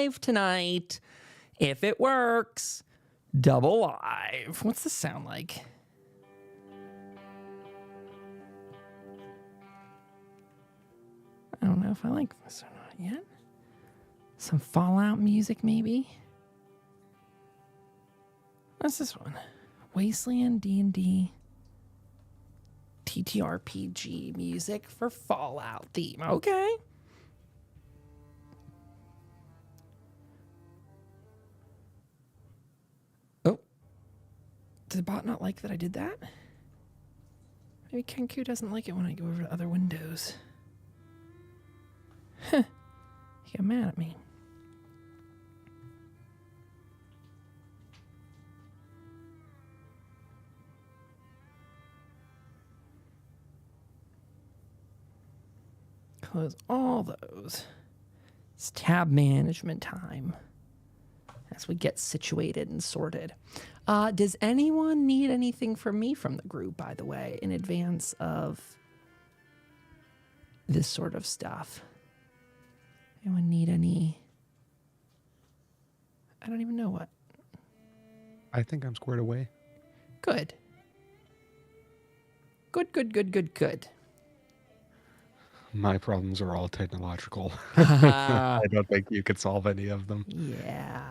live tonight. If it works, double live. What's this sound like? I don't know if I like this or not yet. Some Fallout music, maybe. What's this one? Wasteland D&D TTRPG music for Fallout theme. Okay. Oh. Did the bot not like that I did that? Maybe Kenku doesn't like it when I go over to other windows. Huh. He got mad at me. Close all those. It's tab management time as we get situated and sorted. Does anyone need anything from me from the group, by the way, in advance of this sort of stuff? Anyone need any? I don't even know what. I think I'm squared away. Good. Good. My problems are all technological. I don't think you could solve any of them. Yeah.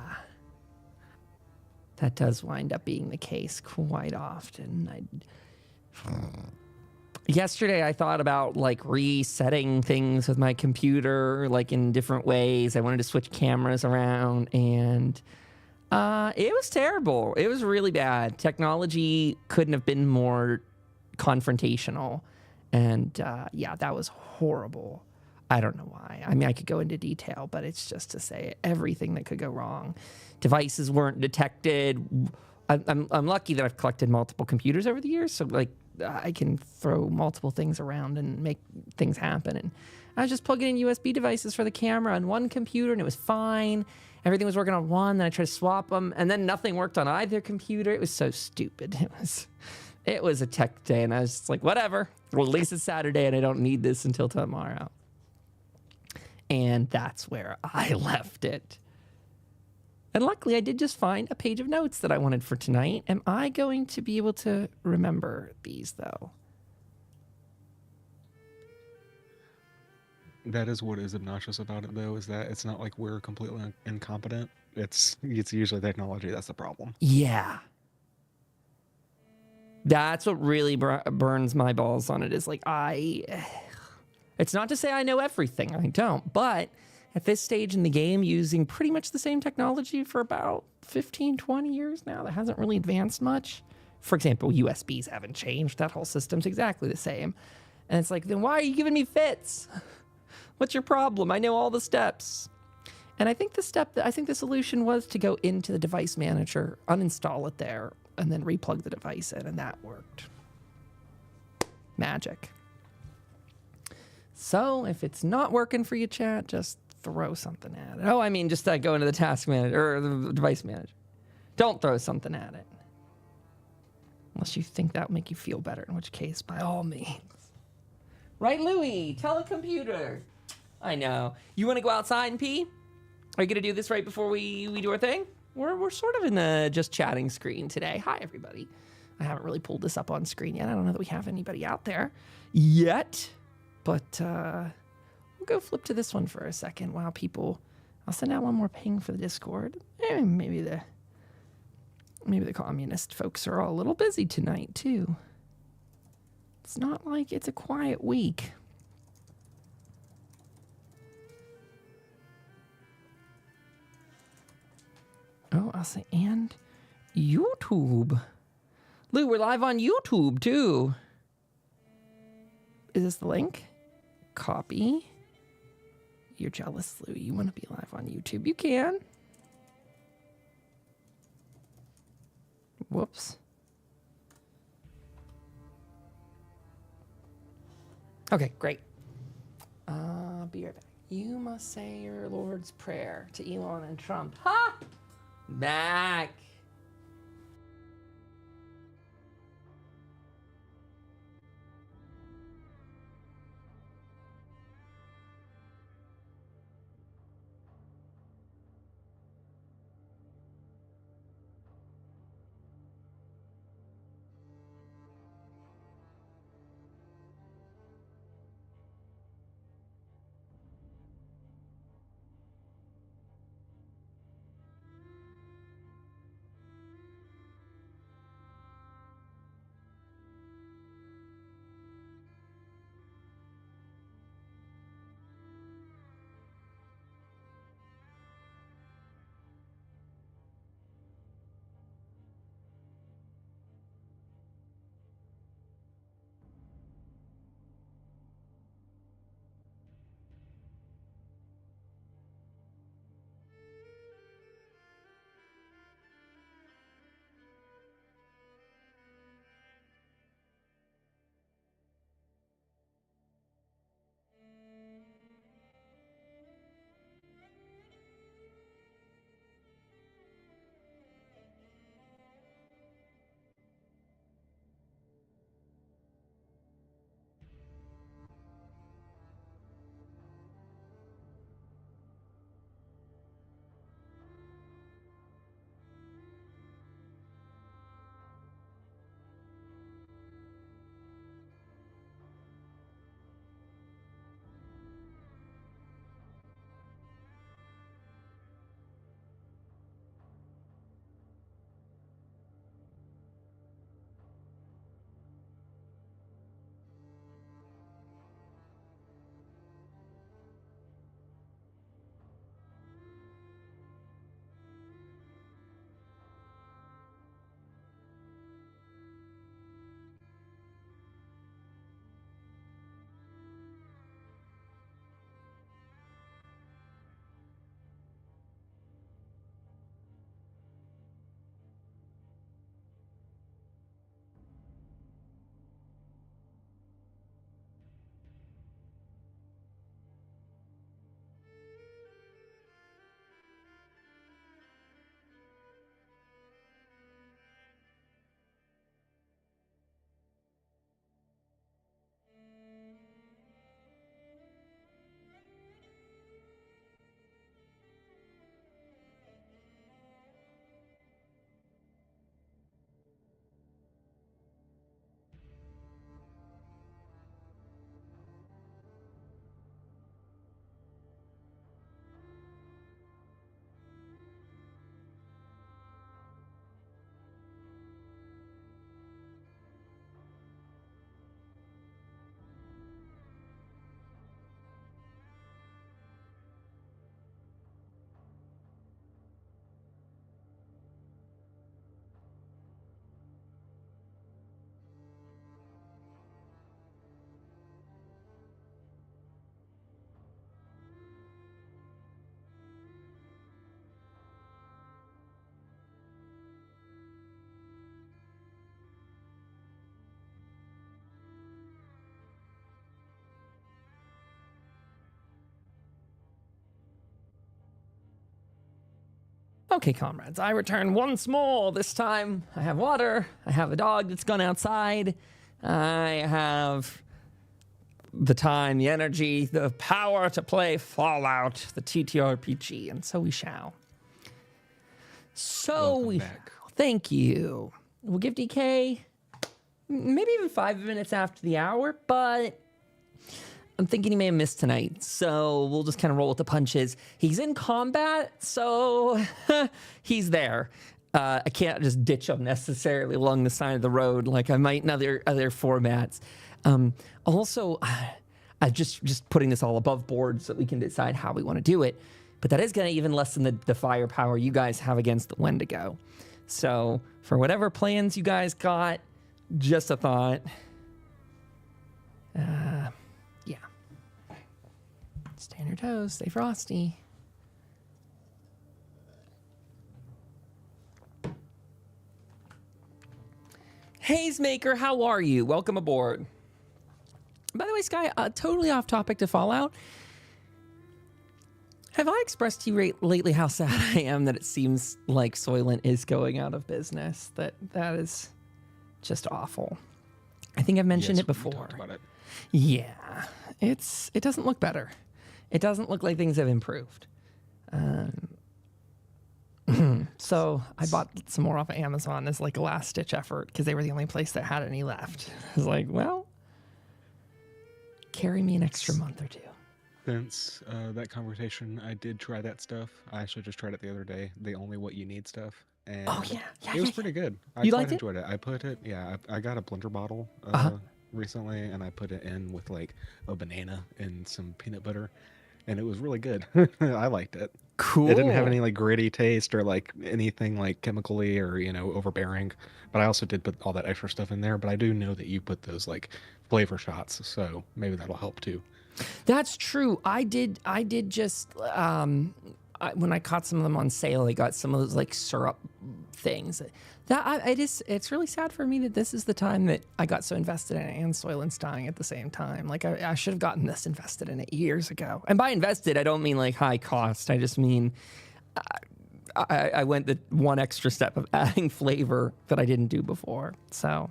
That does wind up being the case quite often. Yesterday, I thought about like resetting things with my computer, like in different ways. I wanted to switch cameras around, and it was terrible. It was really bad. Technology couldn't have been more confrontational. And yeah, that was horrible. I don't know why. I mean, I could go into detail, but it's just to say everything that could go wrong. Devices weren't detected. I'm lucky that I've collected multiple computers over the years, so like I can throw multiple things around and make things happen. And I was just plugging in USB devices for the camera on one computer, and it was fine. Everything was working on one. Then I tried to swap them, and then nothing worked on either computer. It was so stupid. It was a tech day, and I was just like, whatever. Well, at least it's Saturday, and I don't need this until tomorrow. And that's where I left it. And luckily, I did just find a page of notes that I wanted for tonight. Am I going to be able to remember these, though? That is what is obnoxious about it, though, is that it's not like we're completely incompetent. It's usually technology that's the problem. Yeah. That's what really burns my balls on it, is like it's not to say I know everything. I don't. But at this stage in the game, using pretty much the same technology for about 15, 20 years now, that hasn't really advanced much. For example, USBs haven't changed. That whole system's exactly the same. And it's like, then why are you giving me fits? What's your problem? I know all the steps. And I think the solution was to go into the device manager, uninstall it there, and then replug the device in, and that worked. Magic. So if it's not working for you, chat, just throw something at it. Oh, I mean, just go into the task manager or the device manager. Don't throw something at it. Unless you think that will make you feel better, in which case, by all means. Right, Louie? Tell the computer. I know. You want to go outside and pee? Are you going to do this right before we do our thing? We're sort of in the just chatting screen today. Hi, everybody. I haven't really pulled this up on screen yet. I don't know that we have anybody out there yet. But we'll go flip to this one for a second while people... I'll send out one more ping for the Discord. Maybe the communist folks are all a little busy tonight, too. It's not like it's a quiet week. Oh, I'll say, and YouTube. Lou, we're live on YouTube, too. Is this the link? Copy. You're jealous, Lou. You want to be live on YouTube. You can. Whoops. Okay, great. Be right back. You must say your Lord's Prayer to Elon and Trump. Ha! Back. Okay, comrades, I return once more. This time I have water. I have a dog that's gone outside. I have the time, the energy, the power to play Fallout, the TTRPG, and so we shall. Welcome back. Thank you. We'll give DK maybe even 5 minutes after the hour, but I'm thinking he may have missed tonight, so we'll just kind of roll with the punches. He's in combat, so he's there. I can't just ditch him necessarily along the side of the road like I might in other formats. Also, I'm just putting this all above board so that we can decide how we want to do it. But that is going to even lessen the firepower you guys have against the Wendigo. So for whatever plans you guys got, just a thought. Yeah. Stay on your toes. Stay frosty. Hazemaker, how are you? Welcome aboard. By the way, Sky, totally off topic to Fallout. Have I expressed to you lately how sad I am that it seems like Soylent is going out of business? That is just awful. I think I've mentioned it before. Talked about it. Yeah, it doesn't look better. It doesn't look like things have improved. So I bought some more off of Amazon as like a last ditch effort because they were the only place that had any left. I was like, well, carry me an extra month or two. Since that conversation, I did try that stuff. I actually just tried it the other day. The only what you need stuff. And it was pretty good. I quite enjoyed it. I put it, I got a blender bottle recently, and I put it in with like a banana and some peanut butter, and it was really good. I liked it. Cool. It didn't have any like gritty taste or like anything like chemically or overbearing. But I also did put all that extra stuff in there. But I do know that you put those like flavor shots, so maybe that'll help too. That's true. I did just when I caught some of them on sale, I got some of those like syrup things. It's really sad for me that this is the time that I got so invested in it and Soylent's dying at the same time. Like I should have gotten this invested in it years ago. And by invested, I don't mean like high cost. I just mean I went the one extra step of adding flavor that I didn't do before. So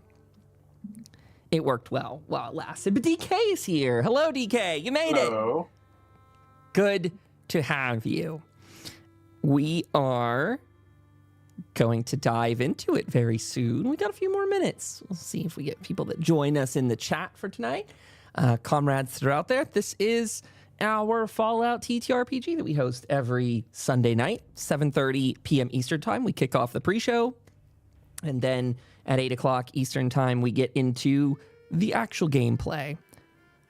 it worked well while it lasted. But DK is here. Hello, DK. You made it. Good to have you. We are going to dive into it very soon. We got a few more minutes. We'll see if we get people that join us in the chat for tonight. Comrades that are out there, this is our Fallout TTRPG that we host every Sunday night, 7:30 p.m. Eastern Time. We kick off the pre-show, and then at 8 o'clock Eastern Time, we get into the actual gameplay.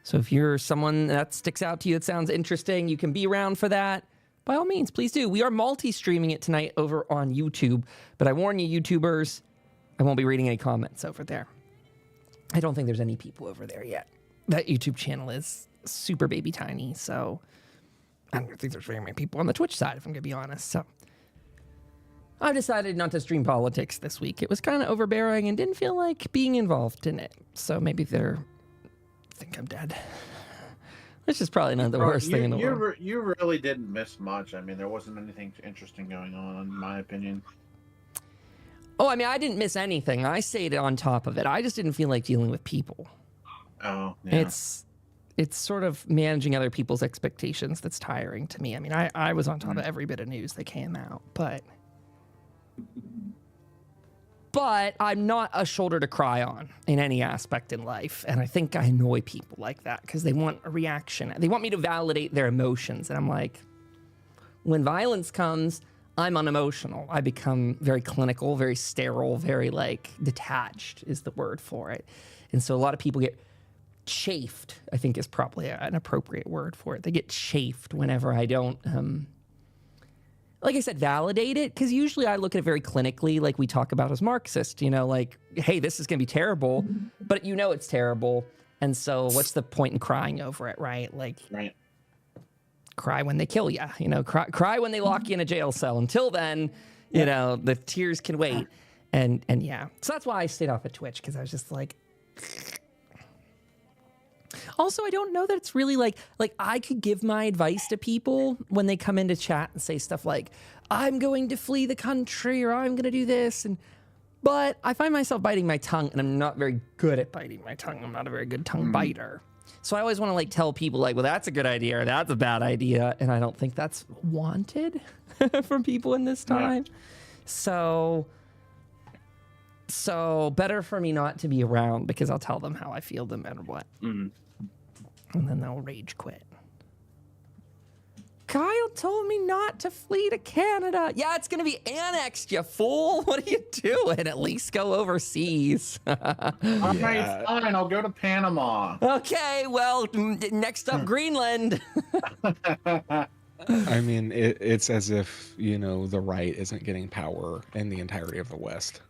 So if you're someone that sticks out to you, that sounds interesting, you can be around for that. By all means, please do. We are multi-streaming it tonight over on YouTube, but I warn you, YouTubers, I won't be reading any comments over there. I don't think there's any people over there yet. That YouTube channel is super baby tiny, so I don't think there's very many people on the Twitch side, if I'm going to be honest. So I decided not to stream politics this week. It was kind of overbearing and didn't feel like being involved in it. So maybe they're think I'm dead. Which is probably not the worst thing in the world. You really didn't miss much. I mean, there wasn't anything interesting going on, in my opinion. Oh, I mean, I didn't miss anything. I stayed on top of it. I just didn't feel like dealing with people. Oh, yeah. It's sort of managing other people's expectations that's tiring to me. I mean, I was on top of every bit of news that came out, but I'm not a shoulder to cry on in any aspect in life. And I think I annoy people like that because they want a reaction. They want me to validate their emotions. And I'm like, when violence comes, I'm unemotional. I become very clinical, very sterile, very like detached is the word for it. And so a lot of people get chafed, I think is probably an appropriate word for it. They get chafed whenever I don't, like I said, validate it, because usually I look at it very clinically, like we talk about as Marxists, like, hey, this is going to be terrible, but it's terrible. And so what's the point in crying over it, right? Like, right. Cry when they kill you, cry when they lock you in a jail cell. Until then, the tears can wait. And yeah, so that's why I stayed off of Twitch, because I was just like, Also, I don't know that it's really like I could give my advice to people when they come into chat and say stuff like, I'm going to flee the country or I'm going to do this. But I find myself biting my tongue, and I'm not very good at biting my tongue. I'm not a very good tongue biter. So I always want to like tell people like, well, that's a good idea or that's a bad idea. And I don't think that's wanted from people in this time. Yeah. So better for me not to be around because I'll tell them how I feel no matter what. And then they'll rage quit. Kyle told me not to flee to Canada. Yeah, it's going to be annexed, you fool. What are you doing? At least go overseas. All right, fine. I'll go to Panama. Okay, well, next up, Greenland. I mean, it's as if, you know, the right isn't getting power in the entirety of the West.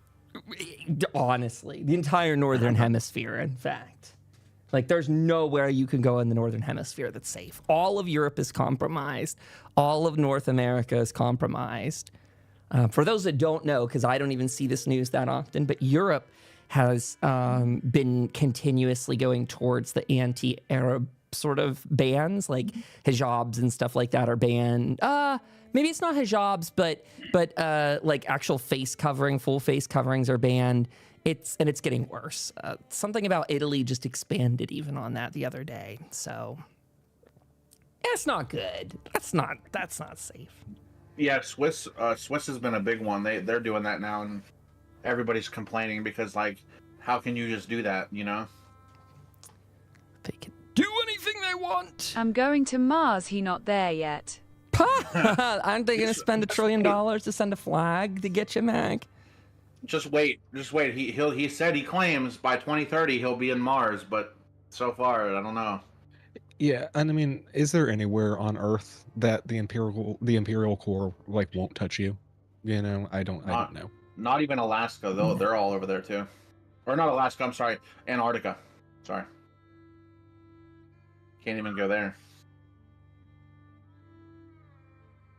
Honestly, the entire Northern Hemisphere, in fact. Like, there's nowhere you can go in the Northern Hemisphere that's safe. All of Europe is compromised. All of North America is compromised. For those that don't know, because I don't even see this news that often, but Europe has been continuously going towards the anti-Arab sort of bans, like hijabs and stuff like that are banned. Maybe it's not hijabs, but like actual face covering, full face coverings are banned. It's getting worse. Something about Italy just expanded even on that the other day. So it's not good. That's not safe. Yeah, Swiss has been a big one. They're doing that now, and everybody's complaining because like, how can you just do that? You know, they can do anything they want. I'm going to Mars. He not there yet. Aren't they going to spend $1 trillion to send a flag to get you, Mac? Just wait. He said he claims by 2030 he'll be in Mars, but so far I don't know. Yeah, and I mean, is there anywhere on Earth that the Imperial Core like won't touch you? You know, I don't know. Not even Alaska though. They're all over there too. Or not Alaska. I'm sorry, Antarctica. Sorry, can't even go there.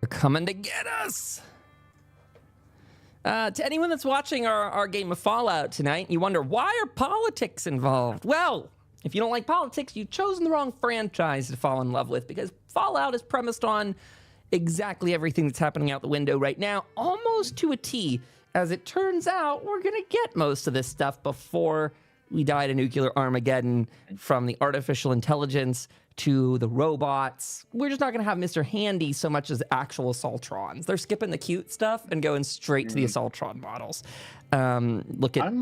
They're coming to get us. To anyone that's watching our game of Fallout tonight, you wonder, why are politics involved? Well, if you don't like politics, you've chosen the wrong franchise to fall in love with, because Fallout is premised on exactly everything that's happening out the window right now, almost to a T. As it turns out, we're going to get most of this stuff before we die to nuclear Armageddon, from the artificial intelligence to the robots. We're just not going to have Mr. Handy so much as actual Assaultrons. They're skipping the cute stuff and going straight to the Assaultron models. Look at,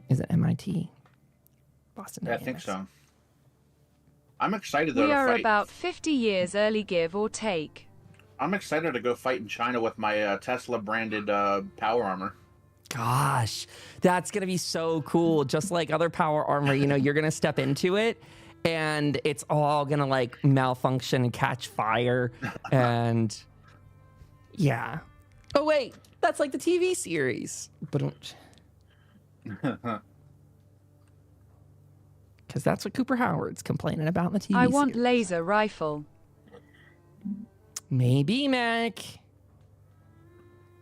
is it MIT? Boston Dynamics. I think so. I'm excited though. We are about 50 years early, give or take. I'm excited to go fight in China with my Tesla branded power armor. Gosh, that's going to be so cool. Just like other power armor, you know, you're going to step into it and it's all going to like malfunction and catch fire. And yeah. Oh, wait, that's like the TV series. But because that's what Cooper Howard's complaining about in the TV I want series. Laser rifle. Maybe, Mac.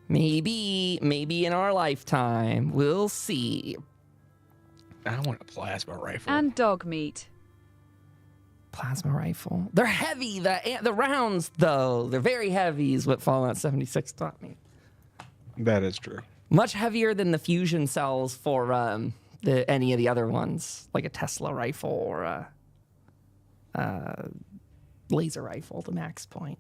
Maybe in our lifetime. We'll see. I want a plasma rifle. And dog meat. Plasma rifle. They're heavy. The rounds, though, they're very heavy, is what Fallout 76 taught me. That is true. Much heavier than the fusion cells for any of the other ones, like a Tesla rifle or a laser rifle, the max point.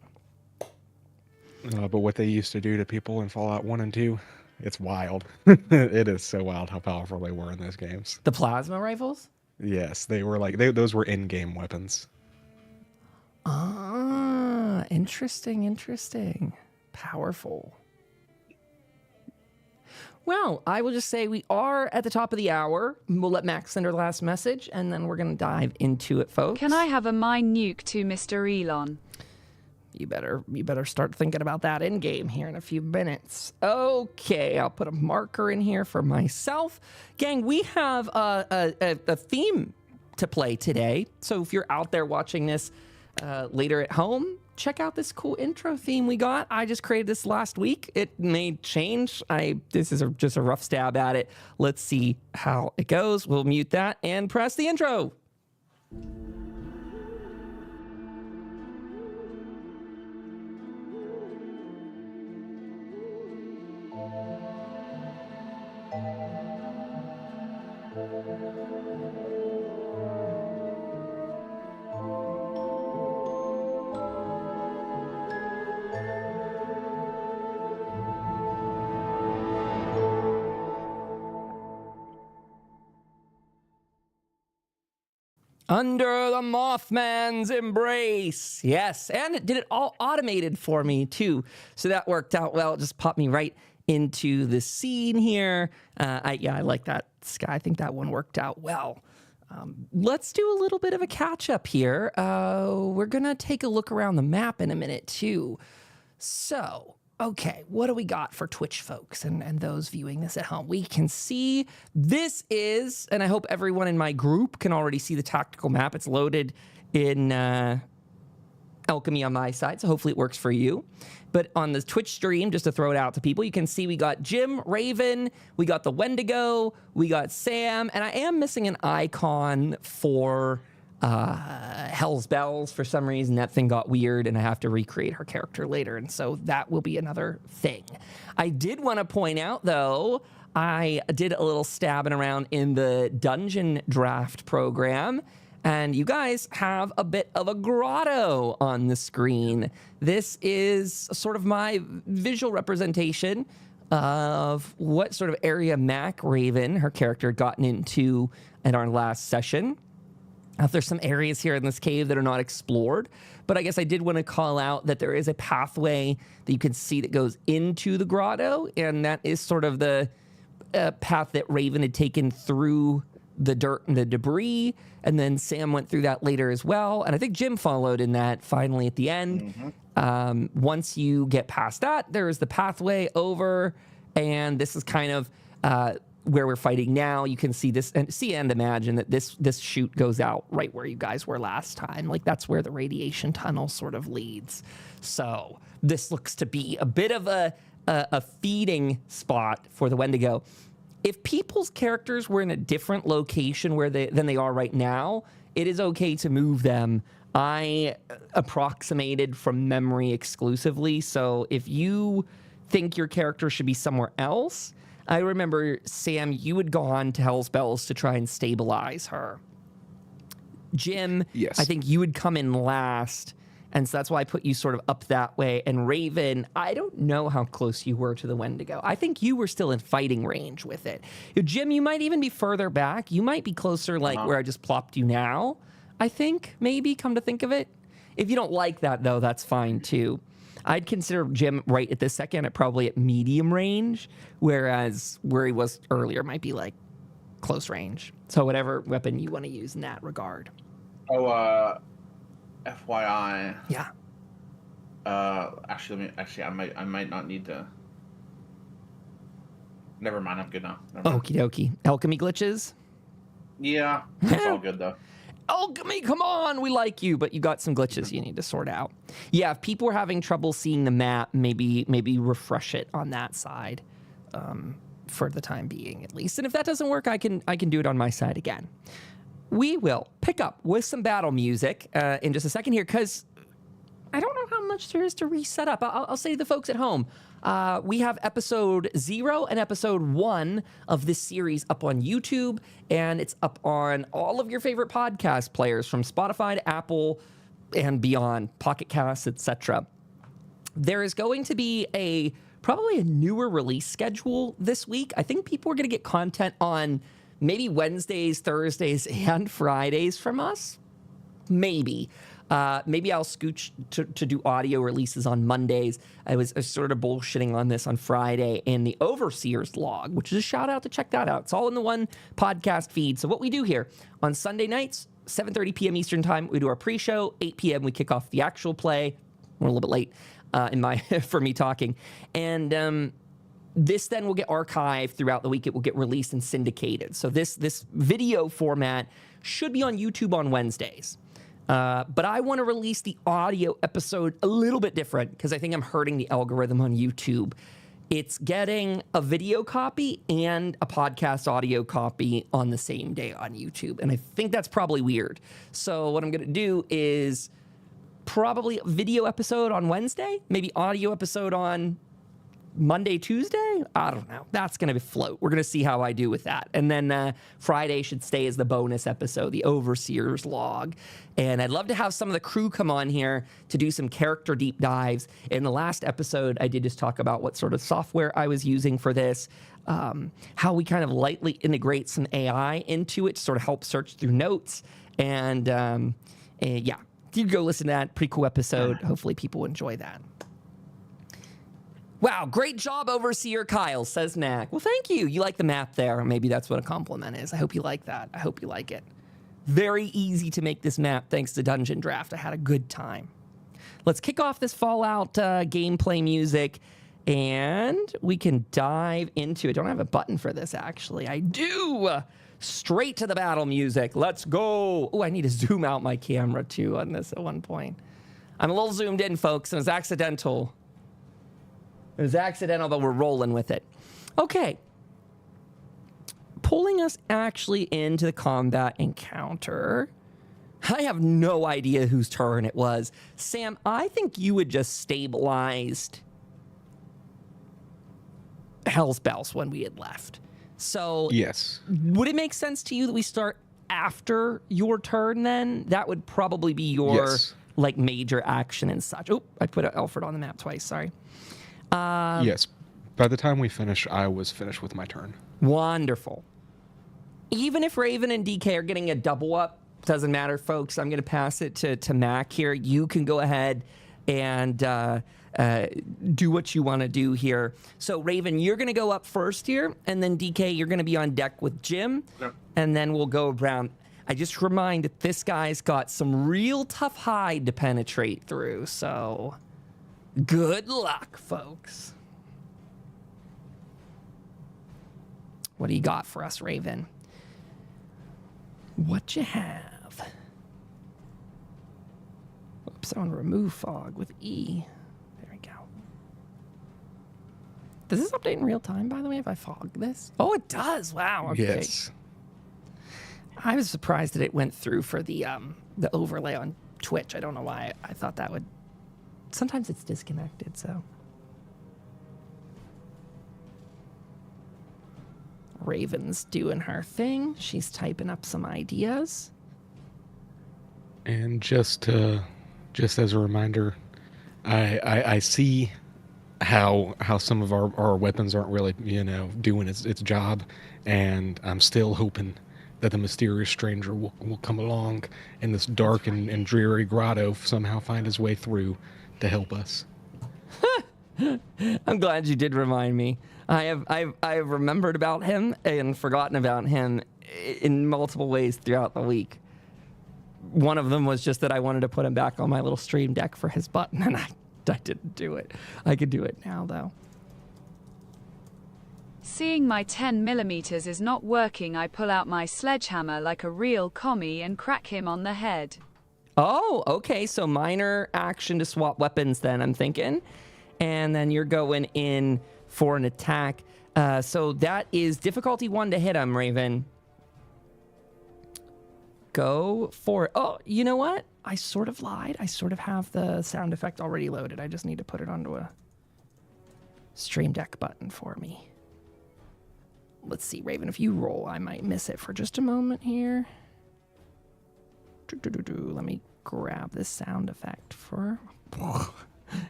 But what they used to do to people in Fallout 1 and 2, it's wild. It is so wild how powerful they were in those games. The plasma rifles? Yes, they were like, those were in-game weapons. Ah, interesting. Powerful. Well, I will just say we are at the top of the hour. We'll let Max send her last message, and then we're going to dive into it, folks. Can I have a mine nuke to Mr. Elon? You better start thinking about that in game here in a few minutes. Okay, I'll put a marker in here for myself. Gang, we have a theme to play today. So if you're out there watching this later at home, check out this cool intro theme we got. I just created this last week. It may change. This is just a rough stab at it. Let's see how it goes. We'll mute that and press the intro. Under the Mothman's embrace. Yes, and it did it all automated for me, too. So that worked out well. It just popped me right into the scene here. I like that, Sky. I think that one worked out well. Let's do a little bit of a catch-up here. We're going to take a look around the map in a minute, too. So, okay, what do we got for Twitch folks and those viewing this at home? We can see this is, and I hope everyone in my group can already see the tactical map. It's loaded in Alchemy on my side, so hopefully it works for you. But on the Twitch stream, just to throw it out to people, you can see we got Jim, Raven, we got the Wendigo, we got Sam, and I am missing an icon for Hell's Bells. For some reason, that thing got weird, and I have to recreate her character later, and so that will be another thing. I did want to point out, though, I did a little stabbing around in the dungeon draft program, and you guys have a bit of a grotto on the screen. This is sort of my visual representation of what sort of area Mac Raven, her character, had gotten into in our last session. There's some areas here in this cave that are not explored, but I guess I did want to call out that there is a pathway that you can see that goes into the grotto, and that is sort of the path that Raven had taken through the dirt and the debris, and then Sam went through that later as well, and I think Jim followed in that finally at the end. Once you get past that, there is the pathway over, and this is kind of where we're fighting now. You can see this and imagine that this chute goes out right where you guys were last time. Like, that's where the radiation tunnel sort of leads. So this looks to be a bit of a feeding spot for the Wendigo. If people's characters were in a different location than they are right now, it is okay to move them. I approximated from memory exclusively, so if you think your character should be somewhere else, I remember, Sam, you had gone to Hell's Bells to try and stabilize her. Jim, yes. I think you would come in last, and so that's why I put you sort of up that way. And Raven, I don't know how close you were to the Wendigo. I think you were still in fighting range with it. Jim, you might even be further back. You might be closer, like where I just plopped you now, I think, maybe, come to think of it. If you don't like that, though, that's fine, too. I'd consider Jim right at this second probably at medium range, whereas where he was earlier might be, like, close range. So whatever weapon you want to use in that regard. Oh, FYI. Yeah. Actually, I might not need to. Never mind. I'm good now. Okie dokie. Alchemy glitches? Yeah, it's all good though. Alchemy, come on, we like you, but you got some glitches you need to sort out. Yeah, if people are having trouble seeing the map, maybe refresh it on that side, for the time being at least. And if that doesn't work, I can do it on my side again. We will pick up with some battle music in just a second here, because I don't know how much there is to reset up. I'll say to the folks at home, we have episode 0 and episode 1 of this series up on YouTube, and it's up on all of your favorite podcast players from Spotify to Apple and beyond, Pocket Casts, etc. There is going to be probably a newer release schedule this week. I think people are going to get content on maybe Wednesdays, Thursdays, and Fridays from us. Maybe. Maybe I'll scooch to do audio releases on Mondays. I was sort of bullshitting on this on Friday in the Overseer's log, which is a shout out to check that out. It's all in the one podcast feed. So what we do here on Sunday nights, 7:30 p.m. Eastern time, we do our pre-show. 8 p.m. we kick off the actual play. We're a little bit late for me talking. And this then will get archived throughout the week. It will get released and syndicated. So this video format should be on YouTube on Wednesdays. But I want to release the audio episode a little bit different because I think I'm hurting the algorithm on YouTube. It's getting a video copy and a podcast audio copy on the same day on YouTube. And I think that's probably weird. So what I'm going to do is probably a video episode on Wednesday, maybe audio episode on Monday, Tuesday? I don't know. That's going to float. We're going to see how I do with that. And then Friday should stay as the bonus episode, the Overseer's Log. And I'd love to have some of the crew come on here to do some character deep dives. In the last episode, I did just talk about what sort of software I was using for this, how we kind of lightly integrate some AI into it to sort of help search through notes. And yeah, you go listen to that. Pretty cool episode. Hopefully people enjoy that. Wow, great job, Overseer Kyle, says Knack. Well, thank you. You like the map there. Maybe that's what a compliment is. I hope you like that. I hope you like it. Very easy to make this map thanks to Dungeon Draft. I had a good time. Let's kick off this Fallout gameplay music, and we can dive into it. Don't have a button for this, actually. I do. Straight to the battle music. Let's go. Oh, I need to zoom out my camera, too, on this at one point. I'm a little zoomed in, folks. It was accidental. It was accidental, but we're rolling with it. Okay. Pulling us actually into the combat encounter. I have no idea whose turn it was. Sam, I think you had just stabilized Hell's Bells when we had left. So yes. Would it make sense to you that we start after your turn then? That would probably be your like major action and such. Oh, I put Alfred on the map twice, sorry. Yes. By the time we finish, I was finished with my turn. Wonderful. Even if Raven and DK are getting a double up, doesn't matter, folks. I'm going to pass it to Mac here. You can go ahead and do what you want to do here. So, Raven, you're going to go up first here, and then DK, you're going to be on deck with Jim, and then we'll go around. I just remind that this guy's got some real tough hide to penetrate through, so... good luck, folks. What do you got for us, Raven? What you have? Oops, I want to remove fog with E. There we go. Does this update in real time, by the way, if I fog this? Oh, it does. Wow. Okay. Yes. I was surprised that it went through for the overlay on Twitch. I don't know why. I thought that would... sometimes it's disconnected, so. Raven's doing her thing. She's typing up some ideas. And just as a reminder, I see how some of our weapons aren't really, doing its job, and I'm still hoping that the mysterious stranger will come along in this dark and dreary grotto, somehow find his way through to help us. I'm glad you did remind me. I've remembered about him and forgotten about him in multiple ways throughout the week. One of them was just that I wanted to put him back on my little stream deck for his button, and I didn't do it. I could do it now, though. Seeing my 10mm is not working, I pull out my sledgehammer like a real commie and crack him on the head. Oh, okay. So minor action to swap weapons then, I'm thinking. And then you're going in for an attack. So that is difficulty 1 to hit him, Raven. Go for it. Oh, you know what? I sort of lied. I sort of have the sound effect already loaded. I just need to put it onto a stream deck button for me. Let's see, Raven, if you roll, I might miss it for just a moment here. Let me grab this sound effect for...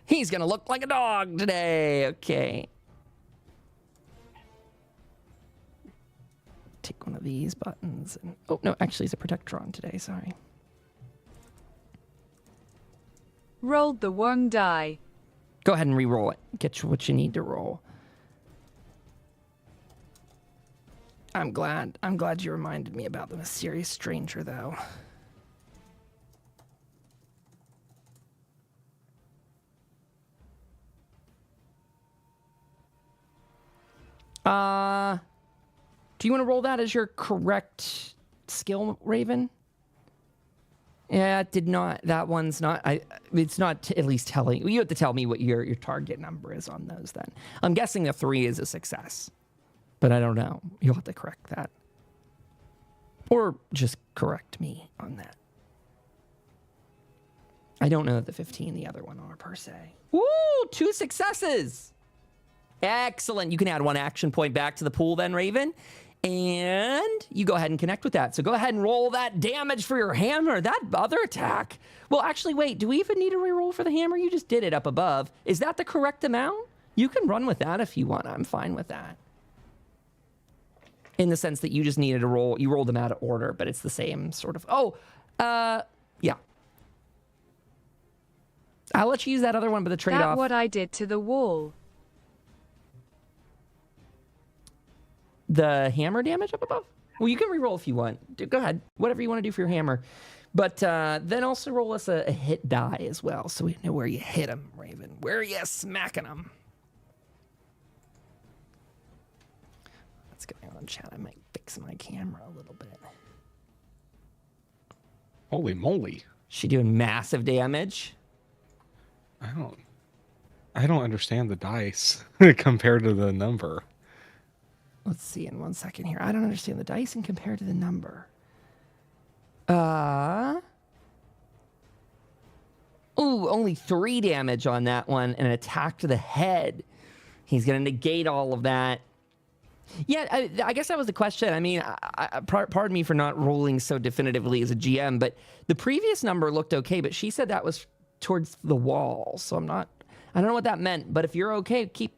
He's going to look like a dog today. Okay. Take one of these buttons. And oh, no, actually, it's a Protectron today. Sorry. Rolled the wrong die. Go ahead and re-roll it. Get you what you need to roll. I'm glad you reminded me about the mysterious stranger, though. Do you want to roll that as your correct skill, Raven? Yeah, it did not. That one's not. It's not at least telling. You have to tell me what your target number is on those. Then I'm guessing the 3 is a success, but I don't know. You'll have to correct that, or just correct me on that. I don't know that the 15, the other one, are per se. Woo! 2 successes. Excellent. You can add 1 action point back to the pool then, Raven. And you go ahead and connect with that. So go ahead and roll that damage for your hammer. That other attack. Well, actually, wait. Do we even need a reroll for the hammer? You just did it up above. Is that the correct amount? You can run with that if you want. I'm fine with that. In the sense that you just needed to roll. You rolled them out of order, but it's the same sort of... Oh, yeah. I'll let you use that other one, but the trade-off... That's what I did to the wall. The hammer damage up above? Well, you can reroll if you want. Go ahead. Whatever you want to do for your hammer. But then also roll us a hit die as well, so we know where you hit him, Raven. Where are you smacking him? What's going on, chat? I might fix my camera a little bit. Holy moly. She doing massive damage? I don't understand the dice compared to the number. Let's see in 1 second here. I don't understand the dice and compared to the number. Ooh, only 3 damage on that one and an attack to the head. He's going to negate all of that. Yeah, I guess that was the question. I mean, pardon me for not rolling so definitively as a GM, but the previous number looked okay, but she said that was towards the wall. So I don't know what that meant, but if you're okay, keep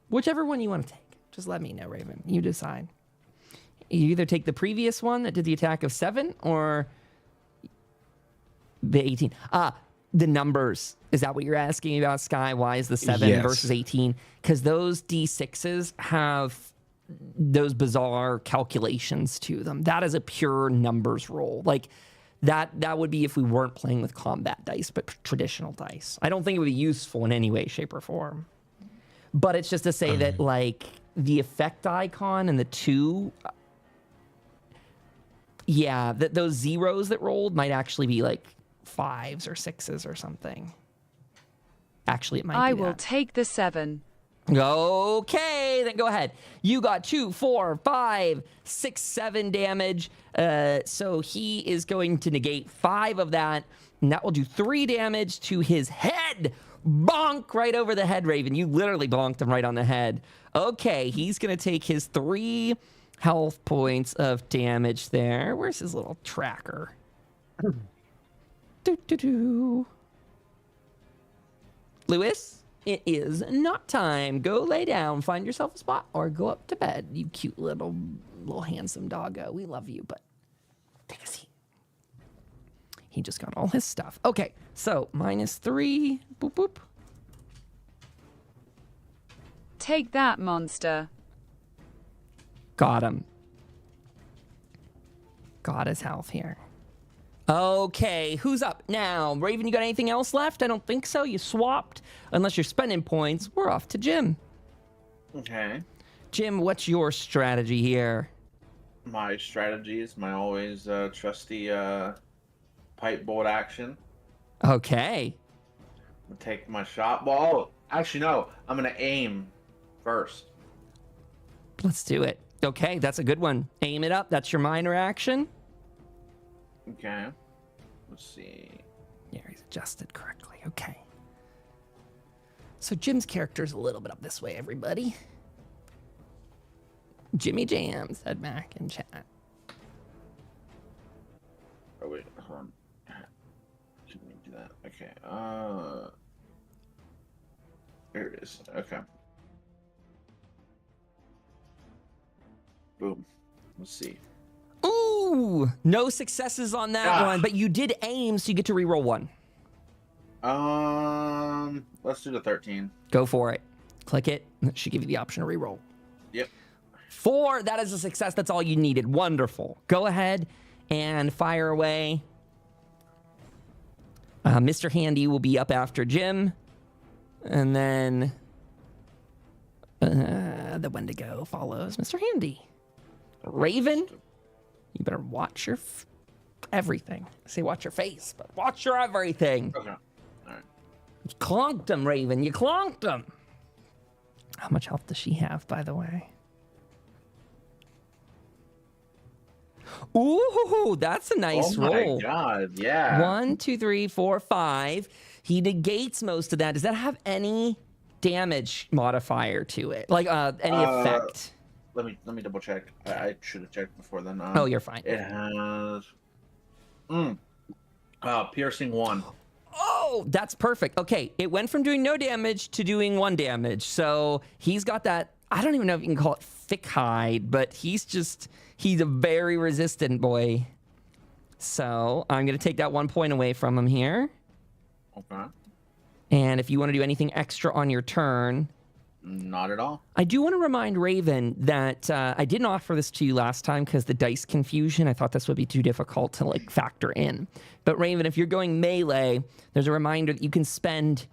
whichever one you want to take. Just let me know, Raven. You decide. You either take the previous one that did the attack of 7 or the 18. The numbers. Is that what you're asking about, Sky? Why is the 7 versus 18? Because those D6s have those bizarre calculations to them. That is a pure numbers roll. Like, that would be if we weren't playing with combat dice, but traditional dice. I don't think it would be useful in any way, shape, or form. But it's just to say that, like, the effect icon and the 2... Yeah, those zeros that rolled might actually be, like, 5s or 6s or something. Actually, it might be I will take the 7. Okay, then go ahead. You got 2, 4, 5, 6, 7 damage. So he is going to negate 5 of that, and that will do 3 damage to his head. Bonk right over the head, Raven. You literally bonked him right on the head. Okay, he's going to take his 3 health points of damage there. Where's his little tracker? Lewis, it is not time. Go lay down, find yourself a spot, or go up to bed. You cute little handsome doggo. We love you, but take a seat. He just got all his stuff. Okay, so -3. Boop, boop. Take that, monster. Got him. Got his health here. Okay, who's up now? Raven, you got anything else left? I don't think so. You swapped. Unless you're spending points, we're off to Jim. Okay. Jim, what's your strategy here? My strategy is my always trusty pipe bolt action. Okay. I'm gonna take my shot ball. Actually, no. I'm gonna aim first. Let's do it. Okay, that's a good one. Aim it up. That's your minor action. Okay. Let's see. Yeah, he's adjusted correctly. Okay. So Jim's character is a little bit up this way, everybody. Jimmy Jam, said Mac in chat. Oh, wait. Hold on. Can we do that? Okay. There it is. Okay. Boom. Let's see. Ooh, no successes on that one, but you did aim, so you get to reroll 1. Let's do the 13. Go for it. Click it. That should give you the option to reroll. Yep. 4, that is a success. That's all you needed. Wonderful. Go ahead and fire away. Mr. Handy will be up after Jim. And then the Wendigo follows Mr. Handy. Raven, you better watch your everything. I say watch your face, but watch your everything. Okay. All right. You clonked him, Raven. You clonked him. How much health does she have, by the way? Ooh, that's a nice roll. Oh my god, yeah. 1, 2, 3, 4, 5. He negates most of that. Does that have any damage modifier to it, like any effect. Let me double check. I should have checked before then. Oh, you're fine. It has piercing 1. Oh, that's perfect. Okay, it went from doing no damage to doing 1 damage. So he's got that. I don't even know if you can call it thick hide, but he's a very resistant boy. So I'm going to take that 1 point away from him here. Okay. And if you want to do anything extra on your turn... Not at all. I do want to remind Raven that I didn't offer this to you last time because the dice confusion. I thought this would be too difficult to like factor in. But Raven, if you're going melee, there's a reminder that you can spend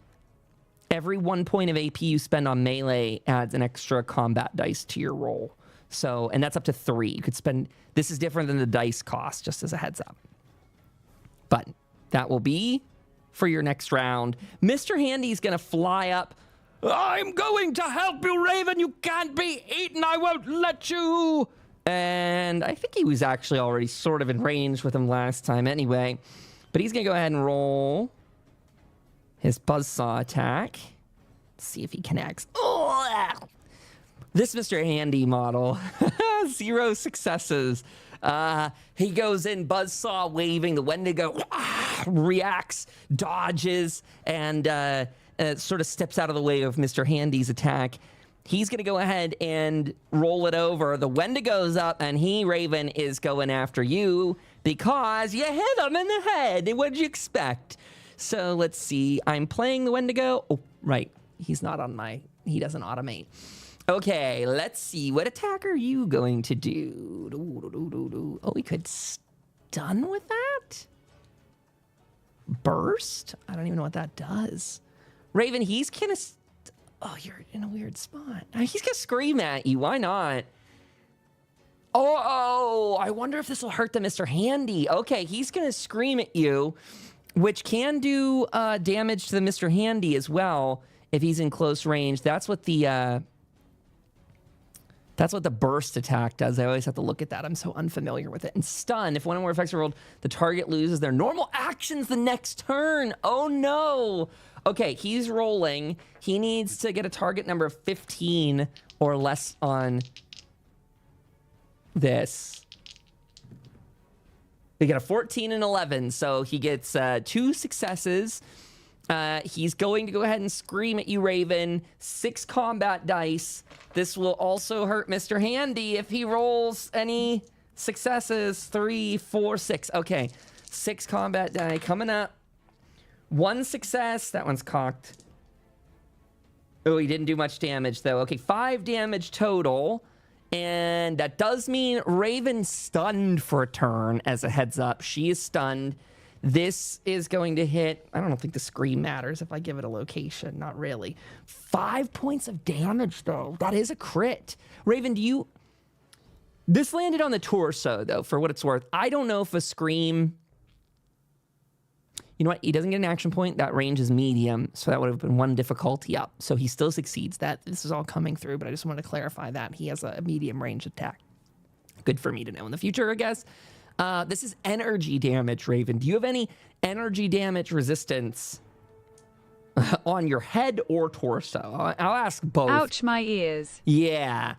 every 1 point of AP you spend on melee adds an extra combat dice to your roll. So, and that's up to 3. You could spend, this is different than the dice cost, just as a heads up. But that will be for your next round. Mr. Handy's going to fly up. I'm going to help you, Raven. You can't be eaten. I won't let you. And I think he was actually already sort of in range with him last time anyway. But he's going to go ahead and roll his buzzsaw attack. Let's see if he connects. Oh, this Mr. Handy model, 0 successes. He goes in, buzzsaw waving. The Wendigo reacts, dodges, and sort of steps out of the way of Mr. Handy's attack. He's going to go ahead and roll it over. The Wendigo's up, and Raven, is going after you because you hit him in the head. What'd you expect? So let's see. I'm playing the Wendigo. Oh, right. He's not on he doesn't automate. Okay, let's see. What attack are you going to do? Oh, we could stun with that? Burst? I don't even know what that does. Raven, he's kind of... Oh, you're in a weird spot. He's going to scream at you. Why not? Oh, I wonder if this will hurt the Mr. Handy. Okay, he's going to scream at you, which can do damage to the Mr. Handy as well if he's in close range. That's what the burst attack does. I always have to look at that. I'm so unfamiliar with it. And stun, if one or more effects are rolled, the target loses their normal actions the next turn. Oh, no. Okay, he's rolling. He needs to get a target number of 15 or less on this. They get a 14 and 11, so he gets 2 successes. He's going to go ahead and scream at you, Raven. 6 combat dice. This will also hurt Mr. Handy if he rolls any successes. 3, 4, 6. Okay, 6 combat die coming up. 1 success. That one's cocked. Oh, he didn't do much damage, though. Okay, 5 damage total. And that does mean Raven's stunned for a turn, as a heads up. She is stunned. This is going to hit... I don't think the scream matters if I give it a location. Not really. 5 points of damage, though. That is a crit. Raven, do you... This landed on the torso, though, for what it's worth. I don't know if a scream... You know what? He doesn't get an action point. That range is medium, so that would have been 1 difficulty up. So he still succeeds. This is all coming through, but I just wanted to clarify that. He has a medium range attack. Good for me to know in the future, I guess. This is energy damage, Raven. Do you have any energy damage resistance on your head or torso? I'll ask both. Ouch, my ears. Yeah.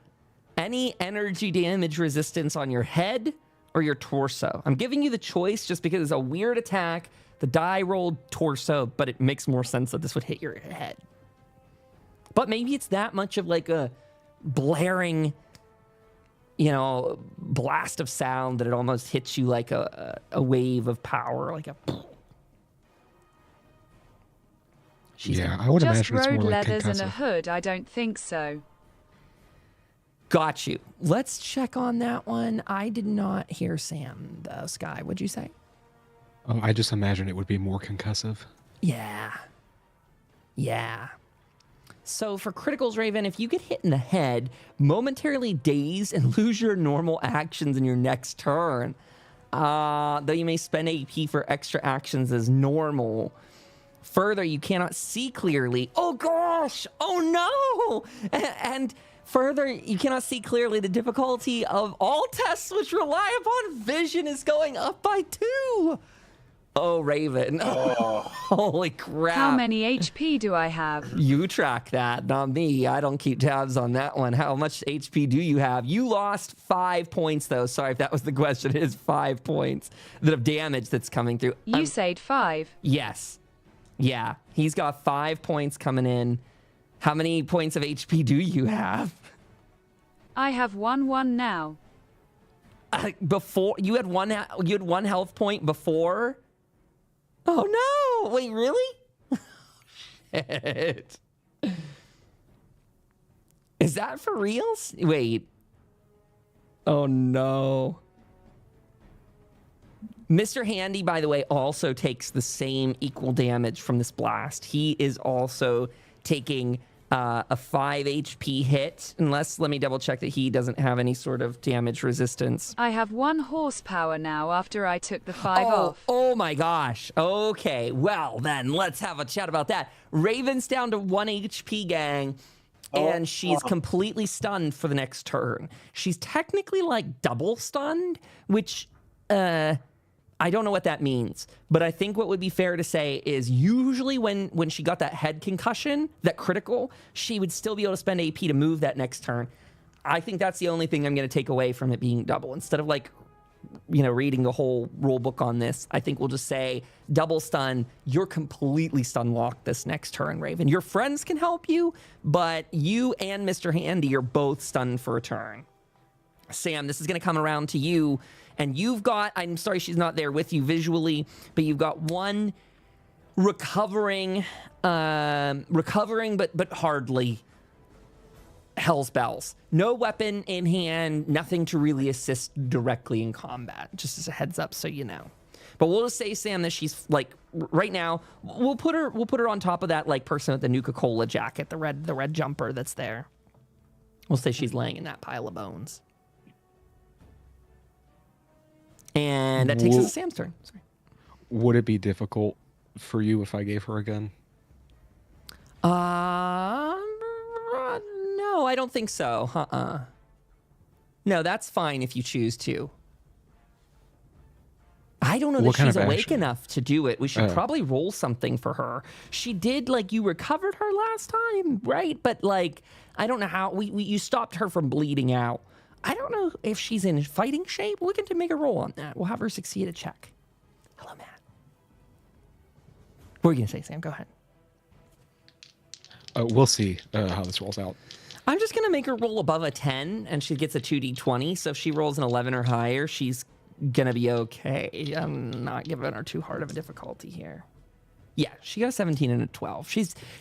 Any energy damage resistance on your head or your torso? I'm giving you the choice just because it's a weird attack. The die rolled torso, but it makes more sense that this would hit your head. But maybe it's that much of like a blaring, blast of sound that it almost hits you like a wave of power, like a... I would imagine it's more like concussive. Just road leathers and a hood, I don't think so. Got you. Let's check on that one. I did not hear Sam, the Sky. What'd you say? Oh, I just imagine it would be more concussive. Yeah. So for criticals, Raven, if you get hit in the head, momentarily dazed and lose your normal actions in your next turn, though you may spend AP for extra actions as normal. Further, you cannot see clearly. Oh gosh! Oh no! And further, you cannot see clearly. The difficulty of all tests which rely upon vision is going up by 2. Oh, Raven. Oh. Holy crap. How many HP do I have? You track that, not me. I don't keep tabs on that one. How much HP do you have? You lost 5 points, though. Sorry if that was the question. It is 5 points of damage that's coming through. You said 5. Yes. Yeah. He's got 5 points coming in. How many points of HP do you have? I have 1 now. Before you had one health point before. Oh no! Wait, really? Shit. Is that for reals? Wait. Oh no. Mr. Handy, by the way, also takes the same equal damage from this blast. He is also taking a 5 HP hit, unless, let me double check that he doesn't have any sort of damage resistance. I have 1 horsepower now after I took the 5 off. Oh my gosh. Okay, well then, let's have a chat about that. Raven's down to 1 HP, gang, and she's completely stunned for the next turn. She's technically like double stunned, which, I don't know what that means, but I think what would be fair to say is usually when she got that head concussion, that critical, she would still be able to spend AP to move that next turn. I think that's the only thing I'm going to take away from it being double. Instead of like, reading the whole rule book on this, I think we'll just say double stun. You're completely stun locked this next turn, Raven. Your friends can help you, but you and Mr. Handy are both stunned for a turn. Sam, this is going to come around to you. And you've got, I'm sorry she's not there with you visually, but you've got 1 recovering but hardly Hell's Bells. No weapon in hand, nothing to really assist directly in combat. Just as a heads up so you know. But we'll just say, Sam, that she's like right now, we'll put her on top of that like person with the Nuka-Cola jacket, the red jumper that's there. We'll say she's laying in that pile of bones. And that takes us to Sam's turn. Sorry. Would it be difficult for you if I gave her a gun? No, I don't think so. No, that's fine if you choose to. I don't know that she's awake enough to do it. We should probably roll something for her. She did, like, you recovered her last time, right? But, like, I don't know how. You stopped her from bleeding out. I don't know if she's in fighting shape. We can make a roll on that. We'll have her succeed a check. Hello, Matt. What are you going to say, Sam? Go ahead. We'll see how this rolls out. I'm just going to make her roll above a 10, and she gets a 2d20. So if she rolls an 11 or higher, she's going to be okay. I'm not giving her too hard of a difficulty here. Yeah, she got a 17 and a 12.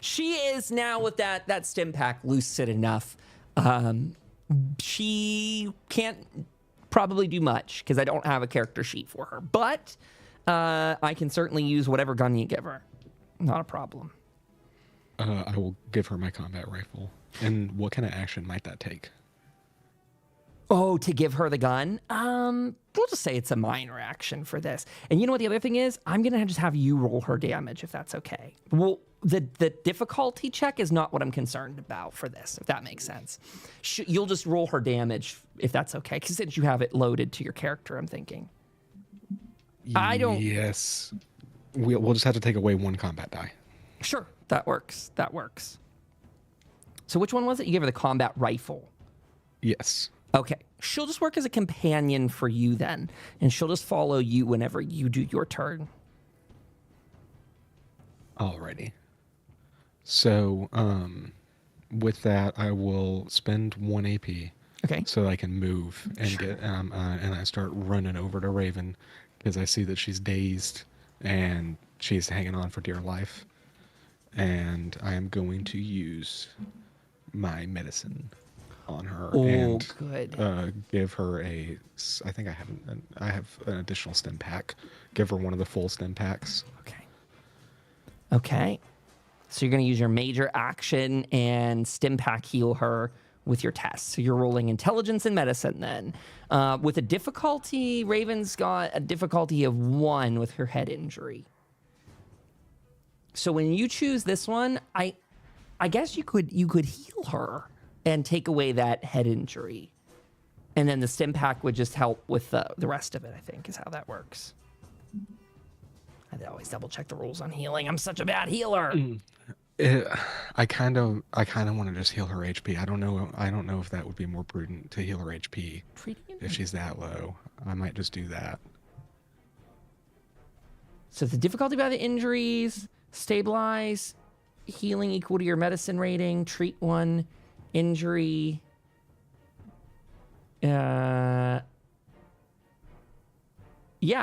She is now with that stim pack lucid enough. She can't probably do much because I don't have a character sheet for her. But I can certainly use whatever gun you give her. Not a problem. I will give her my combat rifle. And what kind of action might that take? Oh, to give her the gun? We'll just say it's a minor action for this. And you know what the other thing is? I'm going to just have you roll her damage if that's okay. Well, the difficulty check is not what I'm concerned about for this, if that makes sense. You'll just roll her damage if that's okay, because since you have it loaded to your character, I'm thinking. I don't... Yes. We'll just have to take away 1 combat die. Sure, that works. That works. So which one was it? You gave her the combat rifle. Yes. Okay. She'll just work as a companion for you then, and she'll just follow you whenever you do your turn. Alrighty. So, with that, I will spend 1 AP. Okay. So I can move and get, and I start running over to Raven because I see that she's dazed and she's hanging on for dear life. And I am going to use my medicine on her and give her I think I have an additional stim pack. Give her one of the full stim packs. Okay. So you're going to use your major action and stim pack heal her with your test. So you're rolling intelligence and medicine then. With a difficulty, Raven's got a difficulty of 1 with her head injury. So when you choose this one, I guess you could heal her and take away that head injury. And then the stim pack would just help with the rest of it, I think, is how that works. I always double check the rules on healing. I'm such a bad healer. I kind of want to just heal her HP. I don't know if that would be more prudent to heal her HP if she's that low. I might just do that. So the difficulty by the injuries, stabilize, healing equal to your medicine rating, treat one injury. Yeah,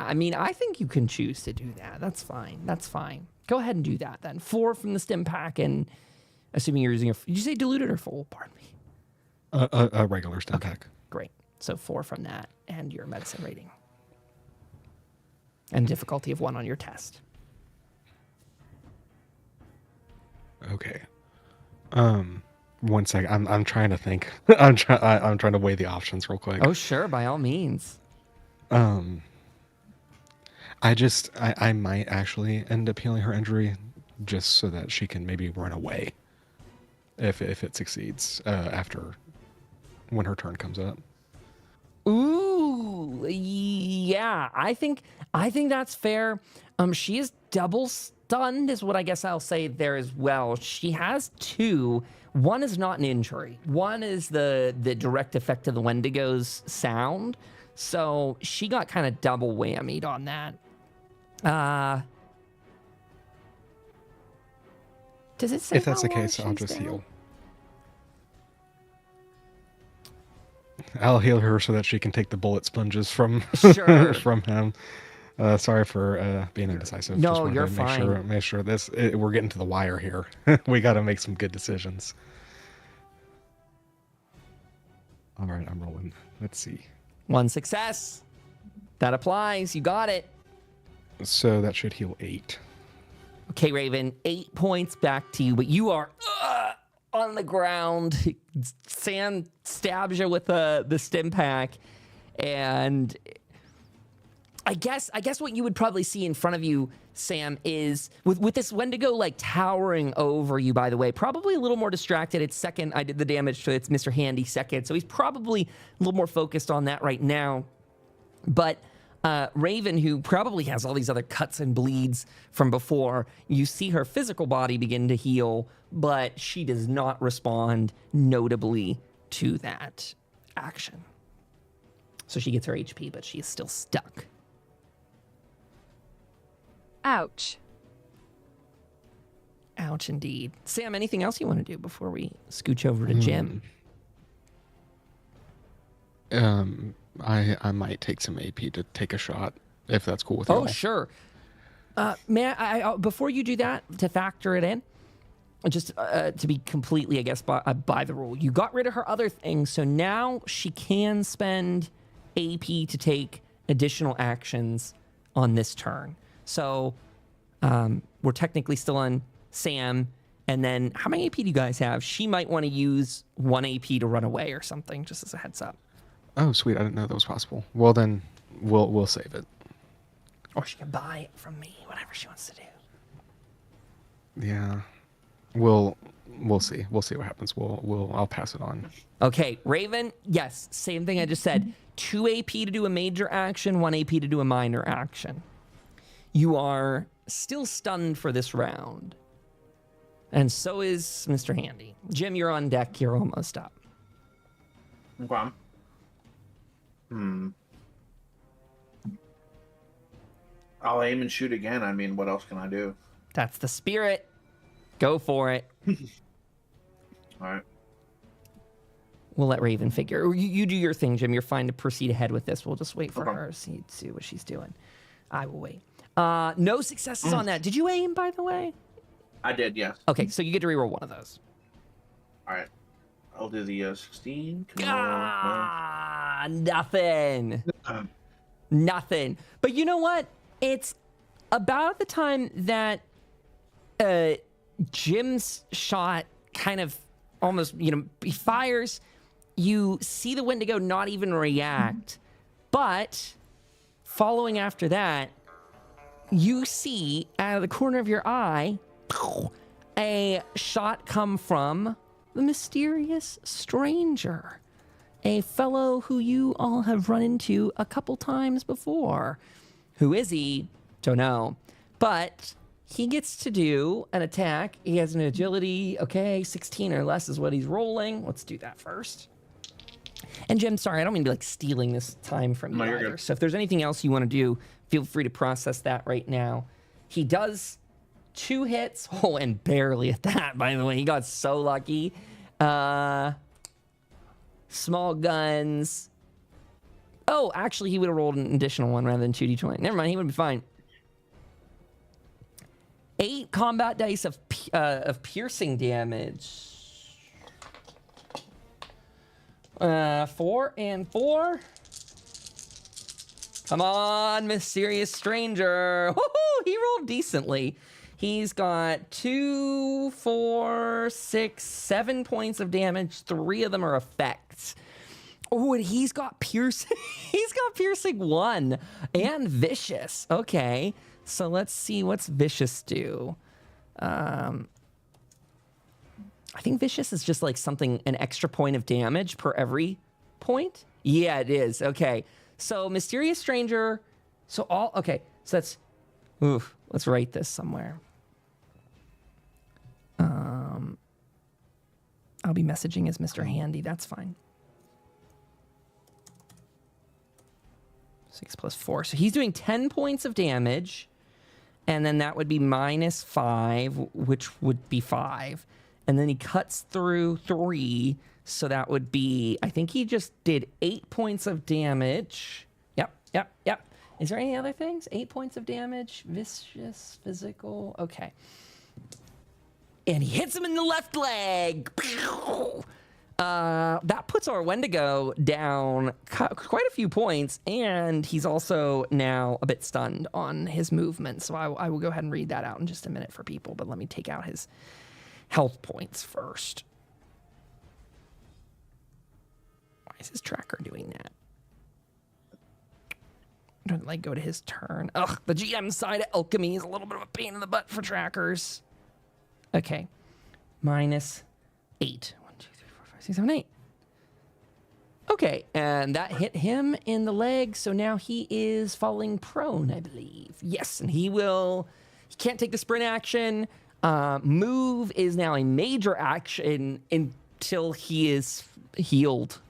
I mean, I think you can choose to do that. That's fine. That's fine. Go ahead and do that then. 4 from the stim pack, and assuming you're using did you say diluted or full? Pardon me. A regular stim pack. Great. So 4 from that, and your medicine rating. And difficulty of 1 on your test. Okay. 1 second. I'm trying to think. I'm trying to weigh the options real quick. Oh, sure, by all means. I might actually end up healing her injury just so that she can maybe run away if it succeeds after when her turn comes up. Ooh, yeah. I think that's fair. She is double stunned is what I guess I'll say there as well. She has 2. 1 is not an injury. 1 is the direct effect of the Wendigo's sound. So she got kind of double whammied on that. Does it say if that's the how long case, I'll she's just down? heal. I'll heal her so that she can take the bullet sponges from Sure. from him. Sorry for being indecisive. No, Just wanted you're to fine. Make sure we're getting to the wire here. We got to make some good decisions. All right, I'm rolling. Let's see. 1 success. That applies. You got it. So that should heal 8. Okay, Raven, 8 points back to you, but you are on the ground. Sam stabs you with the stim pack, and I guess what you would probably see in front of you, Sam, is with this Wendigo like towering over you, by the way, probably a little more distracted. It's second. I did the damage, so it's Mr. Handy second. So he's probably a little more focused on that right now. But Raven, who probably has all these other cuts and bleeds from before, you see her physical body begin to heal, but she does not respond notably to that action. So she gets her HP, but she is still stuck. Ouch. Ouch, indeed. Sam, anything else you want to do before we scooch over to Jim? I might take some AP to take a shot, if that's cool with you. Oh, sure. May I, before you do that, to factor it in, just to be completely, I guess, by the rule, you got rid of her other things, so now she can spend AP to take additional actions on this turn. So we're technically still on Sam, and then how many AP do you guys have? She might want to use 1 AP to run away or something, just as a heads up. Oh, sweet. I didn't know that was possible. Well, then we'll save it. Or she can buy it from me, whatever she wants to do. Yeah. We'll see. We'll see what happens. I'll pass it on. Okay, Raven, yes, same thing I just said. 2 AP to do a major action, 1 AP to do a minor action. You are still stunned for this round. And so is Mr. Handy. Jim, you're on deck. You're almost up. Okay. I'll aim and shoot again. I mean, what else can I do? That's the spirit. Go for it. All right. We'll let Raven figure. You do your thing, Jim. You're fine to proceed ahead with this. We'll just wait for Okay. her, see what she's doing. I will wait. No successes on that. Did you aim, by the way? I did, yes. Okay, so you get to reroll one of those. All right. I'll do the 16. Nothing. Nothing. But you know what? It's about the time that Jim's shot kind of almost, he fires. You see the Wendigo not even react. But following after that, you see out of the corner of your eye a shot come from the mysterious stranger, a fellow who you all have run into a couple times before. Who is he? Don't know. But he gets to do an attack. He has an agility. Okay, 16 or less is what he's rolling. Let's do that first. And Jim, sorry, I don't mean to be like stealing this time from you either. Good. So if there's anything else you want to do, feel free to process that right now. He does 2 hits. Oh, and barely at that, by the way. He got so lucky. Small guns. Oh, actually, he would have rolled an additional one rather than 2d20. Never mind, he would be fine. 8 combat dice of piercing damage. 4 and 4. Come on, mysterious stranger. Woohoo! He rolled decently. He's got 2, 4, 6, 7 points of damage. 3 of them are effects. Oh, and he's got piercing. He's got piercing 1 and vicious. Okay, so let's see what's vicious do. I think vicious is just like something, an extra point of damage per every point. Yeah, it is. Okay, so mysterious stranger. So okay, so that's. Oof. Let's write this somewhere. I'll be messaging as Mr. Handy. That's fine. 6 plus 4. So he's doing 10 points of damage. And then that would be minus 5, which would be 5. And then he cuts through 3. So that would be, I think he just did 8 points of damage. Yep. Is there any other things? 8 points of damage, vicious, physical. Okay. And he hits him in the left leg. That puts our Wendigo down quite a few points, and he's also now a bit stunned on his movement. So I will go ahead and read that out in just a minute for people, but let me take out his health points first. Why is his tracker doing that? Don't like go to his turn. Ugh, the GM side of alchemy is a little bit of a pain in the butt for trackers. Okay, minus 8. 1, 2, 3, 4, 5, 6, 7, 8. Okay, and that hit him in the leg, so now he is falling prone, I believe. Yes, and he can't take the sprint action. Move is now a major action until he is healed.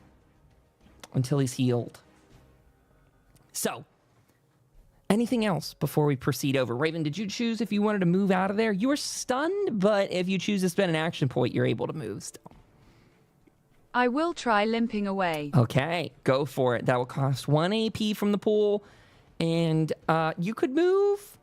Until he's healed. So, anything else before we proceed over? Raven, did you choose if you wanted to move out of there? You were stunned, but if you choose to spend an action point, you're able to move still. I will try limping away. Okay, go for it. That will cost 1 AP from the pool. And you could move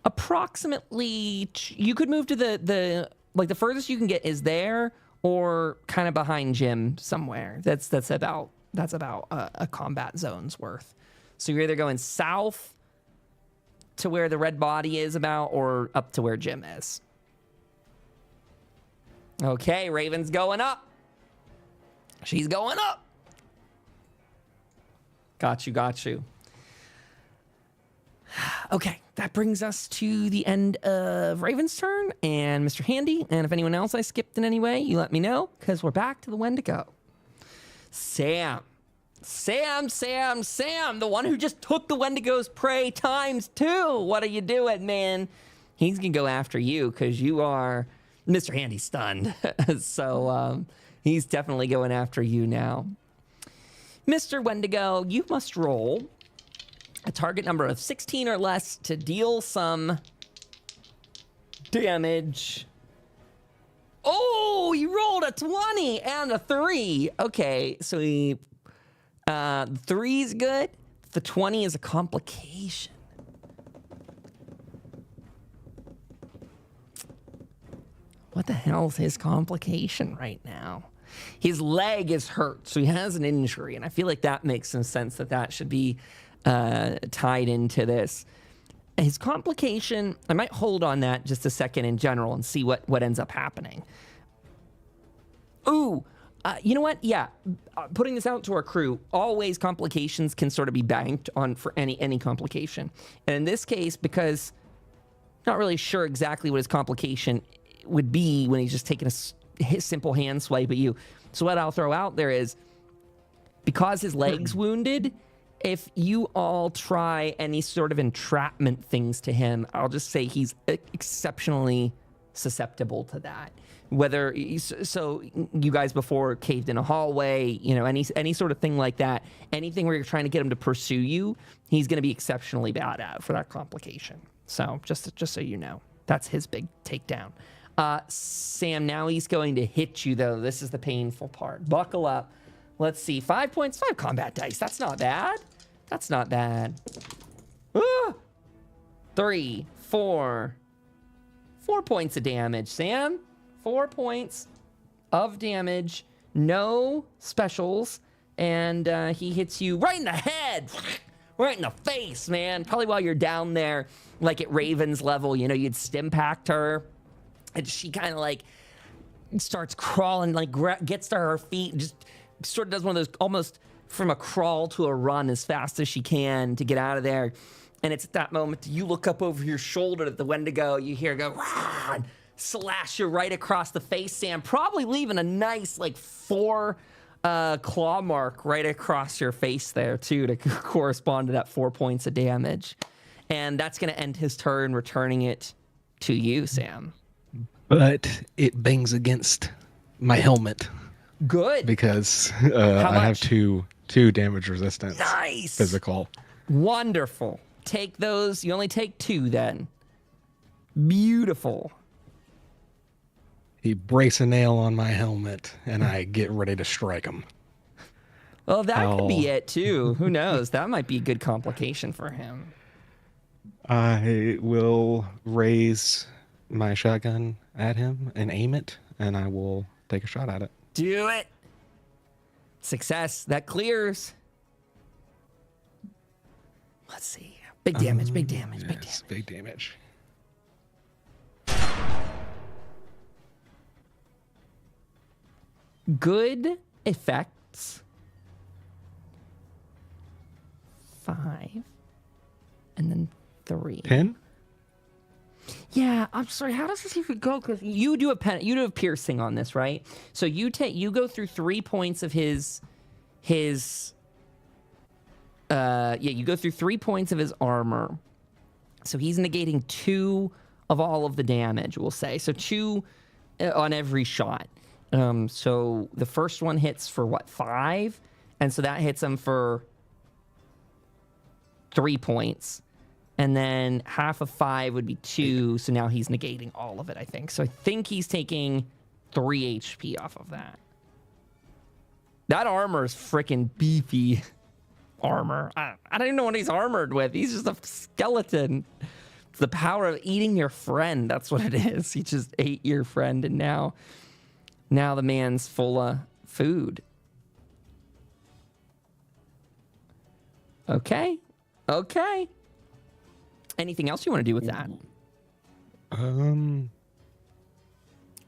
approximately... You could move to the furthest you can get is there or kind of behind Jim somewhere. That's about a combat zone's worth. So you're either going south to where the red body is about or up to where Jim is. Okay, Raven's going up. She's going up. Got you. Okay, that brings us to the end of Raven's turn and Mr. Handy. And if anyone else I skipped in any way, you let me know, because we're back to the Wendigo. Sam, the one who just took the Wendigo's prey ×2. What are you doing, man? He's going to go after you because you are Mr. Handy stunned. So he's definitely going after you now. Mr. Wendigo, you must roll a target number of 16 or less to deal some damage. Oh, you rolled a 20 and a 3. Okay, so the 3 is good. The 20 is a complication. What the hell is his complication right now? His leg is hurt, so he has an injury, and I feel like that makes some sense that should be tied into this. His complication, I might hold on that just a second in general and see what ends up happening. Ooh, you know what? Yeah, putting this out to our crew, always complications can sort of be banked on for any complication. And in this case, because not really sure exactly what his complication would be when he's just taking his simple hand swipe at you. So what I'll throw out there is, because his leg's wounded, if you all try any sort of entrapment things to him, I'll just say he's exceptionally susceptible to that. Whether so, you guys before caved in a hallway, you know, any sort of thing like that, anything where you're trying to get him to pursue you, he's going to be exceptionally bad at for that complication. So just so you know, that's his big takedown. Sam, now he's going to hit you though. This is the painful part. Buckle up. Let's see. 5 points, 5 combat dice. That's not bad. That's not bad. 3, 4 points of damage, Sam. 4 points of damage, no specials, and he hits you right in the head, right in the face, man. Probably while you're down there, like at Raven's level, you know, you'd stimpact her, and she kind of like starts crawling, like gets to her feet, and just sort of does one of those almost from a crawl to a run as fast as she can to get out of there. And it's at that moment you look up over your shoulder at the Wendigo, you hear go, Rah! Slash you right across the face, Sam, probably leaving a nice like 4 claw mark right across your face there too to correspond to that 4 points of damage. And that's going to end his turn, returning it to you, Sam. But it bangs against my helmet. Good. Because I have two damage resistance. Nice. Physical. Wonderful. Take those. You only take 2 then. Beautiful. He breaks a nail on my helmet, and I get ready to strike him. Well, that could be it, too. Who knows? That might be a good complication for him. I will raise my shotgun at him and aim it, and I will take a shot at it. Do it. Success. That clears. Let's see. Big damage, big damage, big damage. Big damage. Good effects. 5. And then 3. 10? Yeah, I'm sorry. How does this even go? Because you do a piercing on this, right? So you go through 3 points of his you go through 3 points of his armor. So he's negating 2 of all of the damage, we'll say. So 2 on every shot. So the first one hits for what, 5? And so that hits him for 3 points. And then half of 5 would be 2. So now he's negating all of it, I think. So I think he's taking 3 HP off of that. That armor is freaking beefy armor. I don't even know what he's armored with. He's just a skeleton. It's the power of eating your friend. That's what it is. He just ate your friend, and now the man's full of food. Okay. Anything else you want to do with that?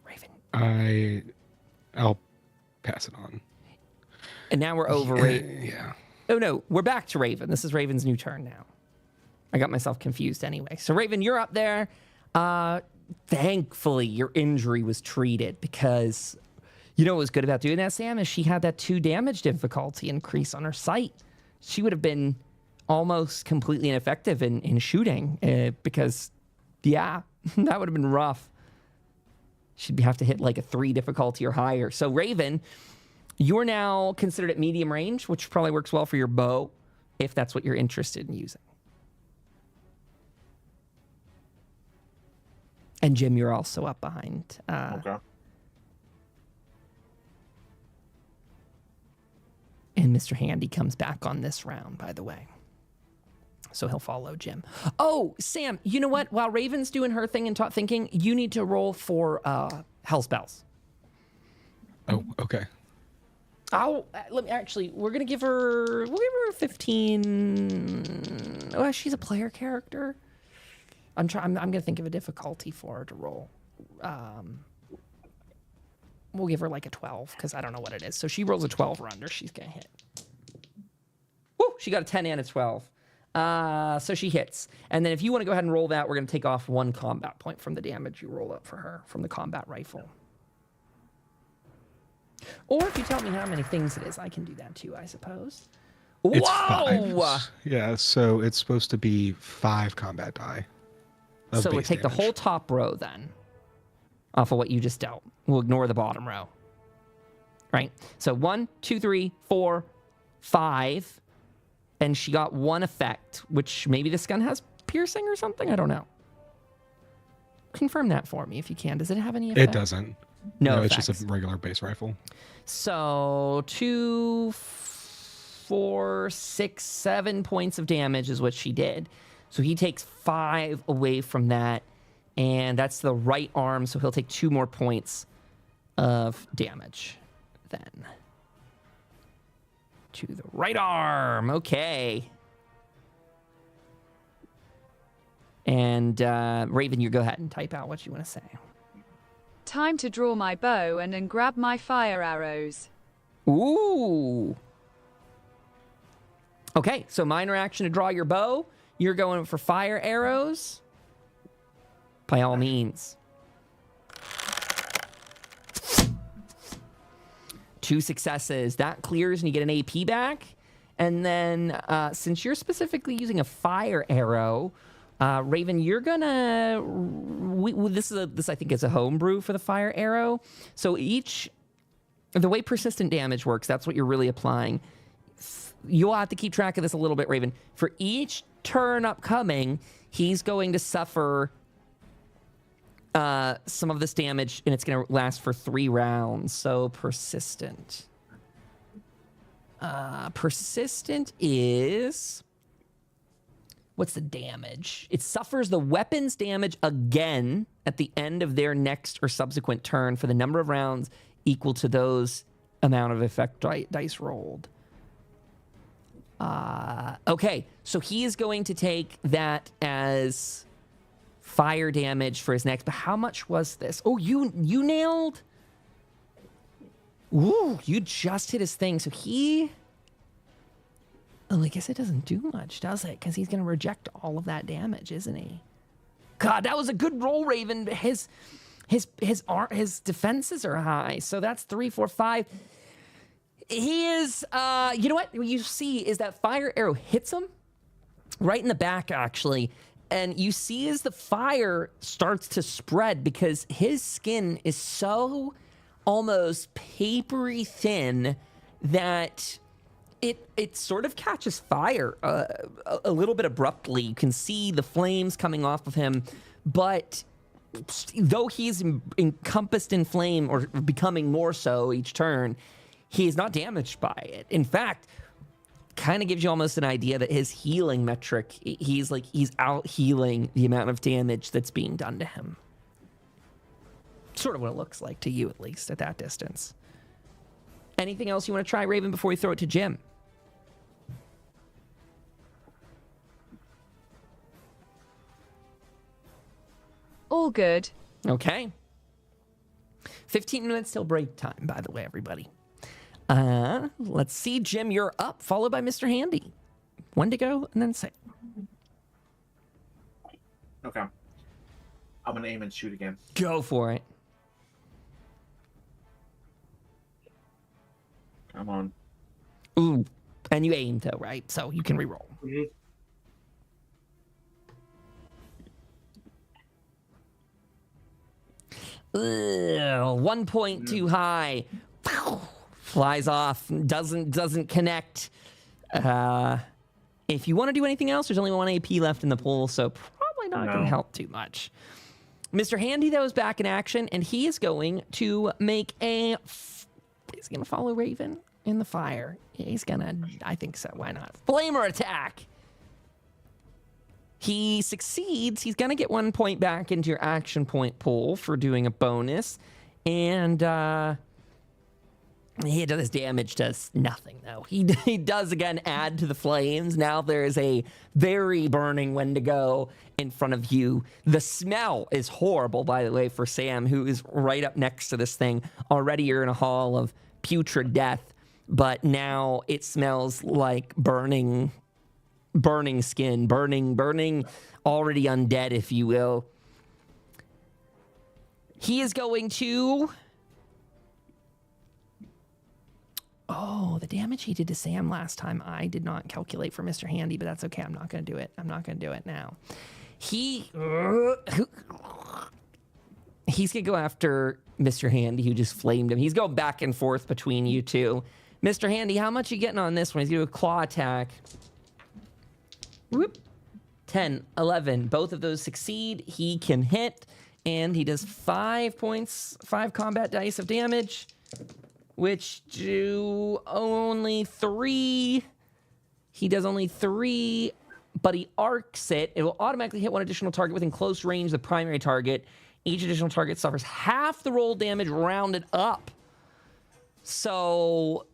Raven. I'll pass it on. And now we're over Raven. Yeah. Oh no, we're back to Raven. This is Raven's new turn now. I got myself confused anyway. So Raven, you're up there. Thankfully, your injury was treated, because you know what was good about doing that, Sam, is she had that 2 damage difficulty increase on her sight. She would have been almost completely ineffective in shooting, because, yeah, that would have been rough. She'd have to hit like a 3 difficulty or higher. So Raven, you're now considered at medium range, which probably works well for your bow, if that's what you're interested in using. And Jim, you're also up behind. Okay. And Mr. Handy comes back on this round, by the way. So he'll follow Jim. Oh, Sam, you know what? While Raven's doing her thing and thinking, you need to roll for Hell's Bells. Oh, okay. We're gonna give her 15. Oh, she's a player character. I'm gonna think of a difficulty for her to roll. We'll give her like a 12, because I don't know what it is. So she rolls a 12 or under, she's gonna hit. Woo! She got a 10 and a 12. So she hits. And then if you want to go ahead and roll that, we're gonna take off 1 combat point from the damage you roll up for her from the combat rifle. Or if you tell me how many things it is, I can do that too, I suppose. It's Whoa! 5. Yeah, so it's supposed to be 5 combat die. So we'll take damage. the whole top row then, off of what you just dealt. We'll ignore the bottom row. Right? So 1, 2, 3, 4, 5. And she got 1 effect, which maybe this gun has piercing or something? I don't know. Confirm that for me if you can. Does it have any effect? It doesn't. No, it's just a regular base rifle. So 2, 4, 6, 7 points of damage is what she did. So he takes 5 away from that, and that's the right arm, so he'll take 2 more points of damage then. To the right arm. Okay. And Raven, you go ahead and type out what you want to say. Time to draw my bow and then grab my fire arrows. Ooh. Okay, so minor action to draw your bow. You're going for fire arrows. By all means. 2 successes. That clears and you get an AP back. And then since you're specifically using a fire arrow, Raven, you're gonna... This I think is a homebrew for the fire arrow. So the way persistent damage works, that's what you're really applying. You'll have to keep track of this a little bit, Raven. For each turn upcoming, he's going to suffer some of this damage, and it's going to last for 3 rounds. So persistent. Persistent is... What's the damage? It suffers the weapon's damage again at the end of their next or subsequent turn for the number of rounds equal to those amount of effect dice rolled. Okay, so he is going to take that as fire damage for his next. But how much was this? Oh, you nailed. Ooh, you just hit his thing. So he... Oh, I guess it doesn't do much, does it? Because he's going to reject all of that damage, isn't he? God, that was a good roll, Raven. His defenses are high. So that's 3, 4, 5. He is, you know what you see is that fire arrow hits him right in the back, actually. And you see as the fire starts to spread because his skin is so almost papery thin that it sort of catches fire a little bit abruptly. You can see the flames coming off of him, but though he's encompassed in flame or becoming more so each turn, he is not damaged by it. In fact, kind of gives you almost an idea that his healing metric, he's out healing the amount of damage that's being done to him. Sort of what it looks like to you, at least, at that distance. Anything else you want to try, Raven, before we throw it to Jim? All good. Okay. 15 minutes till break time, by the way, everybody. Let's see, Jim, you're up, followed by Mr. Handy. 1 to go, and then 6. Okay. I'm going to aim and shoot again. Go for it. Come on. Ooh, and you aimed, though, right? So you can reroll. Mm-hmm. 1 point too high. Flies off. Doesn't connect. If you want to do anything else, there's only 1 AP left in the pool, so probably not going to help too much. Mr. Handy, though, is back in action, and he is going to make a... He's going to follow Raven in the fire. He's going to... I think so. Why not? Flamer attack! He succeeds. He's going to get 1 point back into your action point pool for doing a bonus. And his damage does nothing, though. He does, again, add to the flames. Now there is a very burning Wendigo in front of you. The smell is horrible, by the way, for Sam, who is right up next to this thing. Already you're in a hall of putrid death, but now it smells like burning skin, burning, already undead, if you will. He is going to... Oh, the damage he did to Sam last time, I did not calculate for Mr. Handy, but that's okay. I'm not going to do it. I'm not going to do it now. He's going to go after Mr. Handy, who just flamed him. He's going back and forth between you two. Mr. Handy, how much are you getting on this one? He's going to do a claw attack. Whoop. 10, 11. Both of those succeed. He can hit, and he does 5 points, 5 combat dice of damage, which do only 3. He does only 3, but he arcs it. It will automatically hit one additional target within close range of the primary target. Each additional target suffers half the roll damage rounded up. So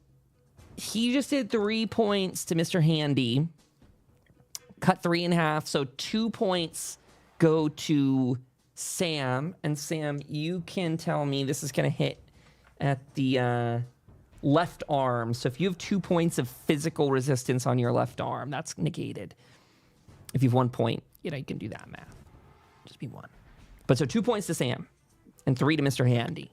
he just did 3 points to Mr. Handy. Cut 3 in half, so 2 points go to Sam. And Sam, you can tell me this is going to hit at the left arm. So if you have 2 points of physical resistance on your left arm, that's negated. If you have 1 point, you can do that math. Just be 1. But so 2 points to Sam and 3 to Mr. Handy.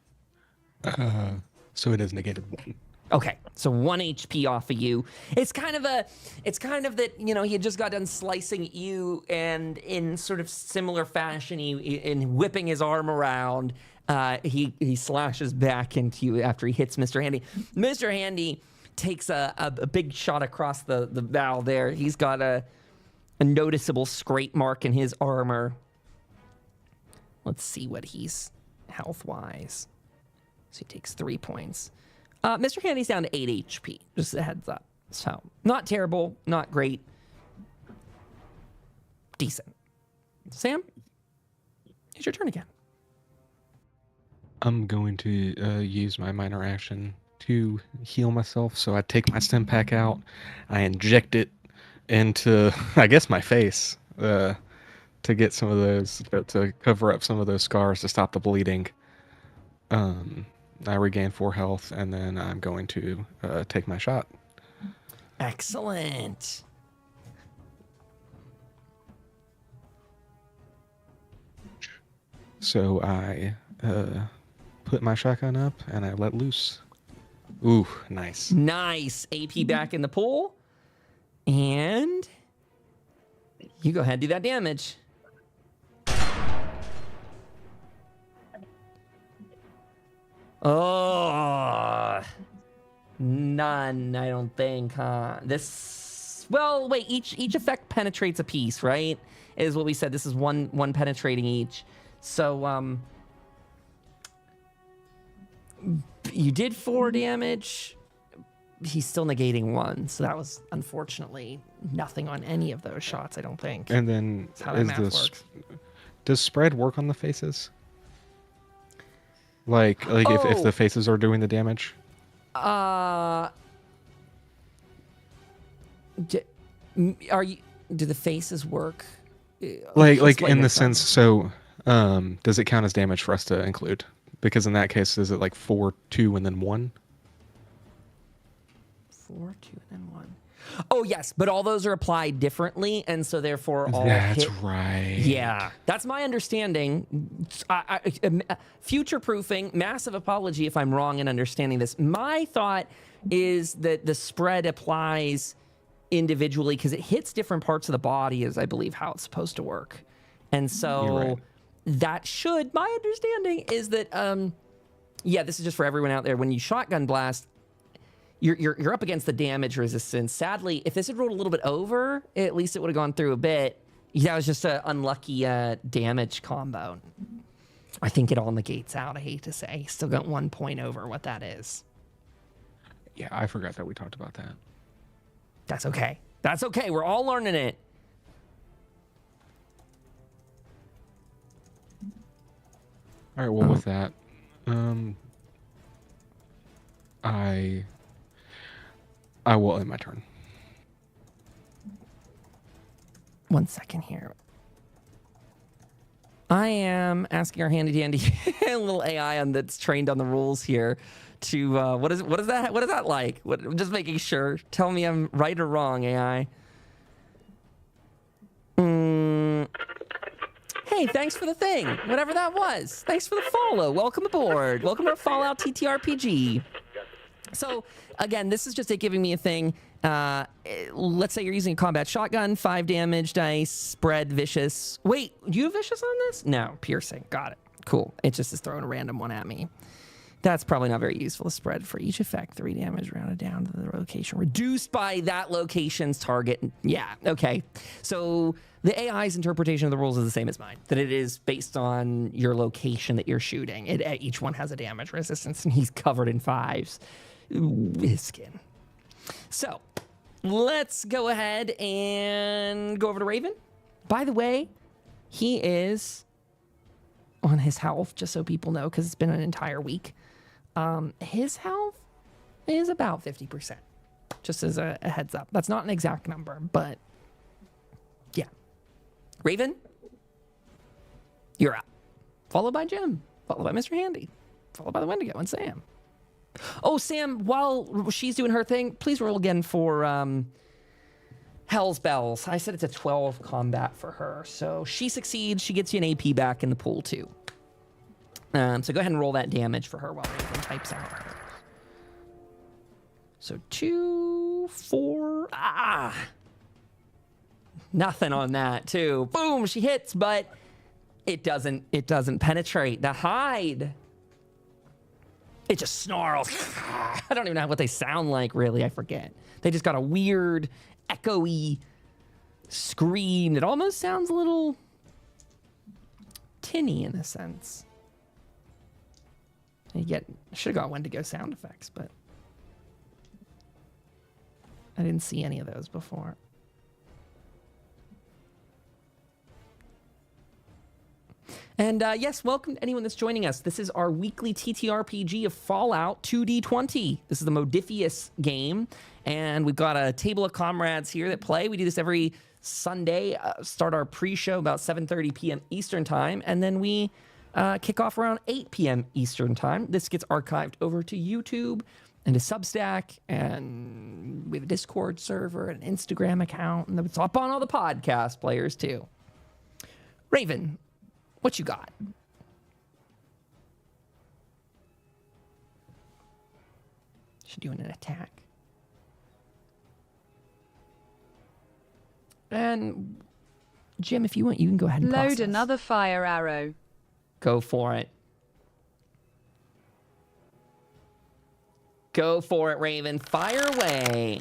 So it is negated 1. Okay, so 1 HP off of you. It's kind of that, he had just got done slicing you, and in sort of similar fashion, in whipping his arm around, he slashes back into you after he hits Mr. Handy. Mr. Handy takes a big shot across the bow there. He's got a noticeable scrape mark in his armor. Let's see what he's health-wise. So he takes 3 points. Mr. Handy's down to 8 HP, just a heads up. So, not terrible, not great. Decent. Sam, it's your turn again. I'm going to use my minor action to heal myself. So I take my stim pack out, I inject it into, I guess, my face to get some of those, to cover up some of those scars to stop the bleeding. I regain 4 health, and then I'm going to take my shot. Excellent. So I put my shotgun up, and I let loose. Ooh, nice. Nice. AP back in the pool. And you go ahead and do that damage. Oh, none, I don't think, huh? Well, wait, each effect penetrates a piece, right? Is what we said. This is one penetrating each. So, you did 4 damage. He's still negating 1, so that was unfortunately nothing on any of those shots, I don't think. And then does spread work on the faces? Like if the faces are doing the damage? Do the faces work? Like in the sense, so does it count as damage for us to include? Because in that case, is it like 4, 2, and then 1? 4, 2, and then 1. Oh, yes, but all those are applied differently, and so therefore all That's right. Yeah, that's my understanding. Future-proofing, massive apology if I'm wrong in understanding this. My thought is that the spread applies individually because it hits different parts of the body, is I believe how it's supposed to work. And so that should, my understanding is that, this is just for everyone out there. When you shotgun blast, you're up against the damage resistance. Sadly, if this had rolled a little bit over, at least it would have gone through a bit. That was just an unlucky damage combo. I think it all negates out, I hate to say. Still got 1 point over what that is. Yeah, I forgot that we talked about that. That's okay. That's okay. We're all learning it. All right, well, with that, I will end my turn. 1 second here. I am asking our handy dandy little AI that's trained on the rules here to what is that like? Just making sure. Tell me I'm right or wrong, AI. Hey, thanks for the thing. Whatever that was. Thanks for the follow. Welcome aboard. Welcome to Fallout TTRPG. So again, this is just it giving me a thing. Let's say you're using a combat shotgun, 5 damage dice, spread, vicious. Wait, do you have vicious on this? No, piercing. Got it. Cool. It just is throwing a random one at me. That's probably not very useful. Spread for each effect, 3 damage rounded down to the location reduced by that location's target. Yeah, okay. So the AI's interpretation of the rules is the same as mine, that it is based on your location that you're shooting. Each one has a damage resistance, and he's covered in 5s. His skin. So let's go ahead and go over to Raven. By the way, he is on his health, just so people know, because it's been an entire week. His health is about 50%, just as a heads up. That's not an exact number, but yeah. Raven, you're up. Followed by Jim, followed by Mr. Handy, followed by the Wendigo and Sam. Oh, Sam, while she's doing her thing, please roll again for Hell's Bells. I said it's a 12 combat for her, so she succeeds. She gets you an AP back in the pool, too. So go ahead and roll that damage for her while Raven types out. So 2, 4, nothing on that too. Boom, she hits, but it doesn't penetrate. The hide, it just snarls. I don't even know what they sound like, really. I forget. They just got a weird, echoey scream that almost sounds a little tinny in a sense. Yet, I should have got Wendigo sound effects, but I didn't see any of those before. And yes, welcome to anyone that's joining us. This is our weekly TTRPG of Fallout 2D20. This is the Modiphius game, and we've got a table of comrades here that play. We do this every Sunday, start our pre-show about 7:30 p.m. Eastern time, and then we kick off around 8 p.m. Eastern time. This gets archived over to YouTube and to Substack, and we have a Discord server, an Instagram account, and it's up on all the podcast players too. Raven, what you got? She's doing an attack. And Jim, if you want, you can go ahead and load process. Another fire arrow. Go for it. Go for it, Raven. Fire away.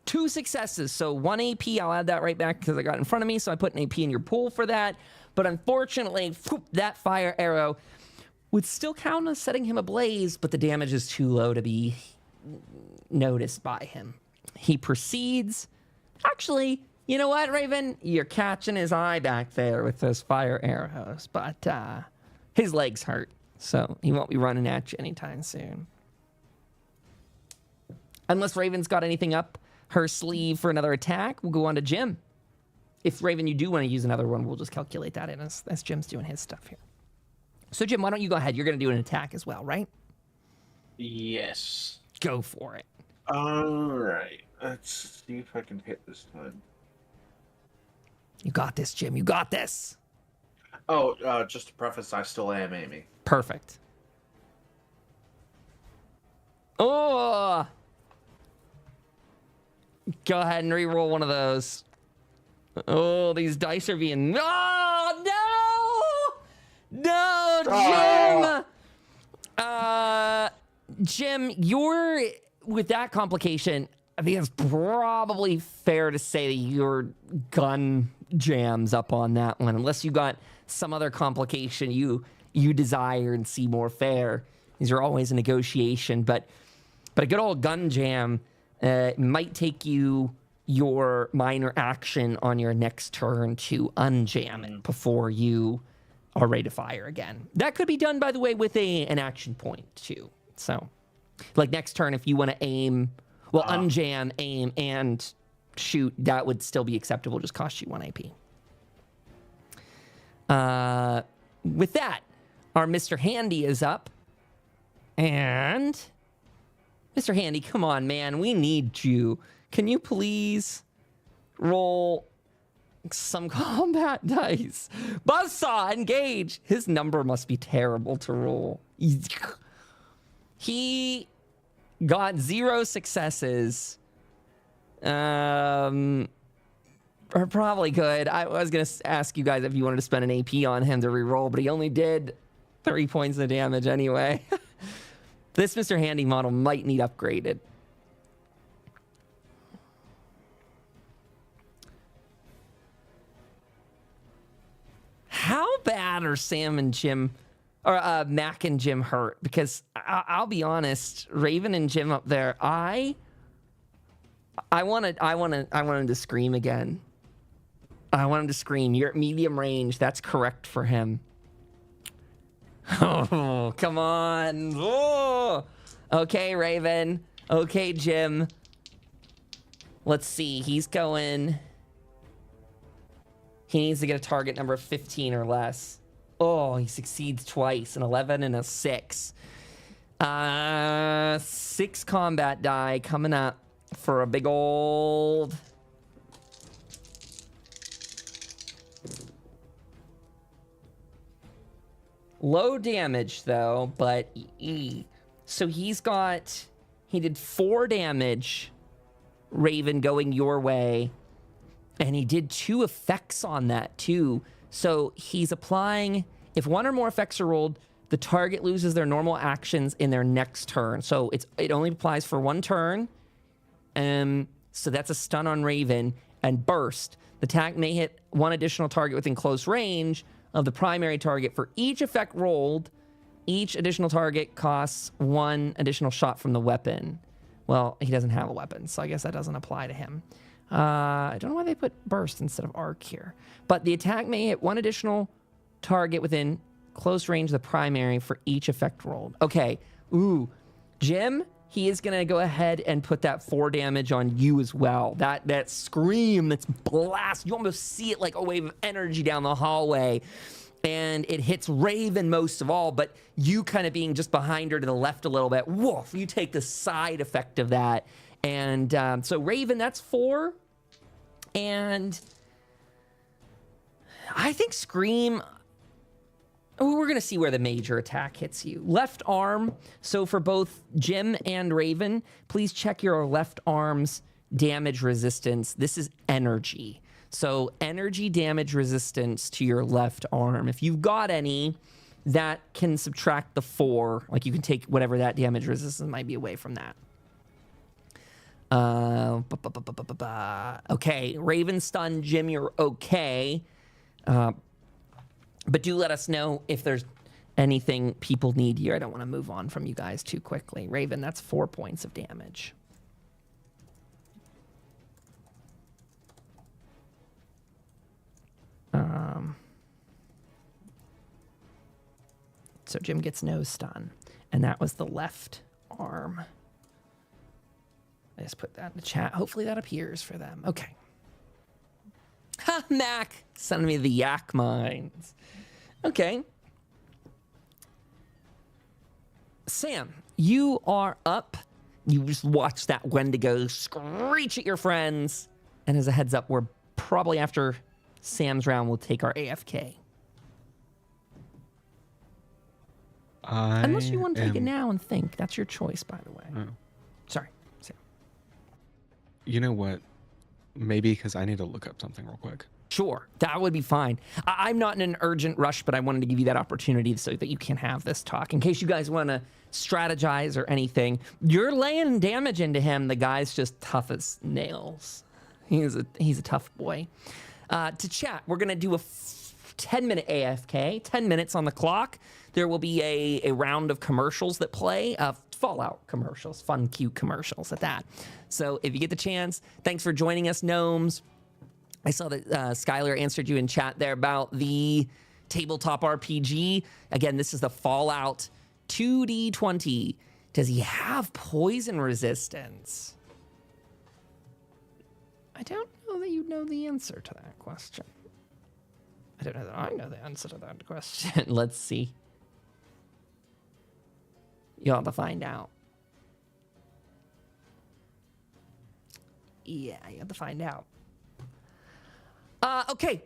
2 successes, so 1 AP. I'll add that right back because I got it in front of me, so I put an AP in your pool for that. But unfortunately, that fire arrow would still count as setting him ablaze, but the damage is too low to be noticed by him. He proceeds. Actually, you know what, Raven? You're catching his eye back there with those fire arrows, but his legs hurt, so he won't be running at you anytime soon. Unless Raven's got anything up her sleeve for another attack, we'll go on to Jim. If, Raven, you do want to use another one, we'll just calculate that in as Jim's doing his stuff here. So, Jim, why don't you go ahead? You're going to do an attack as well, right? Yes. Go for it. All right. Let's see if I can hit this time. You got this, Jim. You got this. Oh, just to preface, I still am aiming. Perfect. Oh! Go ahead and re-roll one of those. Oh, these dice are being... Oh, no! No, Jim! Jim, you're... With that complication, I think it's probably fair to say that your gun jams up on that one. Unless you got some other complication you desire and see more fair. These are always a negotiation, but a good old gun jam might take you your minor action on your next turn to unjam it before you are ready to fire again. That could be done, by the way, with an action point too. So, like next turn, if you want to aim, well, unjam, aim, and shoot, that would still be acceptable. Just cost you 1 AP. With that, our Mr. Handy is up. And Mr. Handy, come on, man. We need you. Can you please roll some combat dice? Buzzsaw, engage. His number must be terrible to roll. He got 0 successes. Or probably could. I was going to ask you guys if you wanted to spend an AP on him to reroll, but he only did 3 points of damage anyway. This Mr. Handy model might need upgraded. How bad are Sam and Jim, or Mac and Jim hurt? Because I'll be honest, Raven and Jim up there, I want him to scream again. I want him to scream. You're at medium range. That's correct for him. Oh, come on. Oh. Okay, Raven. Okay, Jim. Let's see. He's going. He needs to get a target number of 15 or less. Oh, he succeeds twice, an 11 and a 6. 6 combat die coming up for a big old... Low damage, though, but... So he did 4 damage, Raven, going your way. And he did 2 effects on that, too. So he's applying... If 1 or more effects are rolled, the target loses their normal actions in their next turn. So it only applies for 1 turn. So that's a stun on Raven. And burst. The attack may hit 1 additional target within close range of the primary target. For each effect rolled, each additional target costs 1 additional shot from the weapon. Well, he doesn't have a weapon, so I guess that doesn't apply to him. I don't know why they put burst instead of arc here. But the attack may hit 1 additional target within close range of the primary for each effect rolled. Okay. Ooh. Jim, he is going to go ahead and put that 4 damage on you as well. That scream, that's blast. You almost see it like a wave of energy down the hallway. And it hits Raven most of all, but you kind of being just behind her to the left a little bit. Woof, you take the side effect of that. And so Raven, that's 4. And I think Scream... Oh, we're going to see where the major attack hits you. Left arm. So for both Jim and Raven, please check your left arm's damage resistance. This is energy. So energy damage resistance to your left arm. If you've got any, that can subtract the 4. Like you can take whatever that damage resistance might be away from that. Okay, Raven stun, Jim, you're okay. But do let us know if there's anything people need here. I don't want to move on from you guys too quickly. Raven, that's 4 points of damage. So Jim gets no stun. And that was the left arm. I just put that in the chat. Hopefully that appears for them. Okay. Ha, Mac, sending me the yak mines. Okay. Sam, you are up. You just watched that Wendigo screech at your friends. And as a heads up, we're probably after Sam's round, we'll take our AFK. Unless you want to take it now and think. That's your choice, by the way. Oh. Sorry, Sam. You know what? Maybe because I need to look up something real quick. Sure, that would be fine. I'm not in an urgent rush, but I wanted to give you that opportunity so that you can have this talk. In case you guys want to strategize or anything, you're laying damage into him. The guy's just tough as nails. He's a tough boy. To chat, we're going to do a 10-minute AFK, 10 minutes on the clock. There will be a round of commercials that play, Fallout commercials, fun, cute commercials at that. So if you get the chance, thanks for joining us, Gnomes. I saw that Skylar answered you in chat there about the tabletop RPG. Again, this is the Fallout 2D20. Does he have poison resistance? I don't know that you know the answer to that question. I don't know that I know the answer to that question. Let's see. You'll have to find out. Yeah, you have to find out. Okay.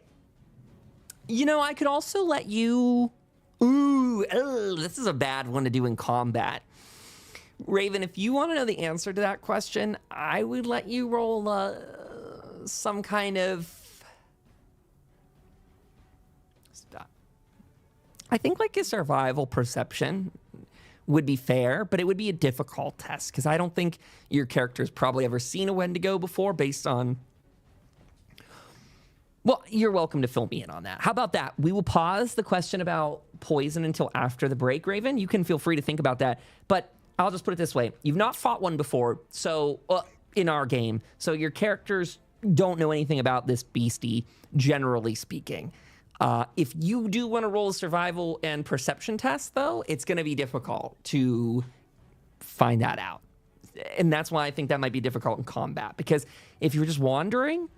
You know, I could also let you... Ooh, this is a bad one to do in combat. Raven, if you want to know the answer to that question, I would let you roll some kind of... I think like a survival perception would be fair, but it would be a difficult test because I don't think your character's probably ever seen a Wendigo before based on... Well, you're welcome to fill me in on that. How about that? We will pause the question about poison until after the break, Raven. You can feel free to think about that. But I'll just put it this way. You've not fought one before, so in our game. So your characters don't know anything about this beastie, generally speaking. If you do want to roll a survival and perception test, though, it's going to be difficult to find that out. And that's why I think that might be difficult in combat. Because if you're just wandering...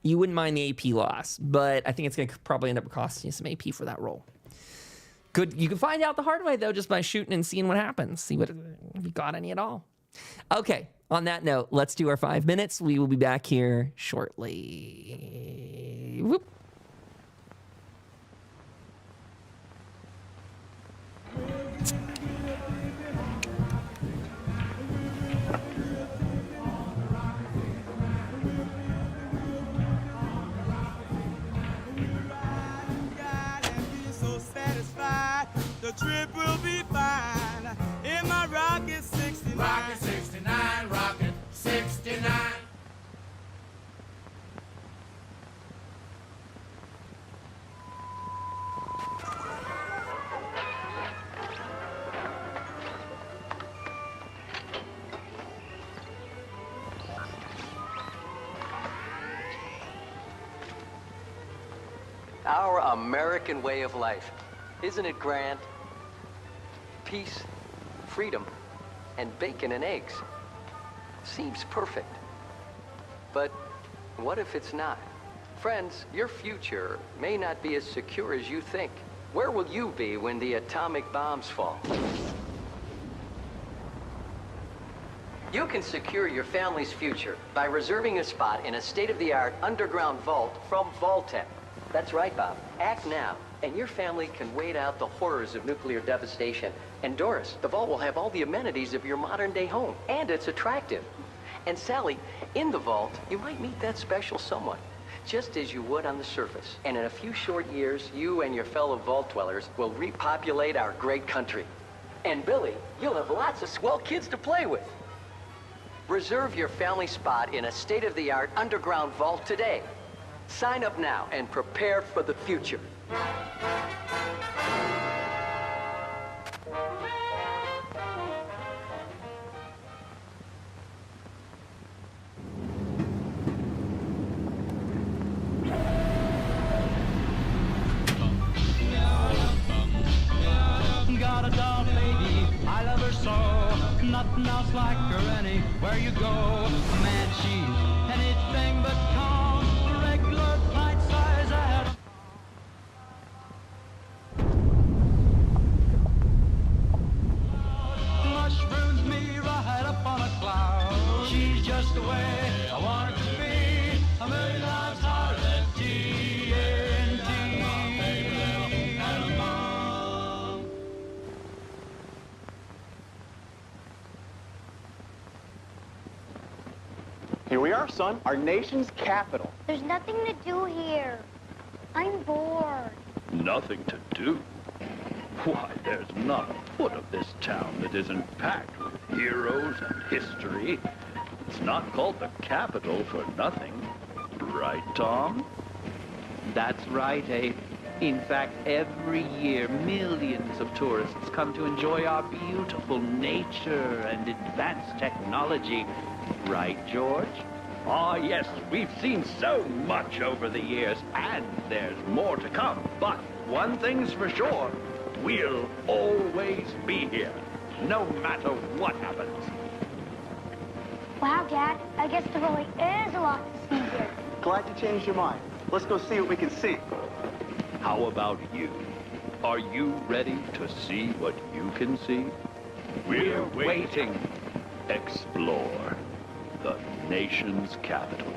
You wouldn't mind the AP loss, but I think it's going to probably end up costing you some AP for that roll. Good. You can find out the hard way, though, just by shooting and seeing what happens. See if you got any at all. Okay, on that note, let's do our 5 minutes. We will be back here shortly. Whoop. The trip will be fine in my Rocket 69. Rocket 69, Rocket 69. Our American way of life. Isn't it grand? Peace, freedom, and bacon and eggs. Seems perfect. But what if it's not? Friends, your future may not be as secure as you think. Where will you be when the atomic bombs fall? You can secure your family's future by reserving a spot in a state-of-the-art underground vault from Vault-Tec. That's right, Bob. Act now, and your family can wait out the horrors of nuclear devastation. And Doris, the vault will have all the amenities of your modern-day home, and it's attractive. And Sally, in the vault, you might meet that special someone, just as you would on the surface. And in a few short years, you and your fellow vault dwellers will repopulate our great country. And Billy, you'll have lots of swell kids to play with. Reserve your family spot in a state-of-the-art underground vault today. Sign up now and prepare for the future. Got a doll baby, I love her so. Nothing else like her anywhere you go. Man, she's anything but calm. Regular pint size at mushrooms me right up on a cloud. She's just the way I want her to be. A million times hotter than TNT. Here we are, son, our nation's capital. There's nothing to do here. I'm bored. Nothing to do? Why, there's not a foot of this town that isn't packed with heroes and history. It's not called the capital for nothing. Right, Tom? That's right, Abe. In fact, every year, millions of tourists come to enjoy our beautiful nature and advanced technology. Right, George? Ah, yes, we've seen so much over the years, and there's more to come. But one thing's for sure, we'll always be here, no matter what happens. Wow, Dad, I guess there really is a lot to see here. Glad you changed your mind. Let's go see what we can see. How about you? Are you ready to see what you can see? We're waiting. Explore the nation's capital.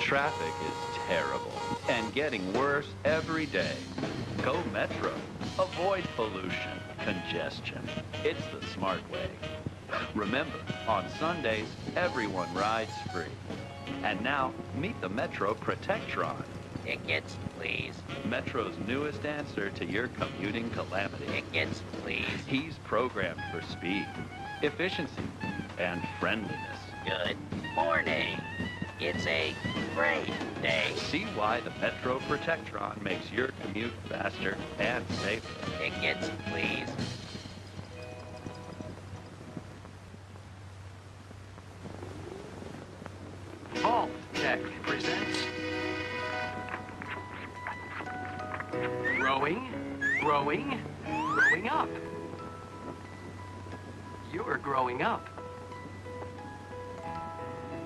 Traffic is terrible and getting worse every day. Go Metro. Avoid pollution, congestion. It's the smart way. Remember, on Sundays, everyone rides free. And now, meet the Metro Protectron. Tickets, please. Metro's newest answer to your commuting calamity. Tickets, please. He's programmed for speed, efficiency, and friendliness. Good morning. It's a great day. See why the Metro Protectron makes your commute faster and safer. Tickets, please. Vault-Tec presents Growing up. You're growing up.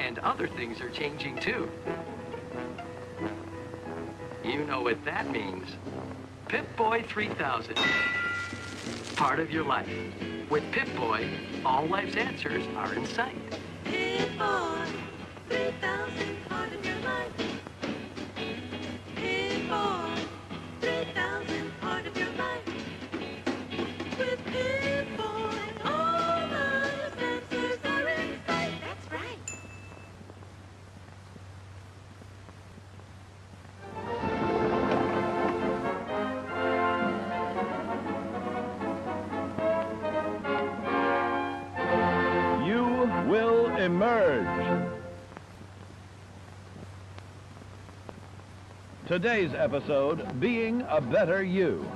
And other things are changing too. You know what that means. Pip-Boy 3000. Part of your life. With Pip-Boy, all life's answers are in sight. Pip-Boy 3000, part of your life. Pip-Boy 3000, part of your life. With Pip-Boy, all life's answers are in sight. That's right. You will emerge. Today's episode, Being a Better You.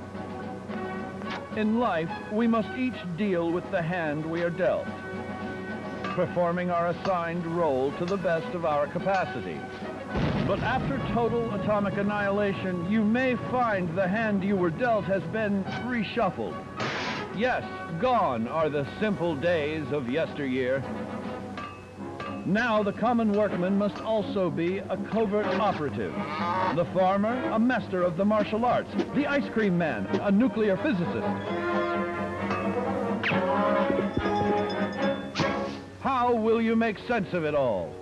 In life, we must each deal with the hand we are dealt, performing our assigned role to the best of our capacity. But after total atomic annihilation, you may find the hand you were dealt has been reshuffled. Yes, gone are the simple days of yesteryear. Now the common workman must also be a covert operative. The farmer, a master of the martial arts. The ice cream man, a nuclear physicist. How will you make sense of it all?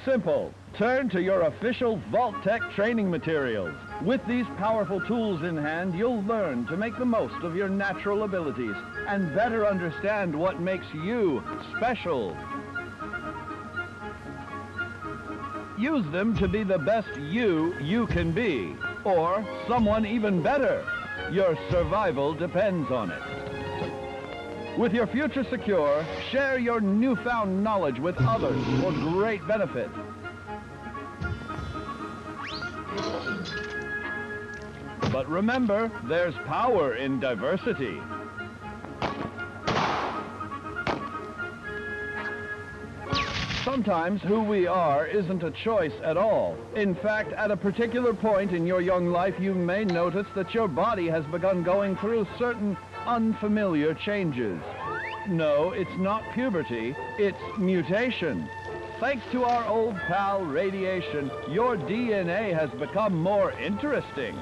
Simple. Turn to your official Vault-Tec training materials. With these powerful tools in hand, you'll learn to make the most of your natural abilities and better understand what makes you special. Use them to be the best you can be, or someone even better. Your survival depends on it. With your future secure, share your newfound knowledge with others for great benefit. But remember, there's power in diversity. Sometimes who we are isn't a choice at all. In fact, at a particular point in your young life, you may notice that your body has begun going through certain unfamiliar changes. No, it's not puberty, it's mutation. Thanks to our old pal radiation, your DNA has become more interesting.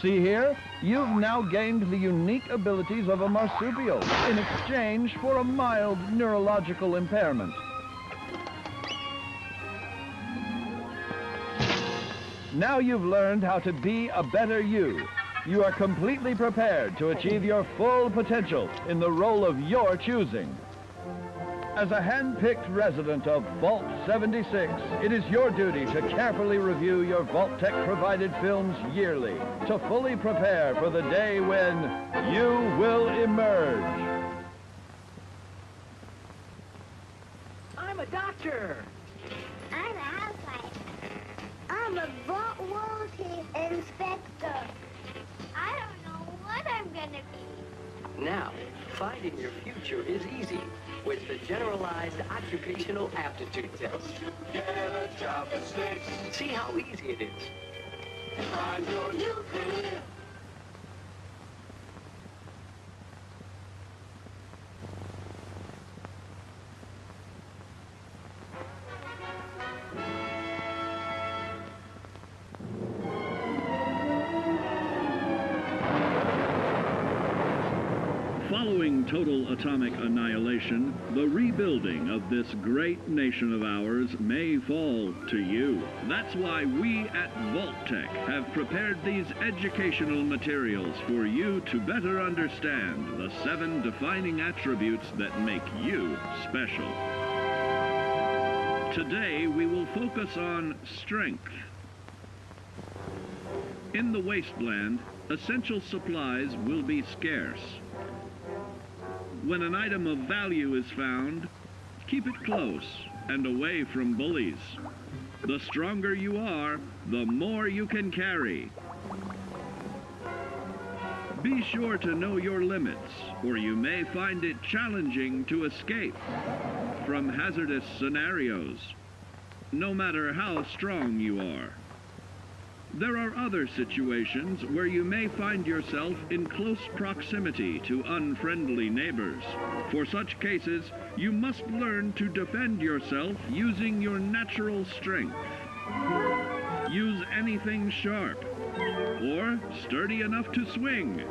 See here? You've now gained the unique abilities of a marsupial in exchange for a mild neurological impairment. Now you've learned how to be a better you. You are completely prepared to achieve your full potential in the role of your choosing. As a hand-picked resident of Vault 76, it is your duty to carefully review your Vault-Tec provided films yearly to fully prepare for the day when you will emerge. I'm a doctor. I'm a housewife. I'm a Vault World Inspector. I don't know what I'm gonna be. Now, finding your future is easy with the Generalized Occupational Aptitude Test. Get a job that sticks. See how easy it is. Find your new career. Following total atomic annihilation, the rebuilding of this great nation of ours may fall to you. That's why we at Vault-Tec have prepared these educational materials for you to better understand the 7 defining attributes that make you special. Today, we will focus on strength. In the wasteland, essential supplies will be scarce. When an item of value is found, keep it close and away from bullies. The stronger you are, the more you can carry. Be sure to know your limits, or you may find it challenging to escape from hazardous scenarios, no matter how strong you are. There are other situations where you may find yourself in close proximity to unfriendly neighbors. For such cases, you must learn to defend yourself using your natural strength. Use anything sharp, or sturdy enough to swing.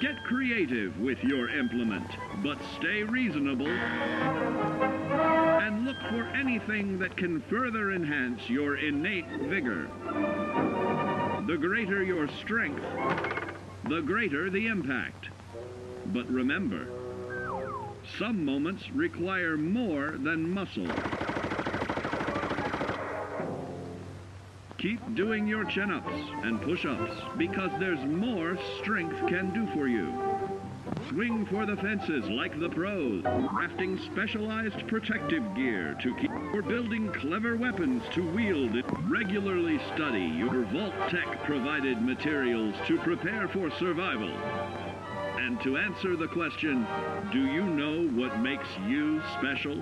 Get creative with your implement, but stay reasonable. And look for anything that can further enhance your innate vigor. The greater your strength, the greater the impact. But remember, some moments require more than muscle. Keep doing your chin-ups and push-ups because there's more strength can do for you. Swing for the fences like the pros, crafting specialized protective gear to keep, or building clever weapons to wield. Regularly study your Vault-Tec provided materials to prepare for survival. And to answer the question, do you know what makes you special?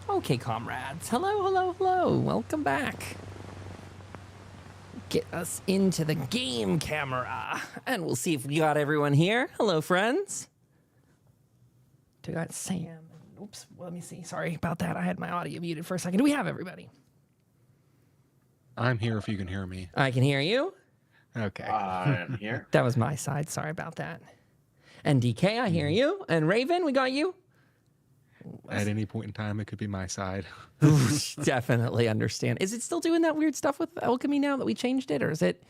Okay, comrades. Hello, hello, hello. Welcome back. Get us into the game camera. And we'll see if we got everyone here. Hello, friends. We got Sam. Oops, let me see. Sorry about that. I had my audio muted for a second. Do we have everybody? I'm here if you can hear me. I can hear you. Okay. I'm here. That was my side. Sorry about that. And DK, I hear you. And Raven, we got you. At any point in time, it could be my side. Definitely understand. Is it still doing that weird stuff with alchemy now that we changed it, or is it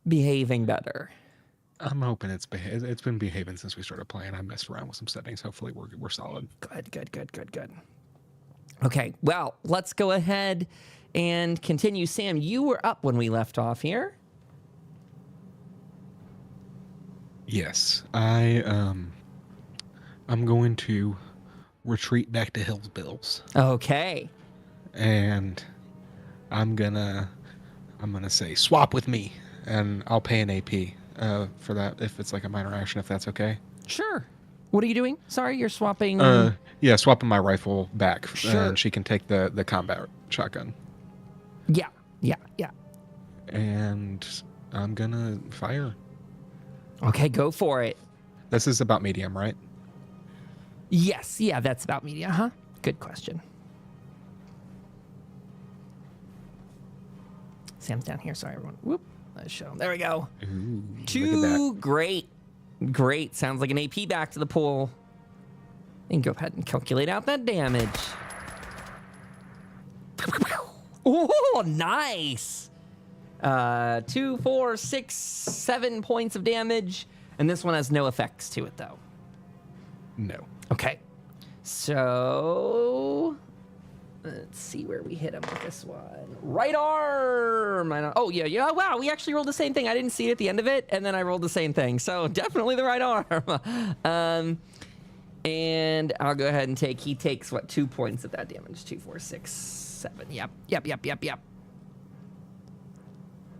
behaving better? I'm hoping it's been behaving since we started playing. I messed around with some settings. Hopefully we're solid. Good. Okay, well, let's go ahead and continue. Sam, you were up when we left off here. Yes, I'm going to retreat back to Hills Bills. Okay. And I'm gonna say swap with me, and I'll pay an AP for that if it's like a minor action, if that's okay. Sure. What are you doing? Sorry, you're swapping. Yeah, swapping my rifle back. Sure. And she can take the combat shotgun. Yeah. And I'm gonna fire. Okay, go for it. This is about medium, right? Yes, yeah, that's about media, huh? Good question. Sam's down here. Sorry, everyone. Whoop. Let's show him. There we go. Ooh, 2. Great. Sounds like an AP back to the pool. And go ahead and calculate out that damage. Oh, nice. 2, 4, 6, 7 points of damage. And this one has no effects to it, though. No. Okay. So let's see where we hit him with this one. Right arm. Oh, yeah. Wow, we actually rolled the same thing. I didn't see it at the end of it, and then I rolled the same thing. So definitely the right arm. And I'll go ahead and he takes, 2 points of that damage. 2, 4, 6, 7. Yep.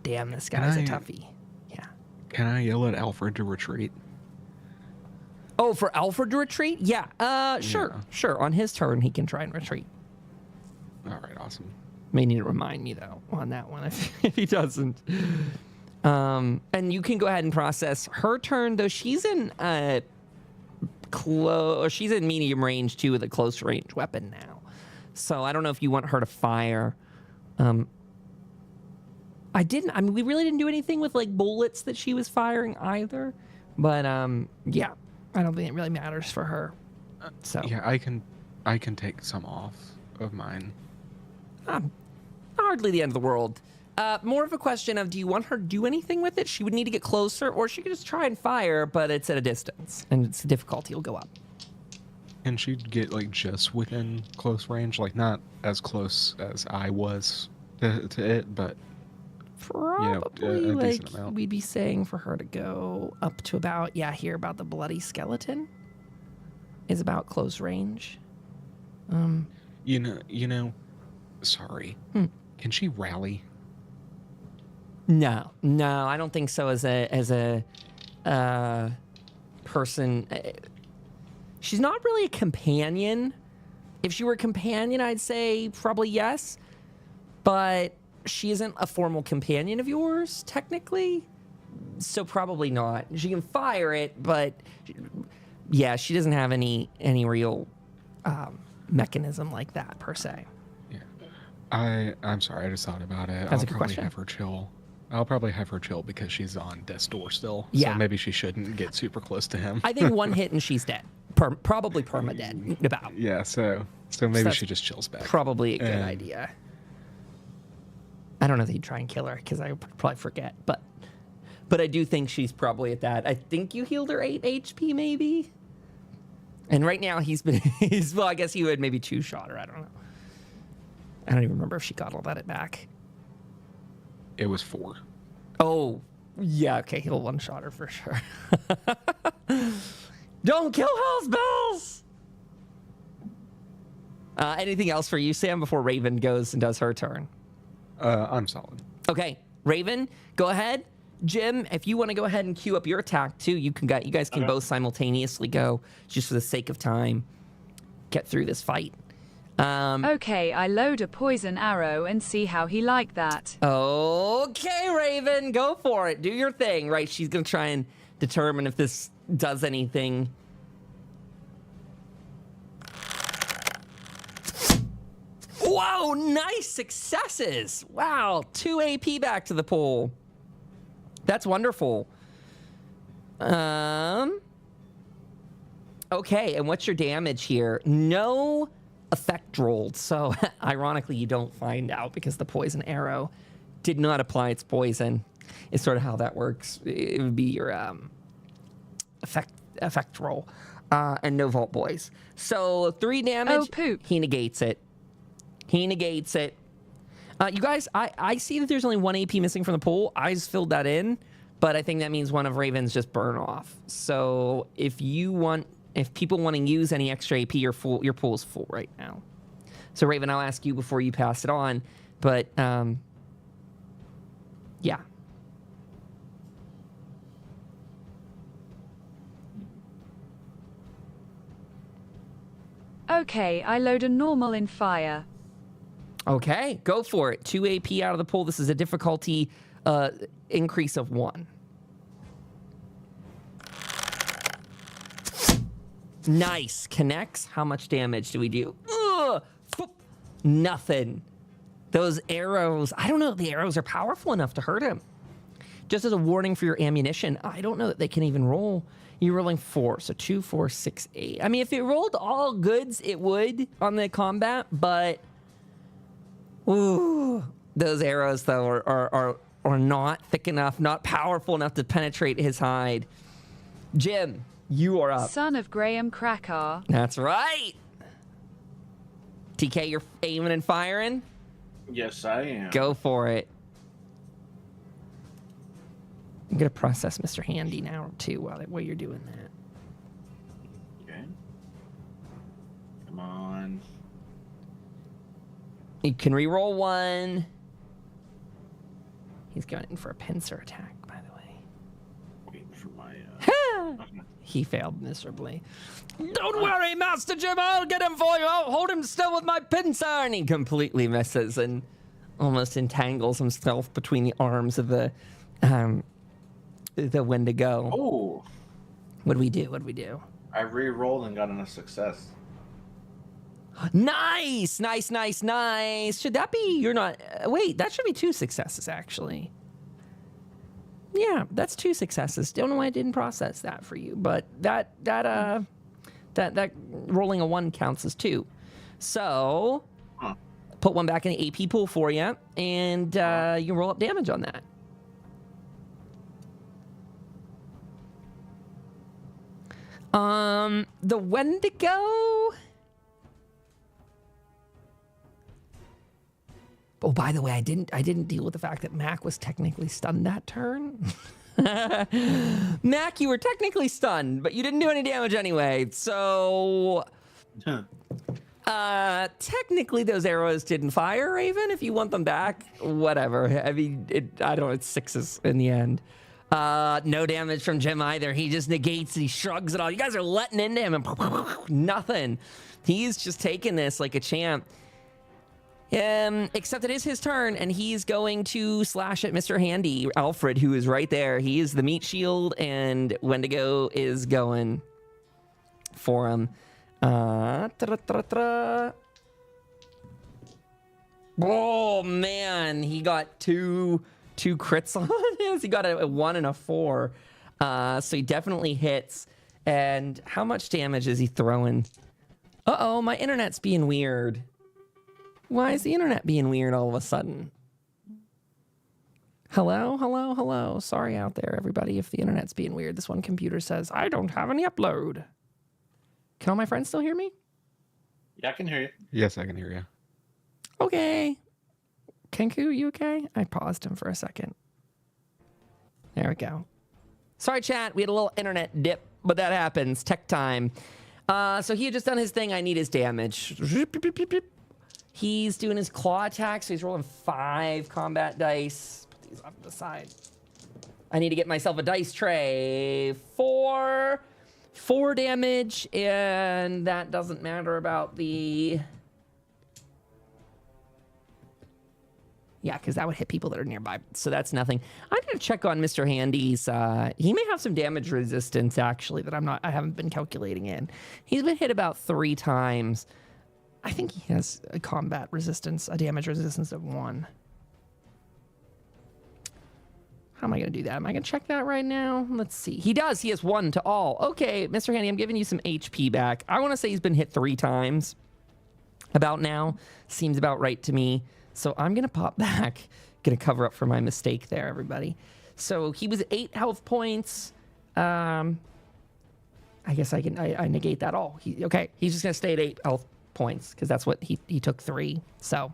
Damn, this guy's a toughie. Yeah. Can I yell at Alfred to retreat? Oh, for Alfred to retreat? Yeah. Sure. On his turn, he can try and retreat. All right, awesome. May need to remind me though on that one if he doesn't. And you can go ahead and process her turn, though she's in she's in medium range too with a close range weapon now. So I don't know if you want her to fire. We really didn't do anything with like bullets that she was firing either. But yeah, I don't think it really matters for her. So yeah, I can take some off of mine. Hardly the end of the world. More of a question of, do you want her to do anything with it? She would need to get closer, or she could just try and fire, but it's at a distance, and its difficulty will go up. Can she get, like, just within close range? Like, not as close as I was to it, but, Probably, a like, decent amount. we'd be saying for her to go up to about, here, about the bloody skeleton is about close range. Sorry. Can she rally? No, I don't think so. As a person, she's not really a companion. If she were a companion, I'd say probably yes, but she isn't a formal companion of yours technically, so probably not. She can fire it, but yeah, she doesn't have any real mechanism like that per se. Yeah, I'm sorry. I just thought about it. That's a good question. Have her chill. I'll probably have her chill because she's on death's door still. Yeah. So maybe she shouldn't get super close to him. I think one hit and she's dead. Probably perma-dead. About. Yeah, so maybe she just chills back. Probably a good idea. I don't know if he'd try and kill her because I would probably forget, but I do think she's probably at that. I think you healed her 8 HP maybe? And right now well, I guess he would maybe 2-shot her. I don't know. I don't even remember if she got all that back. It was 4. Oh, yeah, okay, he'll 1-shot her for sure. Don't kill house bells! Anything else for you, Sam, before Raven goes and does her turn? I'm solid. Okay, Raven, go ahead. Jim, if you want to go ahead and queue up your attack too, you guys can both simultaneously go, just for the sake of time. Get through this fight. Okay, I load a poison arrow and see how he liked that. Okay, Raven, go for it. Do your thing. Right, she's going to try and determine if this does anything. Whoa, nice successes. Wow, 2 AP back to the pool. That's wonderful. Okay, and what's your damage here? No effect rolled, so ironically you don't find out because the poison arrow did not apply its poison. It's sort of how that works. It would be your effect roll, and no Vault Boys. So 3 damage. Oh, poop. He negates it. You guys, I see that there's only 1 AP missing from the pool. I just filled that in, but I think that means one of Raven's just burn off. So if people want to use any extra AP, your pool's full right now. So Raven, I'll ask you before you pass it on, but yeah. Okay, I load a normal in fire. Okay, go for it. 2 AP out of the pool. This is a difficulty increase of 1. Nice. Connects. How much damage do we do? Ugh, nothing. Those arrows, I don't know if the arrows are powerful enough to hurt him. Just as a warning for your ammunition, I don't know that they can even roll. You're rolling 4, so 2, 4, 6, 8. I mean, if it rolled all goods, it would on the combat, but ooh, those arrows, though, are not thick enough, not powerful enough to penetrate his hide. Jim, you are up. Son of Graham Cracker. That's right. TK, you're aiming and firing? Yes, I am. Go for it. I'm going to process Mr. Handy now, too, while you're doing that. Okay. Come on. You can re-roll 1. He's going in for a pincer attack, by the way. Waiting for my... He failed miserably. Don't worry, Master Jim, I'll get him for you. I'll hold him still with my pincer. And he completely misses. And almost entangles himself between the arms of the Wendigo. Oh. What do we do? I re-rolled and got a success. Nice. Should that be? You're not. Wait, that should be 2 successes actually. Yeah, that's 2 successes. Don't know why I didn't process that for you, but that rolling a 1 counts as 2. So put 1 back in the AP pool for you, and you can roll up damage on that. The Wendigo. Oh, by the way, I didn't deal with the fact that Mac was technically stunned that turn. Mac, you were technically stunned, but you didn't do any damage anyway. So, technically, those arrows didn't fire, Raven. If you want them back, whatever. I mean, I don't know. It's 6s in the end. No damage from Jim either. He just negates. He shrugs it all. You guys are letting into him, and nothing. He's just taking this like a champ. Except it is his turn, and he's going to slash at Mr. Handy, Alfred, who is right there. He is the meat shield, and Wendigo is going for him. Oh, man. He got two crits on his. He got a 1 and a 4. So he definitely hits. And how much damage is he throwing? Uh-oh, my internet's being weird. Why is the internet being weird all of a sudden? Hello? Sorry out there, everybody, if the internet's being weird. This one computer says, I don't have any upload. Can all my friends still hear me? Yeah, I can hear you. Yes, I can hear you. Okay. Kenku, you okay? I paused him for a second. There we go. Sorry, chat. We had a little internet dip, but that happens. Tech time. So he had just done his thing. I need his damage. He's doing his claw attack, so he's rolling 5 combat dice. Put these off to the side. I need to get myself a dice tray. 4 damage, and that doesn't matter about the... Yeah, because that would hit people that are nearby, so that's nothing. I'm gonna check on Mr. Handy's. He may have some damage resistance actually that I haven't been calculating in. He's been hit about 3 times. I think he has a combat resistance, a damage resistance of 1. How am I going to do that? Am I going to check that right now? Let's see. He does. He has 1 to all. Okay, Mr. Handy, I'm giving you some HP back. I want to say he's been hit 3 times. About now. Seems about right to me. So I'm going to pop back. Going to cover up for my mistake there, everybody. So he was 8 health points. I guess I negate that all. Okay, he's just going to stay at 8 health points because that's what he took 3. So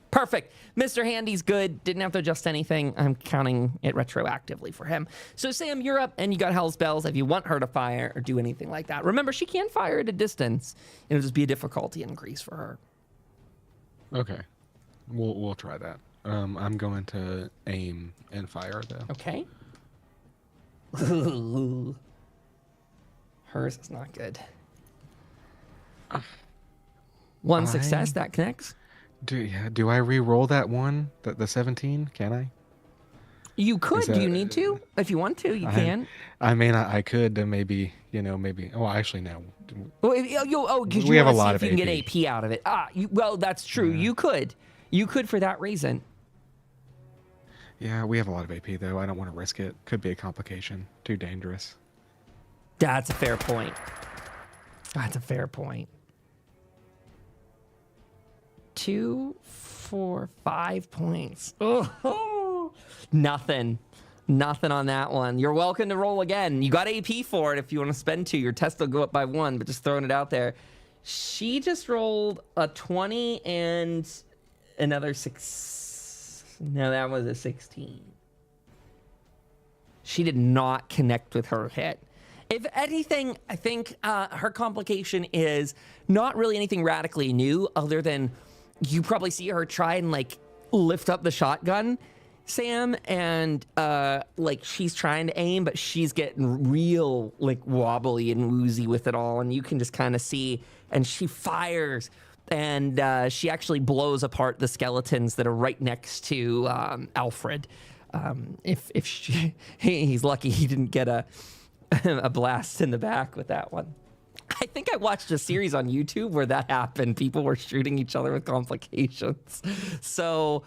perfect. Mr. Handy's good. Didn't have to adjust anything. I'm counting it retroactively for him. So Sam, you're up, and you got Hell's Bells if you want her to fire or do anything like that. Remember, she can fire at a distance. It'll just be a difficulty increase for her. Okay, we'll try that. I'm going to aim and fire though. Okay. Hers is not good. 1 success, that connects. Do I re-roll that 1, the 17? Can I? You could. Do you need to? If you want to, you can. I mean, I could maybe, maybe. Oh, actually, no. Well, we have a lot of you AP. can get AP out of it. Well, that's true. Yeah. You could for that reason. Yeah, we have a lot of AP though. I don't want to risk it. Could be a complication. Too dangerous. That's a fair point. 2, 4, 5 points. Oh, nothing on that one. You're welcome to roll again. You got AP for it if you want to spend 2. Your test will go up by 1, but just throwing it out there. She just rolled a 20 and another 6. No, that was a 16. She did not connect with her hit. If anything, I think her complication is not really anything radically new other than you probably see her try and lift up the shotgun, Sam, and she's trying to aim, but she's getting real wobbly and woozy with it all, and you can just kind of see, and she fires and she actually blows apart the skeletons that are right next to Alfred. He's lucky he didn't get a blast in the back with that one. I think I watched a series on YouTube where that happened. People were shooting each other with complications. So,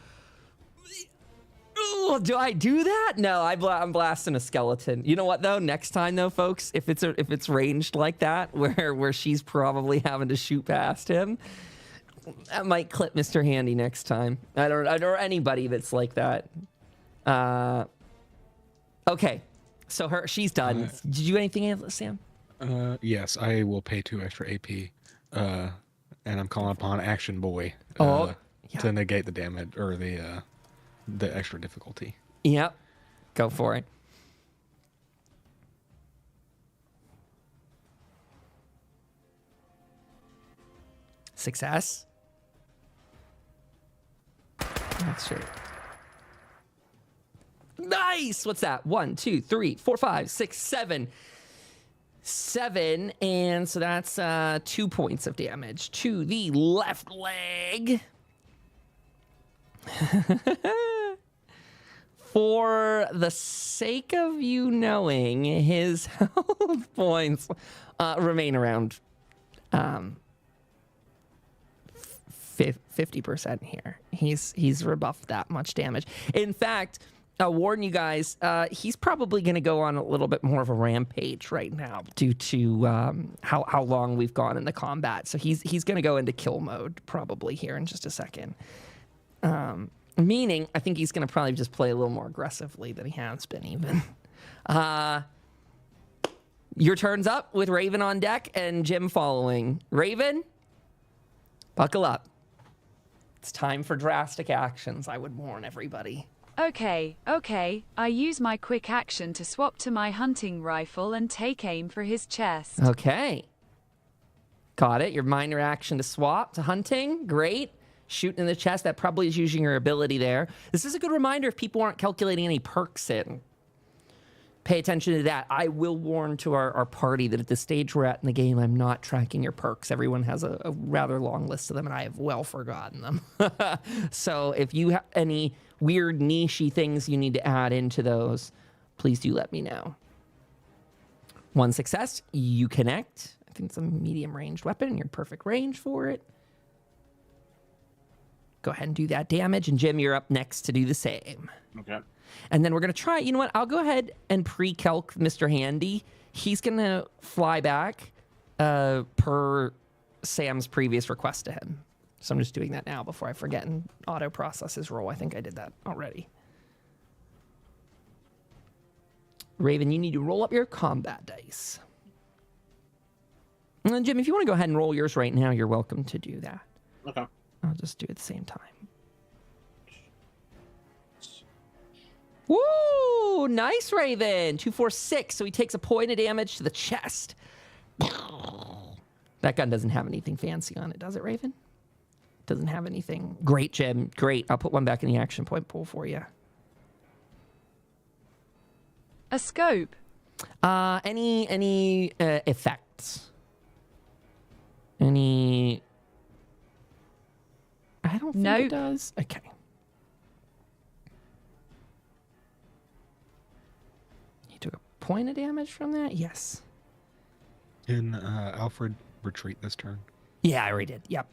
do I do that? No, I'm blasting a skeleton. You know what though? Next time though, folks, if it's ranged like that, where she's probably having to shoot past him, I might clip Mr. Handy next time. I don't or anybody that's like that. Okay, so she's done. Did you do anything else, Sam? Yes, I will pay 2 extra AP, and I'm calling upon Action Boy to negate the damage or the extra difficulty. Yep, go for it. Success. That's true. Nice. What's that? 1, 2, 3, 4, 5, 6, 7. 7, and so that's 2 points of damage to the left leg. For the sake of you knowing, his health points remain around 50% here. He's rebuffed that much damage. In fact, I'll warn you guys, he's probably going to go on a little bit more of a rampage right now due to how long we've gone in the combat. So he's going to go into kill mode probably here in just a second. Meaning, I think he's going to probably just play a little more aggressively than he has been even. Your turn's up with Raven on deck and Jim following. Raven, buckle up. It's time for drastic actions, I would warn everybody. Okay. I use my quick action to swap to my hunting rifle and take aim for his chest. Okay. Got it. Your minor action to swap to hunting. Great. Shooting in the chest. That probably is using your ability there. This is a good reminder if people aren't calculating any perks in. Pay attention to that. I will warn to our party that at the stage we're at in the game, I'm not tracking your perks. Everyone has a rather long list of them, and I have well forgotten them. So if you have any weird niche-y things you need to add into those, please do let me know. 1 success, you connect. I think it's a medium-ranged weapon, and you're perfect range for it. Go ahead and do that damage, and Jim, you're up next to do the same. Okay. And then we're going to try, you know what, I'll go ahead and pre-calc Mr. Handy. He's going to fly back per Sam's previous request to him. So I'm just doing that now before I forget and auto-process his roll. I think I did that already. Raven, you need to roll up your combat dice. And then, Jim, if you want to go ahead and roll yours right now, you're welcome to do that. Okay. I'll just do it at the same time. Woo! Nice, Raven. 2, 4, 6. So he takes a point of damage to the chest. That gun doesn't have anything fancy on it, does it, Raven? Doesn't have anything. Great, Jim. Great. I'll put one back in the action point pool for you. A scope. Any effects? Any? I don't think it does. Okay. You took a point of damage from that? Yes. Can Alfred retreat this turn? Yeah, I already did. Yep.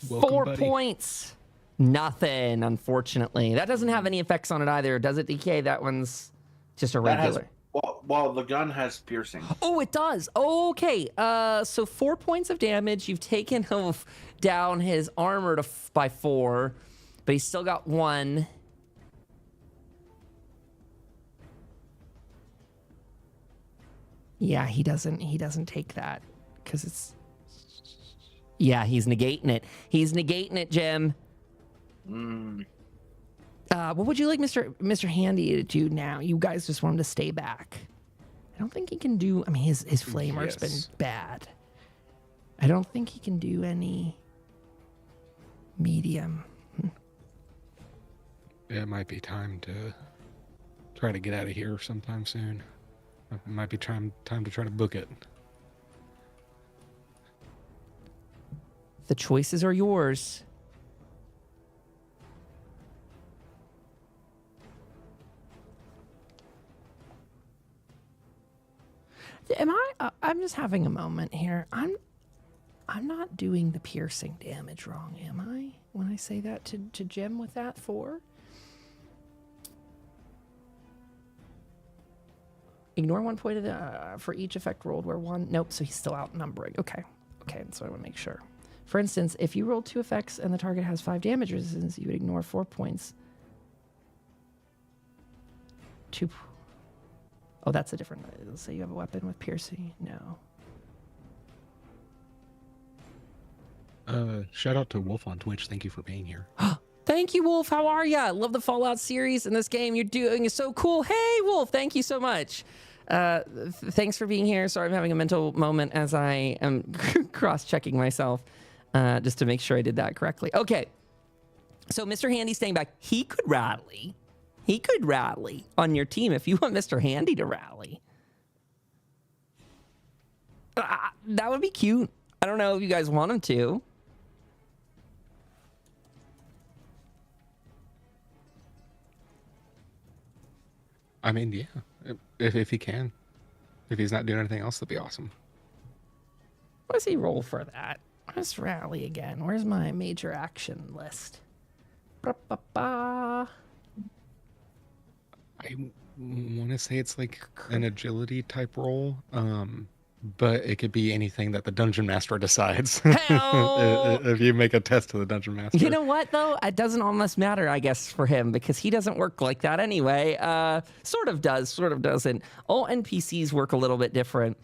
Welcome, 4 buddy. points. Nothing, unfortunately. That doesn't have any effects on it either, does it, DK? That one's just a regular. Well, the gun has piercing. Oh, it does. Okay. So 4 points of damage. You've taken down his armor by 4, but he's still got 1. Yeah, he doesn't take that because it's. Yeah, he's negating it. He's negating it, Jim. What would you like Mr. Handy to do now? You guys just want him to stay back. I don't think he can do. I mean, his flamer's been bad. I don't think he can do any medium. It might be time to try to get out of here sometime soon. It might be time to try to book it. The choices are yours. I'm just having a moment here. I'm not doing the piercing damage wrong, am I? When I say that to Jim with that 4? Ignore 1 point of the, for each effect rolled where 1. Nope, so he's still outnumbering. Okay, so I want to make sure. For instance, if you roll 2 effects and the target has 5 damage resistance, you would ignore 4 points. 2. Oh, that's a different. Let's say you have a weapon with piercing. No. Shout out to Wolf on Twitch. Thank you for being here. Thank you, Wolf. How are ya? Love the Fallout series, and this game you're doing is so cool. Hey, Wolf. Thank you so much. Thanks for being here. Sorry, I'm having a mental moment as I am cross-checking myself just to make sure I did that correctly. Okay. So Mr. Handy's staying back. He could rally. He could rally on your team if you want Mr. Handy to rally. That would be cute. I don't know if you guys want him to. I mean, yeah, if he can. If he's not doing anything else, that'd be awesome. What does he roll for that? Let's rally again. Where's my major action list? Ba-ba-ba. I want to say it's like an agility type role, but it could be anything that the dungeon master decides. If you make a test to the dungeon master. You know what, though? It doesn't almost matter, I guess, for him, because he doesn't work like that anyway. Sort of does, sort of doesn't. All NPCs work a little bit different.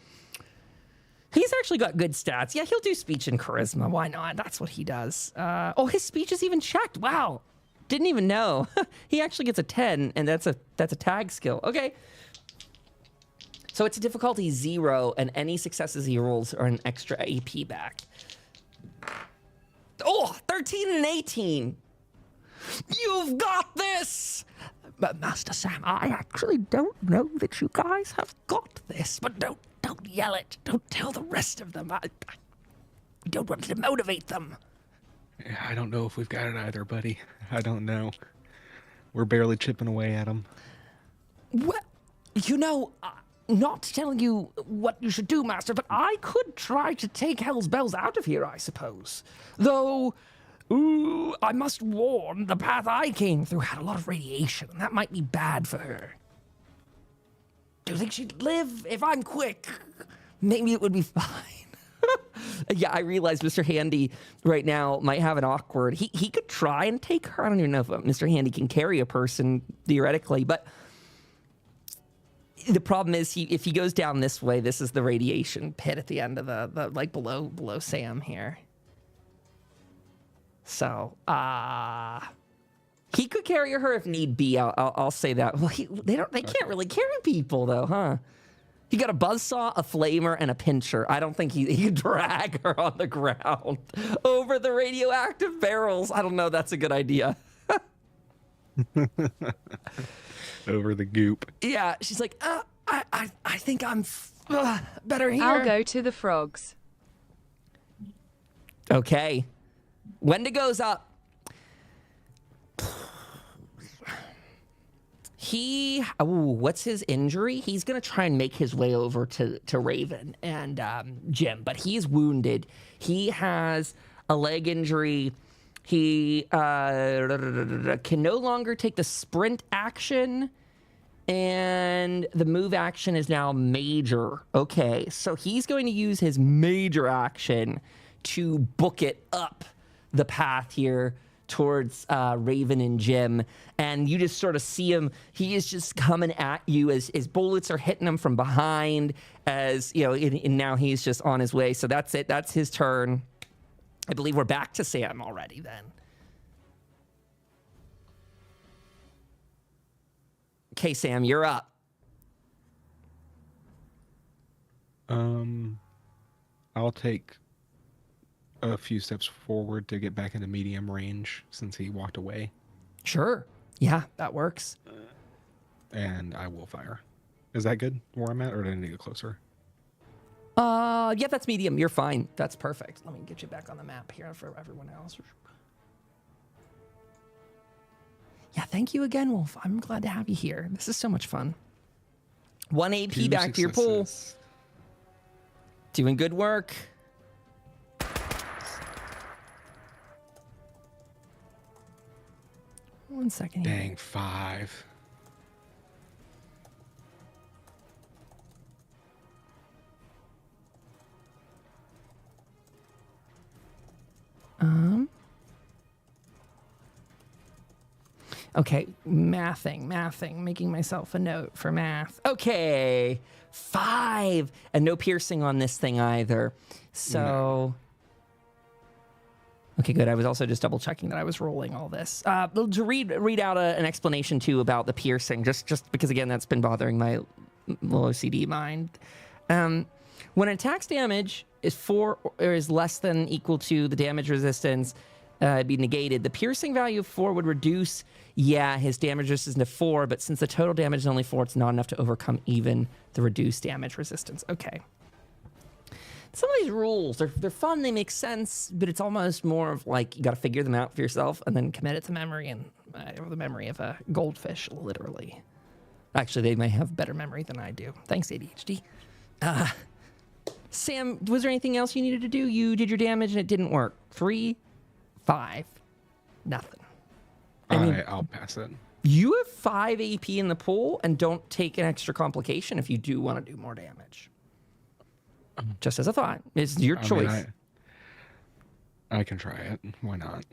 He's actually got good stats. Yeah, he'll do speech and charisma. Why not? That's what he does. Oh, his speech is even checked. Wow. Didn't even know. He actually gets a 10, and that's a tag skill. Okay. So it's a difficulty 0, and any successes he rolls are an extra AP back. Oh, 13 and 18. You've got this. But Master Sam, I actually don't know that you guys have got this. But don't yell it. Don't tell the rest of them. I don't want to motivate them. Yeah, I don't know if we've got it either, buddy. I don't know. We're barely chipping away at them. Well, you know, not telling you what you should do, Master, but I could try to take Hell's Bells out of here, I suppose. Though, I must warn, the path I came through had a lot of radiation, and that might be bad for her. Do you think she'd live? If I'm quick, maybe it would be fine. Yeah, I realize Mr. Handy right now might have an awkward... He could try and take her. I don't even know if Mr. Handy can carry a person, theoretically, but the problem is if he goes down this way, this is the radiation pit at the end of the like below Sam here. So, he could carry her if need be. I'll say that. Well, they can't really carry people though, huh? He got a buzzsaw, a flamer, and a pincher. I don't think he could drag her on the ground over the radioactive barrels. I don't know. That's a good idea. Over the goop. Yeah, she's like, I think I'm better here. I'll go to the frogs. Okay. Wendigo's up. What's his injury? He's going to try and make his way over to Raven and Jim, but he's wounded. He has a leg injury. He can no longer take the sprint action, and the move action is now major. Okay, so he's going to use his major action to book it up the path here towards Raven and Jim, and you just sort of see him. He is just coming at you as bullets are hitting him from behind, as you know, and now he's just on his way. So that's it. That's his turn. I believe we're back to Sam already then. Okay, Sam, you're up. I'll take a few steps forward to get back into medium range since he walked away. Sure. Yeah, that works. And I will fire. Is that good where I'm at, or do I need to get closer? Yeah, that's medium. You're fine. That's perfect. Let me get you back on the map here for everyone else. Yeah, thank you again, Wolf. I'm glad to have you here. This is so much fun. 1 AP back to your pool. Doing good work. One second here. Dang, 5. Okay, mathing, making myself a note for math. Okay, 5, and no piercing on this thing either. So, okay, good. I was also just double checking that I was rolling all this. To read out an explanation too about the piercing, just because again that's been bothering my low OCD mind. When an attack's damage is 4 or is less than equal to the damage resistance, be negated. The piercing value of 4 would reduce, his damage resistance to 4, but since the total damage is only 4, it's not enough to overcome even the reduced damage resistance. Okay. Some of these rules, they're fun, they make sense, but it's almost more of like you got to figure them out for yourself and then commit it to memory, and the memory of a goldfish, literally. Actually, they may have better memory than I do. Thanks, ADHD. Sam, was there anything else you needed to do? You did your damage and it didn't work. 3, 5, nothing. I'll pass it. You have 5 AP in the pool and don't take an extra complication if you do want to do more damage. Just as a thought. It's your choice. I can try it. Why not?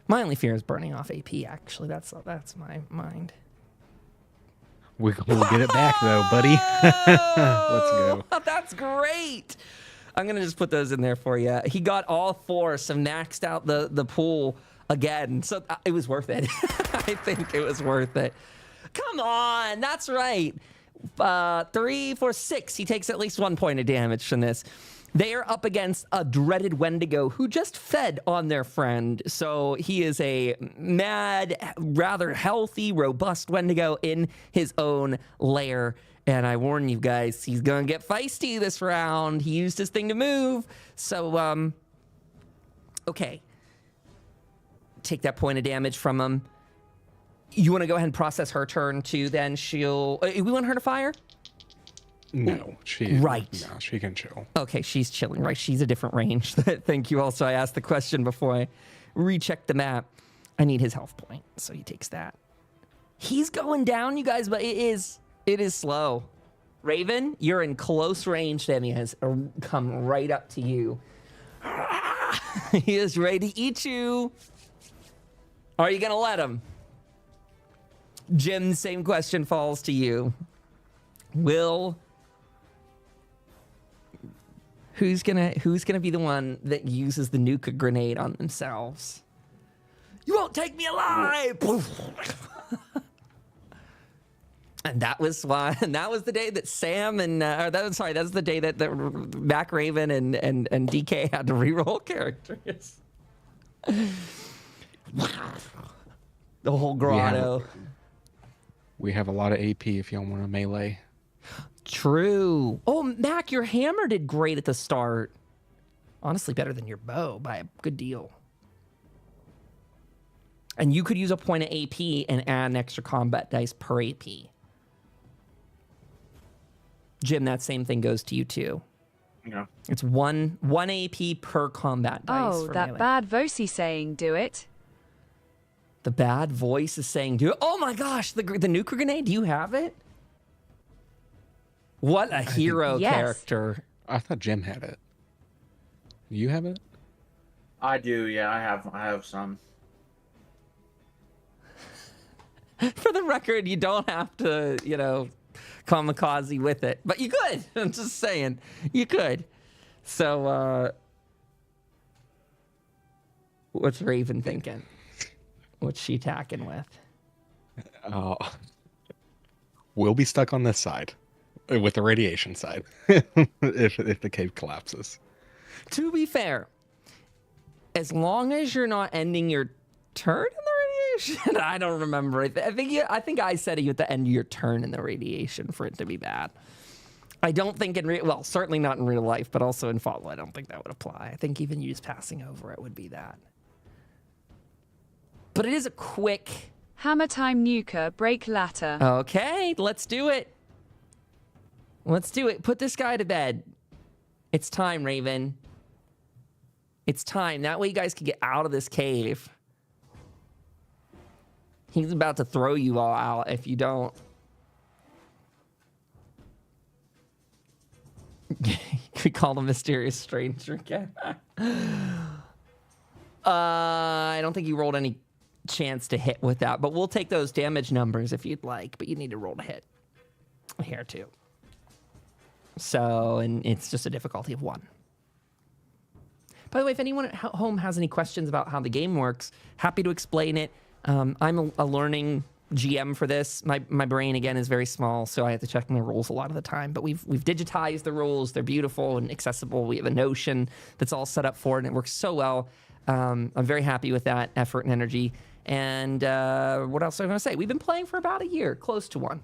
My only fear is burning off AP, actually. That's my mind. We'll get it back, though, buddy. Let's go. That's great. I'm going to just put those in there for you. He got all 4, so maxed out the pool again. So it was worth it. I think it was worth it. Come on. That's right. 3, 4, 6. He takes at least 1 point of damage from this. They are up against a dreaded Wendigo who just fed on their friend. So he is a mad, rather healthy, robust Wendigo in his own lair. And I warn you guys, he's going to get feisty this round. He used his thing to move. So, okay. Take that point of damage from him. You want to go ahead and process her turn too, then she'll... we want her to fire? No, she can chill. Okay, she's chilling, right? She's a different range. Thank you. Also, I asked the question before I rechecked the map. I need his health point, so he takes that. He's going down, you guys, but it is slow. Raven, you're in close range to him. He has come right up to you. He is ready to eat you. Are you going to let him? Jim, same question falls to you. Who's gonna be the one that uses the nuke grenade on themselves? You won't take me alive! And that was the day that Sam and that was the day that Mac Raven and DK had to reroll characters. The whole grotto. We have a lot of AP if y'all want to melee. True. Oh, Mac, your hammer did great at the start. Honestly, better than your bow by a good deal. And you could use a point of AP and add an extra combat dice per AP. Jim, that same thing goes to you too. Yeah. It's one AP per combat dice. Oh, for that melee. bad vocey saying, do it. The bad voice is saying, do it. Oh my gosh, the nuke grenade, do you have it? What a hero character. I thought Jim had it. You have it? I do, yeah, I have some. For the record, you don't have to, kamikaze with it. But you could. I'm just saying. You could. So, what's Raven thinking? What's she attacking with? We'll be stuck on this side. With the radiation side. if the cave collapses. To be fair, as long as you're not ending your turn in the radiation, I don't remember. I think I said you at the end of your turn in the radiation for it to be bad. I don't think well, certainly not in real life, but also in Fallout, I don't think that would apply. I think even you just passing over it would be that. But it is a quick... Hammer time nuker, break latter. Okay, let's do it. Let's do it. Put this guy to bed. It's time, Raven. It's time. That way you guys can get out of this cave. He's about to throw you all out if you don't. We call the mysterious stranger again. I don't think you rolled any chance to hit with that, but we'll take those damage numbers if you'd like, but you need to roll to hit here too. So, and it's just a difficulty of 1. By the way, if anyone at home has any questions about how the game works, happy to explain it. I'm a learning GM for this. My brain, again, is very small, so I have to check my rules a lot of the time. But we've digitized the rules. They're beautiful and accessible. We have a Notion that's all set up for it, and it works so well. I'm very happy with that effort and energy. And what else am I going to say? We've been playing for about a year, close to 1.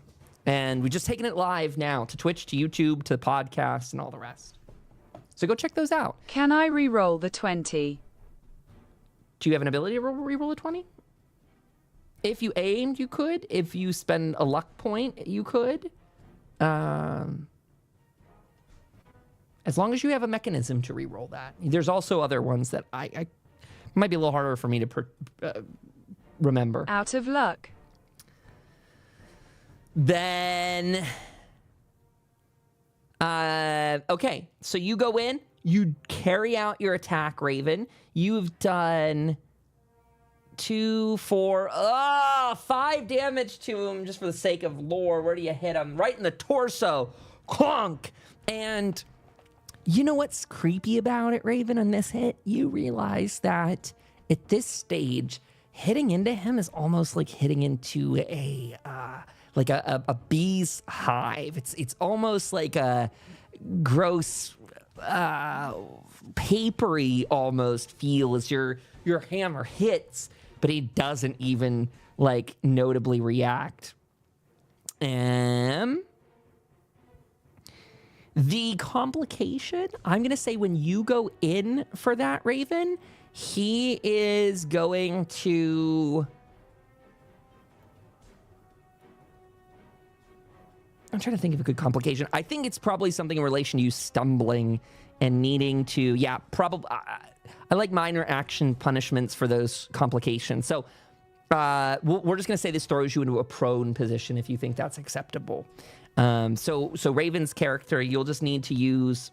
And we've just taken it live now to Twitch, to YouTube, to podcasts, and all the rest. So go check those out. Can I re-roll the 20? Do you have an ability to re-roll a 20? If you aimed, you could. If you spend a luck point, you could. As long as you have a mechanism to re-roll that. There's also other ones that I might be a little harder for me to remember. Out of luck. Then, okay, so you go in, you carry out your attack, Raven. You've done 2, 4, 5 damage to him just for the sake of lore. Where do you hit him? Right in the torso. Clunk. And you know what's creepy about it, Raven, on this hit? You realize that at this stage, hitting into him is almost like hitting into a bee's hive. It's almost like a gross, papery almost feel as your hammer hits, but he doesn't even like notably react. The complication, I'm gonna say when you go in for that, Raven, he is going to... I'm trying to think of a good complication. I think it's probably something in relation to you stumbling and needing to, yeah, probably. I like minor action punishments for those complications. So we're just going to say this throws you into a prone position if you think that's acceptable. So Raven's character, you'll just need to use,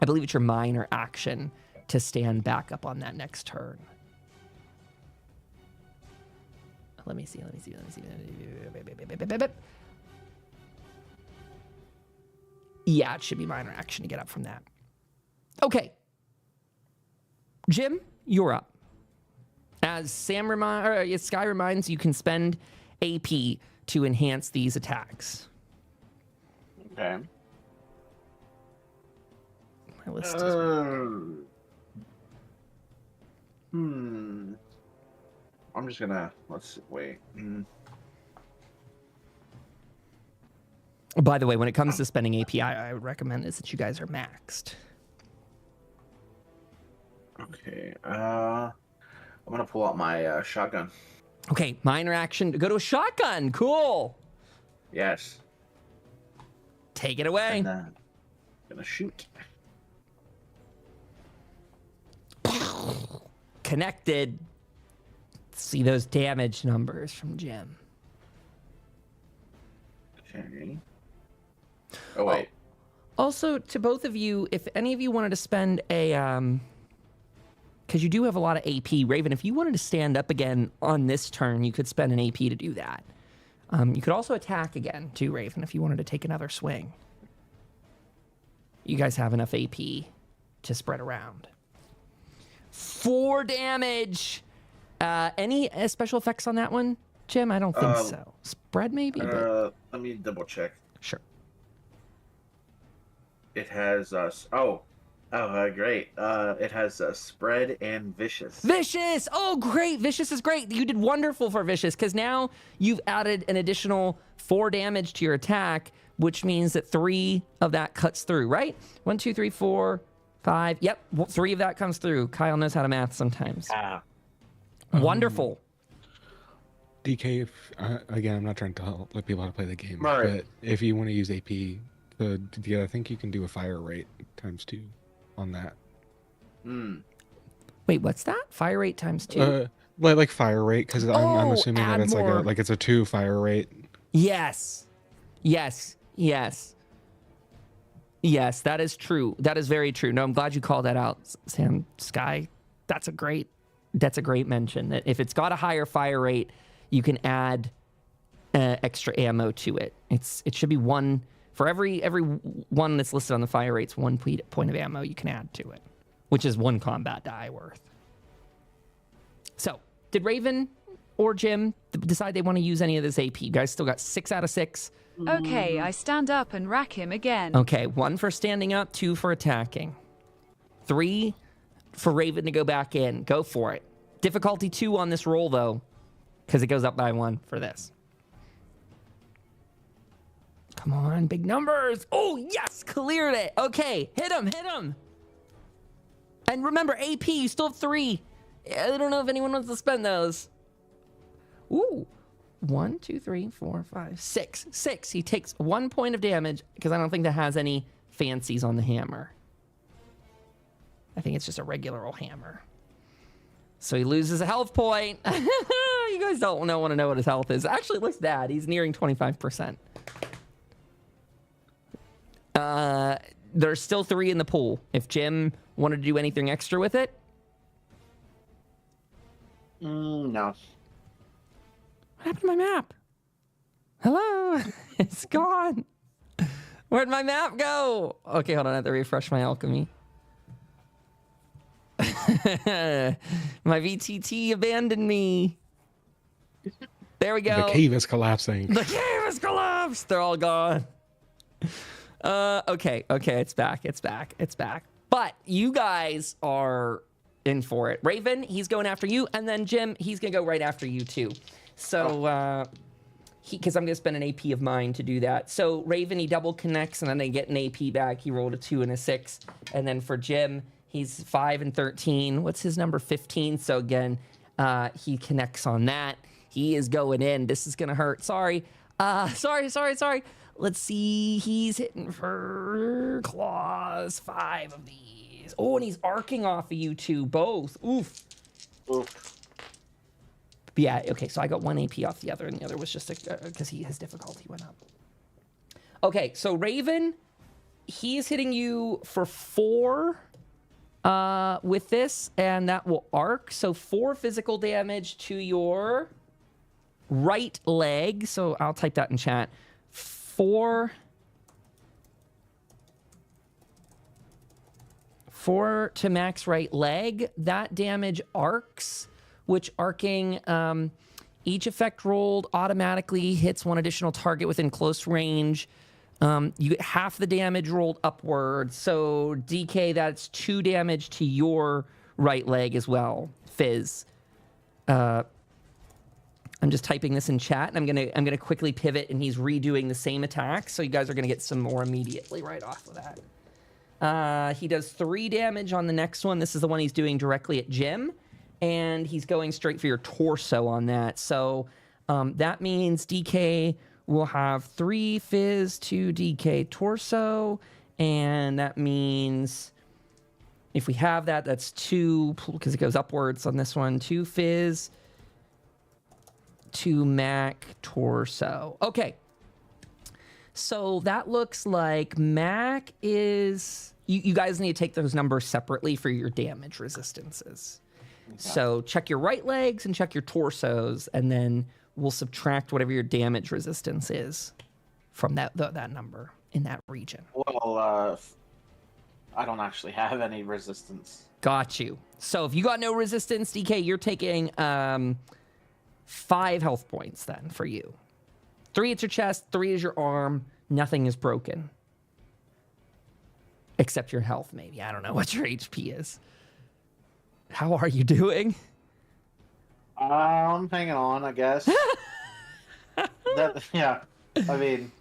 I believe it's your minor action to stand back up on that next turn. Let me see. Yeah, it should be minor action to get up from that. Okay. Jim, you're up. As Sky reminds, you can spend AP to enhance these attacks. Okay. My list is... I'm just gonna... wait. By the way, when it comes to spending AP, I would recommend is that you guys are maxed. Okay. I'm gonna pull out my shotgun. Okay, minor action to go to a shotgun. Cool. Yes. Take it away. And, gonna shoot. Connected. See those damage numbers from Jim. Okay. Oh, wait. Also, to both of you, if any of you wanted to spend a, because you do have a lot of AP, Raven, if you wanted to stand up again on this turn, you could spend an AP to do that. You could also attack again, too, Raven, if you wanted to take another swing. You guys have enough AP to spread around. 4 damage. Any special effects on that one, Jim? I don't think so. Spread, maybe? But... let me double check. Sure. It has Oh, great. It has spread and vicious. Vicious! Oh, great. Vicious is great. You did wonderful for Vicious because now you've added an additional 4 damage to your attack, which means that 3 of that cuts through, right? 1, 2, 3, 4, 5. Yep, 3 of that comes through. Kyle knows how to math sometimes. Wonderful. DK, if, again, I'm not trying to let people how to play the game, Right. but if you want to use AP, I think you can do a fire rate ×2 on that. Wait, what's that? Fire rate ×2? Like fire rate, because I'm assuming that it's more. like it's a 2 fire rate. Yes. Yes. Yes. Yes, that is true. That is very true. No, I'm glad you called that out, Sam Sky. That's a great mention. That if it's got a higher fire rate, you can add extra ammo to it. It should be 1 for every one that's listed on the fire rates. 1 point of ammo you can add to it, which is 1 combat die worth. So, did Raven or Jim decide they want to use any of this AP? You guys still got 6 out of 6. Okay, I stand up and rack him again. Okay, 1 for standing up, 2 for attacking. 3 for Raven to go back in. Go for it. Difficulty 2 on this roll, though, because it goes up by 1 for this. Come on, big numbers. Oh, yes, cleared it. Okay, hit him. And remember, AP, you still have 3. I don't know if anyone wants to spend those. Ooh. 1, 2, 3, 4, 5, 6. 6. He takes 1 point of damage because I don't think that has any fancies on the hammer. I think it's just a regular old hammer. So he loses a health point. You guys don't want to know what his health is. Actually, it looks bad. He's nearing 25%. There's still 3 in the pool. If Jim wanted to do anything extra with it. No. What happened to my map? Hello? It's gone. Where'd my map go? Okay, hold on. I have to refresh my alchemy. My VTT abandoned me. There we go. The cave is collapsing. The cave has collapsed. They're all gone. Okay, it's back. But you guys are in for it. Raven, he's going after you, and then Jim, he's gonna go right after you too. So, because I'm gonna spend an AP of mine to do that. So Raven, he double connects, and then they get an AP back. He rolled a 2 and a 6, and then for Jim, he's 5 and 13. What's his number? 15. So again, he connects on that. He is going in. This is gonna hurt. Sorry. Let's see. He's hitting for claws. 5 of these. Oh, and he's arcing off of you two both. Oof. But yeah, okay, so I got 1 AP off the other, and the other was just because his difficulty went up. Okay, so Raven, he is hitting you for 4 with this, and that will arc. So 4 physical damage to your right leg. So I'll type that in chat. 4 to max right leg. That damage arcs, which arcing, each effect rolled automatically hits 1 additional target within close range. You get half the damage rolled upward. So DK, that's 2 damage to your right leg as well. Fizz. I'm just typing this in chat, and I'm gonna quickly pivot, and he's redoing the same attack, so you guys are gonna get some more immediately right off of that. He does 3 damage on the next one. This is the one he's doing directly at Jim, and he's going straight for your torso on that. So that means DK will have 3 fizz to DK torso, and that means if we have that, that's 2, because it goes upwards on this one, 2 fizz to Mac torso. Okay. So that looks like Mac is... You guys need to take those numbers separately for your damage resistances. Okay. So check your right legs and check your torsos, and then we'll subtract whatever your damage resistance is from that number in that region. Well, I don't actually have any resistance. Got you. So if you got no resistance, DK, you're taking 5 health points then for you. 3 at your chest, 3 is your arm. Nothing is broken. Except your health, maybe. I don't know what your HP is. How are you doing? I'm hanging on, I guess. Yeah. I mean,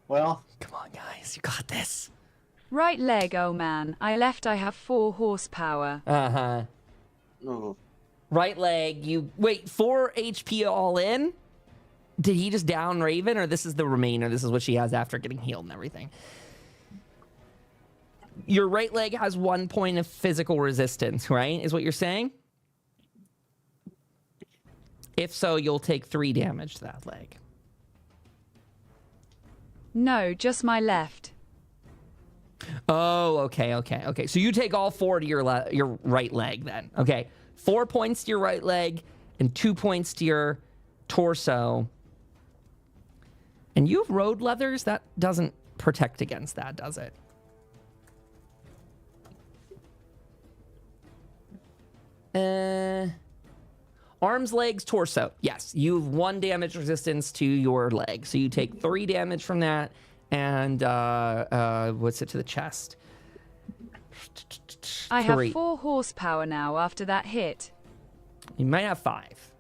well. Come on, guys. You got this. Right leg, oh man. I have 4 horsepower. Uh-huh. Ooh. Right leg, wait, 4 HP all in? Did he just down Raven, or this is the remainder? This is what she has after getting healed and everything. Your right leg has 1 point of physical resistance, right? Is what you're saying? If so, you'll take 3 damage to that leg. No, just my left. Oh, okay. So you take all 4 to your right leg then. Okay. 4 points to your right leg and 2 points to your torso. And you have road leathers? That doesn't protect against that, does it? Arms, legs, torso. Yes, you have 1 damage resistance to your leg. So you take 3 damage from that. And what's it to the chest? I have 4 horsepower now after that hit. You might have 5.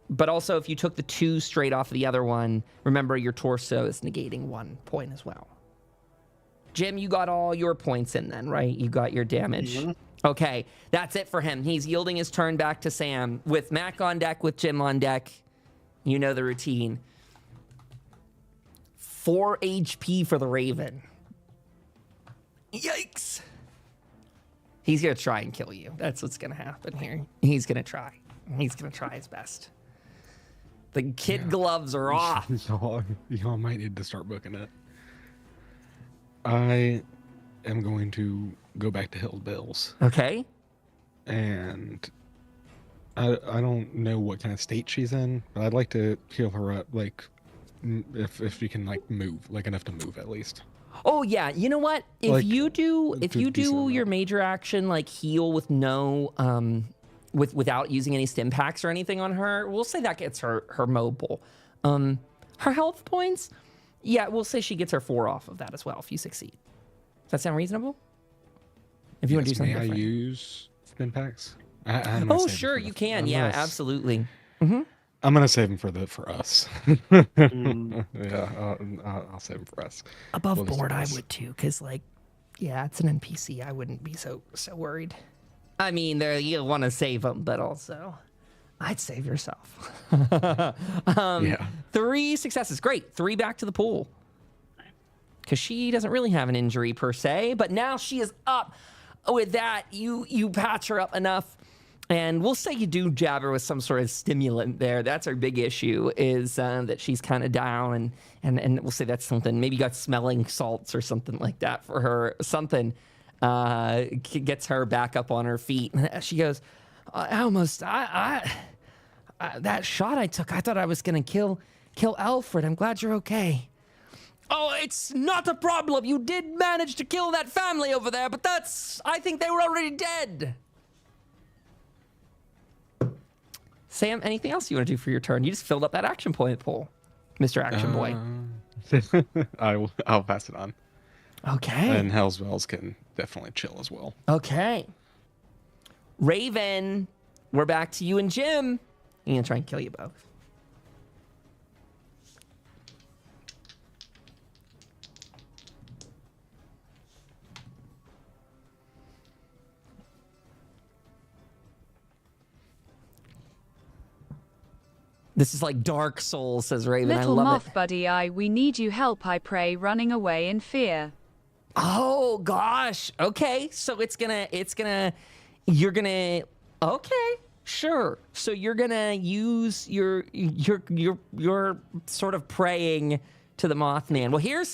But also, if you took the 2 straight off of the other one, remember your torso is negating 1 point as well. Jim, you got all your points in then, right? You got your damage. Mm-hmm. Okay, that's it for him. He's yielding his turn back to Sam. With Mac on deck, with Jim on deck, you know the routine. 4 HP for the Raven. Yikes. He's going to try and kill you. That's what's going to happen here. He's going to try. He's going to try his best. The kid gloves are off. Y'all might need to start booking it. I am going to go back to Hill Bills. Okay. And I don't know what kind of state she's in, but I'd like to heal her up, like, if you can, like, move, like, enough to move at least. Oh yeah, you know what? If like, you do your major action, like heal with no without using any stim packs or anything on her, we'll say that gets her mobile. Her health points, yeah, we'll say she gets her 4 off of that as well if you succeed. Does that sound reasonable? If you want to do something different. May I use stim packs? Sure, you can. Yeah, absolutely. Mm-hmm. I'm gonna save them for us. Yeah, I'll save them for us. Above board, I would too, because like, yeah, it's an NPC. I wouldn't be so worried. I mean, you want to save them, but also, I'd save yourself. Yeah. 3 successes, great. 3 back to the pool, because she doesn't really have an injury per se, but now she is up. With that, you patch her up enough. And we'll say you do jab her with some sort of stimulant there. That's our big issue, is that she's kind of down. And we'll say that's something. Maybe you got smelling salts or something like that for her. Something gets her back up on her feet. She goes, that shot I took, I thought I was going to kill Alfred. I'm glad you're okay. Oh, it's not a problem. You did manage to kill that family over there, but I think they were already dead. Sam, anything else you want to do for your turn? You just filled up that action point pool, Mr. Action Boy. I'll pass it on. Okay. And Hell's Bells can definitely chill as well. Okay. Raven, we're back to you and Jim. I'm going to try and kill you both. This is like Dark Souls, says Raven. Little I love moth it. buddy, we need you help, I pray, running away in fear. Oh gosh. Okay. So you're gonna okay, sure. So you're gonna use your sort of praying to the Mothman. Well,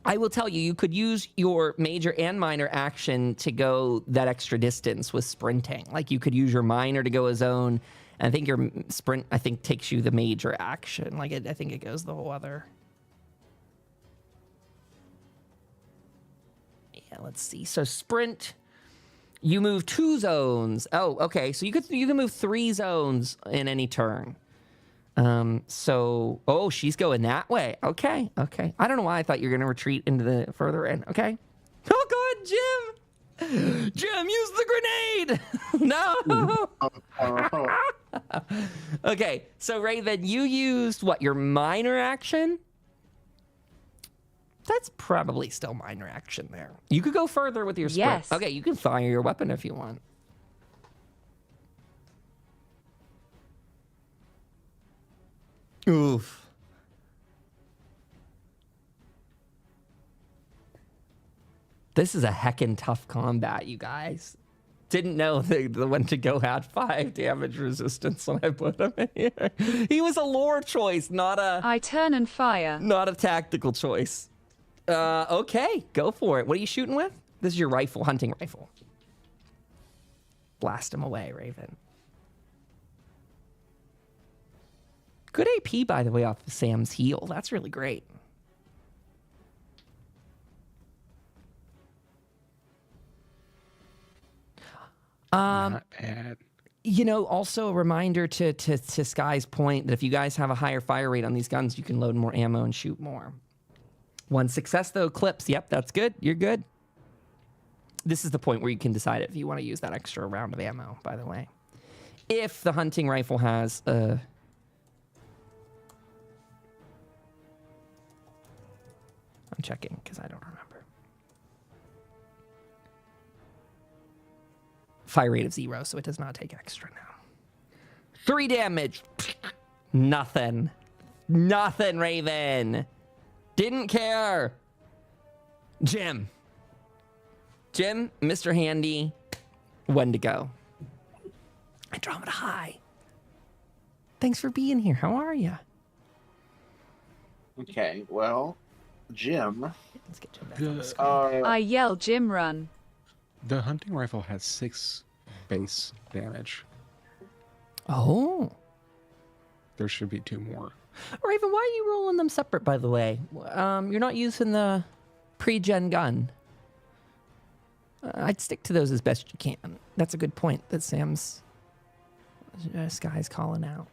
I will tell you, you could use your major and minor action to go that extra distance with sprinting. Like you could use your minor to go a zone. I think your sprint, takes you the major action. Like, I think it goes the whole other. Yeah, let's see. So sprint, you move 2 zones. Oh, okay. So you can move 3 zones in any turn. So she's going that way. Okay. I don't know why I thought you were gonna retreat into the further end. Okay. Oh God, Jim! Jim, use the grenade! No! Okay, so Raven, you used what, your minor action? That's probably still minor action there. You could go further with your sprint. Yes. Okay, you can fire your weapon if you want. Oof. This is a heckin' tough combat, you guys. Didn't know the one to go had 5 damage resistance when I put him in here. He was a lore choice, not a... I turn and fire. Not a tactical choice. Okay, go for it. What are you shooting with? This is your rifle, hunting rifle. Blast him away, Raven. Good AP, by the way, off of Sam's heal. That's really great. Not bad. You know, also a reminder to Sky's point that if you guys have a higher fire rate on these guns, you can load more ammo and shoot more. 1 success, though, clips. Yep, that's good. You're good. This is the point where you can decide if you want to use that extra round of ammo, by the way. If the hunting rifle has a... I'm checking because I don't remember. Fire rate of 0, so it does not take extra now. 3 damage. Nothing. Nothing, Raven. Didn't care. Jim, Mr. Handy, when to go? Andromeda High. Thanks for being here. How are you? Okay, well, Jim. Let's get Jim back. I yell, Jim, run. The hunting rifle has 6 base damage. Oh. There should be 2 more. Raven, why are you rolling them separate, by the way? You're not using the pre-gen gun. I'd stick to those as best you can. That's a good point that Sam's Sky's calling out.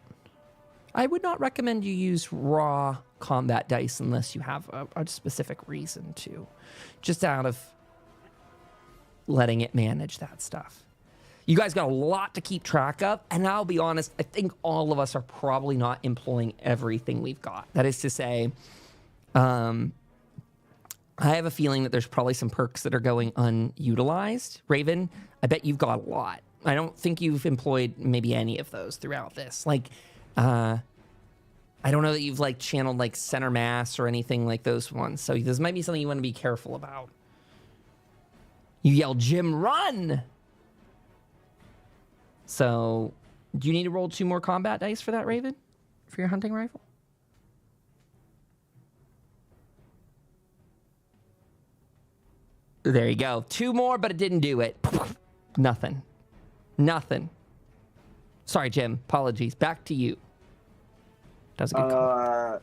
I would not recommend you use raw combat dice unless you have a specific reason to. Just out of letting it manage that stuff. You guys got a lot to keep track of, and I'll be honest, I think all of us are probably not employing everything we've got. That is to say, I have a feeling that there's probably some perks that are going unutilized. Raven, I bet you've got a lot. I don't think you've employed maybe any of those throughout this. Like, I don't know that you've like channeled like center mass or anything like those ones. So this might be something you want to be careful about. You yell, Jim, run! So, do you need to roll 2 more combat dice for that, Raven? For your hunting rifle? There you go. 2 more, but it didn't do it. Nothing. Nothing. Sorry, Jim. Apologies. Back to you. That was a good call.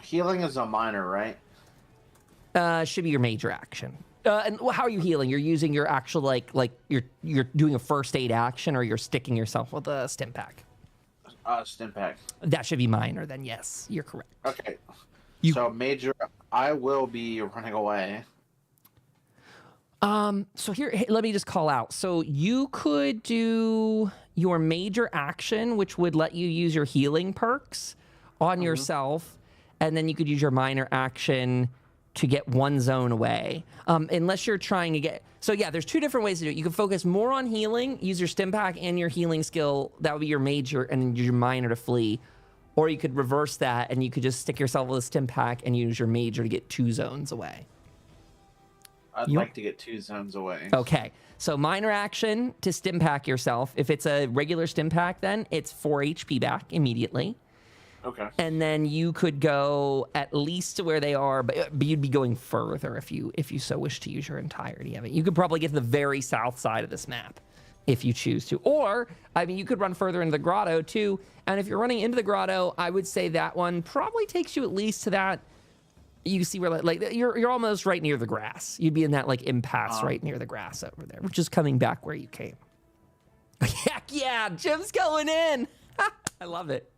Healing is a minor, right? Should be your major action. And how are you healing? You're using your actual like you're doing a first aid action, or you're sticking yourself with a stim pack? Stim pack. That should be minor then. Yes, you're correct. Okay. So major, I will be running away. So here, let me just call out. So you could do your major action, which would let you use your healing perks on yourself, and then you could use your minor action to get 1 zone away. Unless you're trying to get... So yeah, there's 2 different ways to do it. You can focus more on healing, use your stim pack and your healing skill. That would be your major, and use your minor to flee. Or you could reverse that, and you could just stick yourself with a stim pack and use your major to get 2 zones away. I'd like to get 2 zones away. Okay, so minor action to stim pack yourself. If it's a regular stim pack, then it's 4 HP back immediately. Okay. And then you could go at least to where they are, but you'd be going further if you so wish to use your entirety of it. You could probably get to the very south side of this map if you choose to. Or, I mean, you could run further into the grotto too. And if you're running into the grotto, I would say that one probably takes you at least to that. You see where like you're almost right near the grass. You'd be in that like impasse right near the grass over there, which is coming back where you came. Heck yeah, Jim's going in. I love it.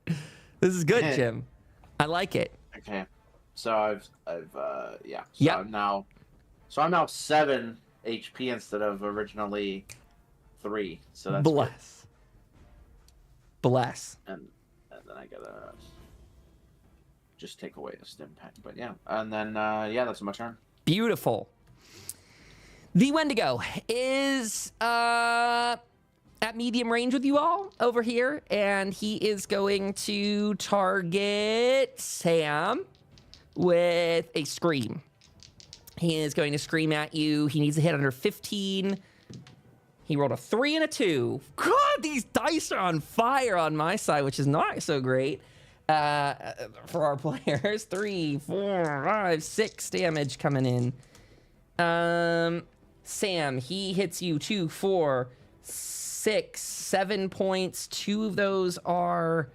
This is good, Jim. I like it. Okay. So I've yeah. So I'm now 7 HP instead of originally 3. So that's Bless. Good. Bless. And then I gotta just take away the stim pack. But yeah. And then yeah, that's my turn. Beautiful. The Wendigo is at medium range with you all over here, and he is going to target Sam with a scream. He is going to scream at you. He needs to hit under 15. He rolled a 3 and a 2. God, these dice are on fire on my side, which is not so great for our players. 3, 4, 5, 6 damage coming in. Sam, he hits you 2, 4, 6, 7 points. 2 of those are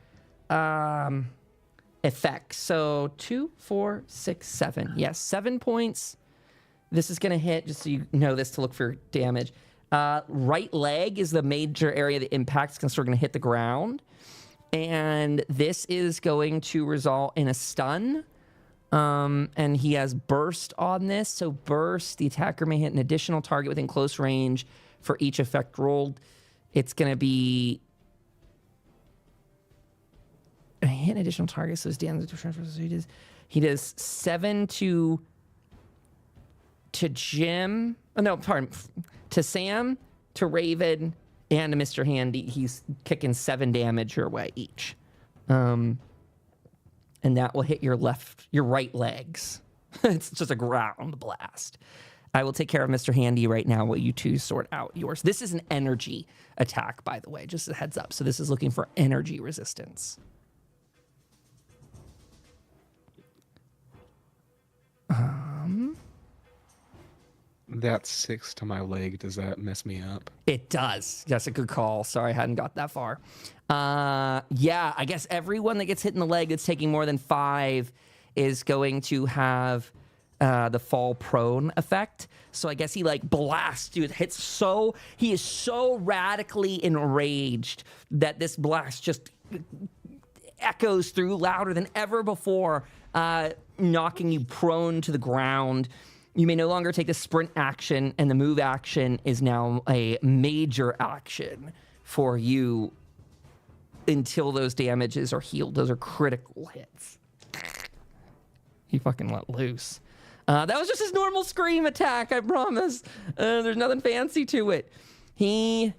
effects. So 2, 4, 6, 7. Yes, 7 points. This is going to hit, just so you know this to look for damage. Right leg is the major area that impacts because we're going to hit the ground. And this is going to result in a stun. And he has burst on this. So burst, the attacker may hit an additional target within close range for each effect rolled. It's going to be... hit an additional target, so his damage transfers. He does 7 to Jim. Oh, no, pardon. To Sam, to Raven, and to Mr. Handy. He's kicking 7 damage your way each. And that will hit your right legs. It's just a ground blast. I will take care of Mr. Handy right now while you two sort out yours. This is an energy attack, by the way, just a heads up. So this is looking for energy resistance. That's 6 to my leg. Does that mess me up? It does. That's a good call. Sorry, I hadn't got that far. Yeah, I guess everyone that gets hit in the leg that's taking more than 5 is going to have the fall prone effect. So I guess he like blasts, dude. He is so radically enraged that this blast just echoes through louder than ever before, knocking you prone to the ground. You may no longer take the sprint action, and the move action is now a major action for you until those damages are healed. Those are critical hits. He fucking let loose. That was just his normal scream attack, I promise. There's nothing fancy to it. He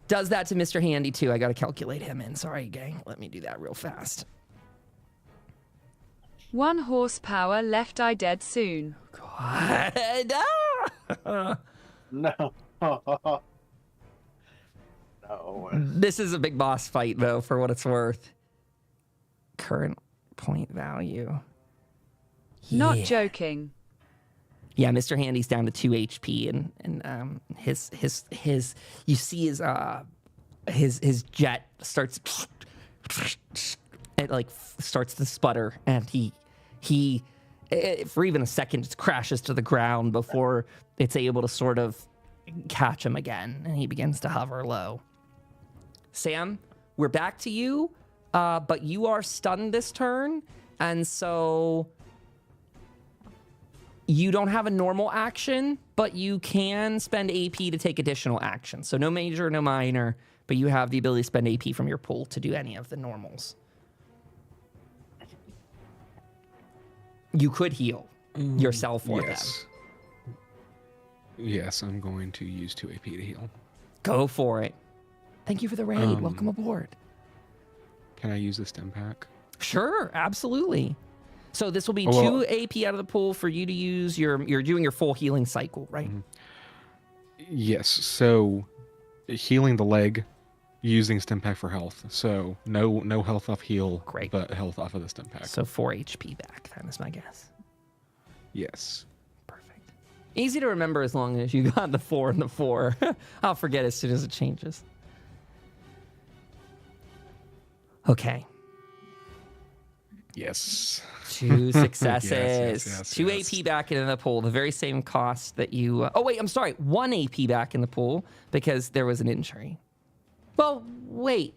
does that to Mr. Handy, too. I got to calculate him in. Sorry, gang. Let me do that real fast. 1 horsepower, left eye dead soon. God. No. No. This is a big boss fight, though, for what it's worth. Current point value. Not joking. Yeah, Mr. Handy's down to 2 HP, and his you see his jet starts it like starts to sputter, and he for even a second just crashes to the ground before it's able to sort of catch him again, and he begins to hover low. Sam, we're back to you, but you are stunned this turn, and so you don't have a normal action, but you can spend AP to take additional action. So no major, no minor, but you have the ability to spend AP from your pool to do any of the normals. You could heal yourself or them. Yes, I'm going to use 2 AP to heal. Go for it. Thank you for the raid. Welcome aboard. Can I use the stim pack? Sure, absolutely. So this will be 2 AP out of the pool for you to use. You're doing your full healing cycle, right? Yes. So healing the leg, using stim pack for health. So no health off heal, great, but health off of the stim pack. So 4 HP back. That is my guess. Yes. Perfect. Easy to remember as long as you got the 4 and the 4. I'll forget as soon as it changes. Okay. Yes. 2 successes. yes, 2 AP back into the pool. The very same cost that you... oh, wait, I'm sorry. 1 AP back in the pool because there was an injury. Well, wait.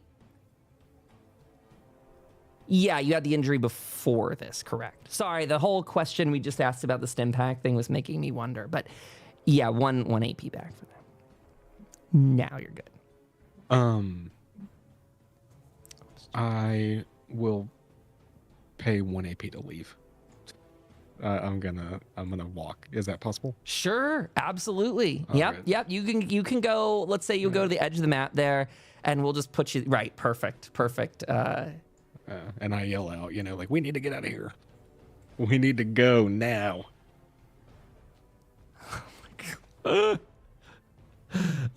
Yeah, you had the injury before this, correct. Sorry, the whole question we just asked about the stim pack thing was making me wonder. But yeah, one AP back for that. Now you're good. I will pay 1 AP to leave. I'm gonna walk. Is that possible? Sure, absolutely. All Yep, right. yep. You can go. Let's say you go to the edge of the map there, and we'll just put you right. Perfect. And I yell out, like, we need to get out of here. We need to go now.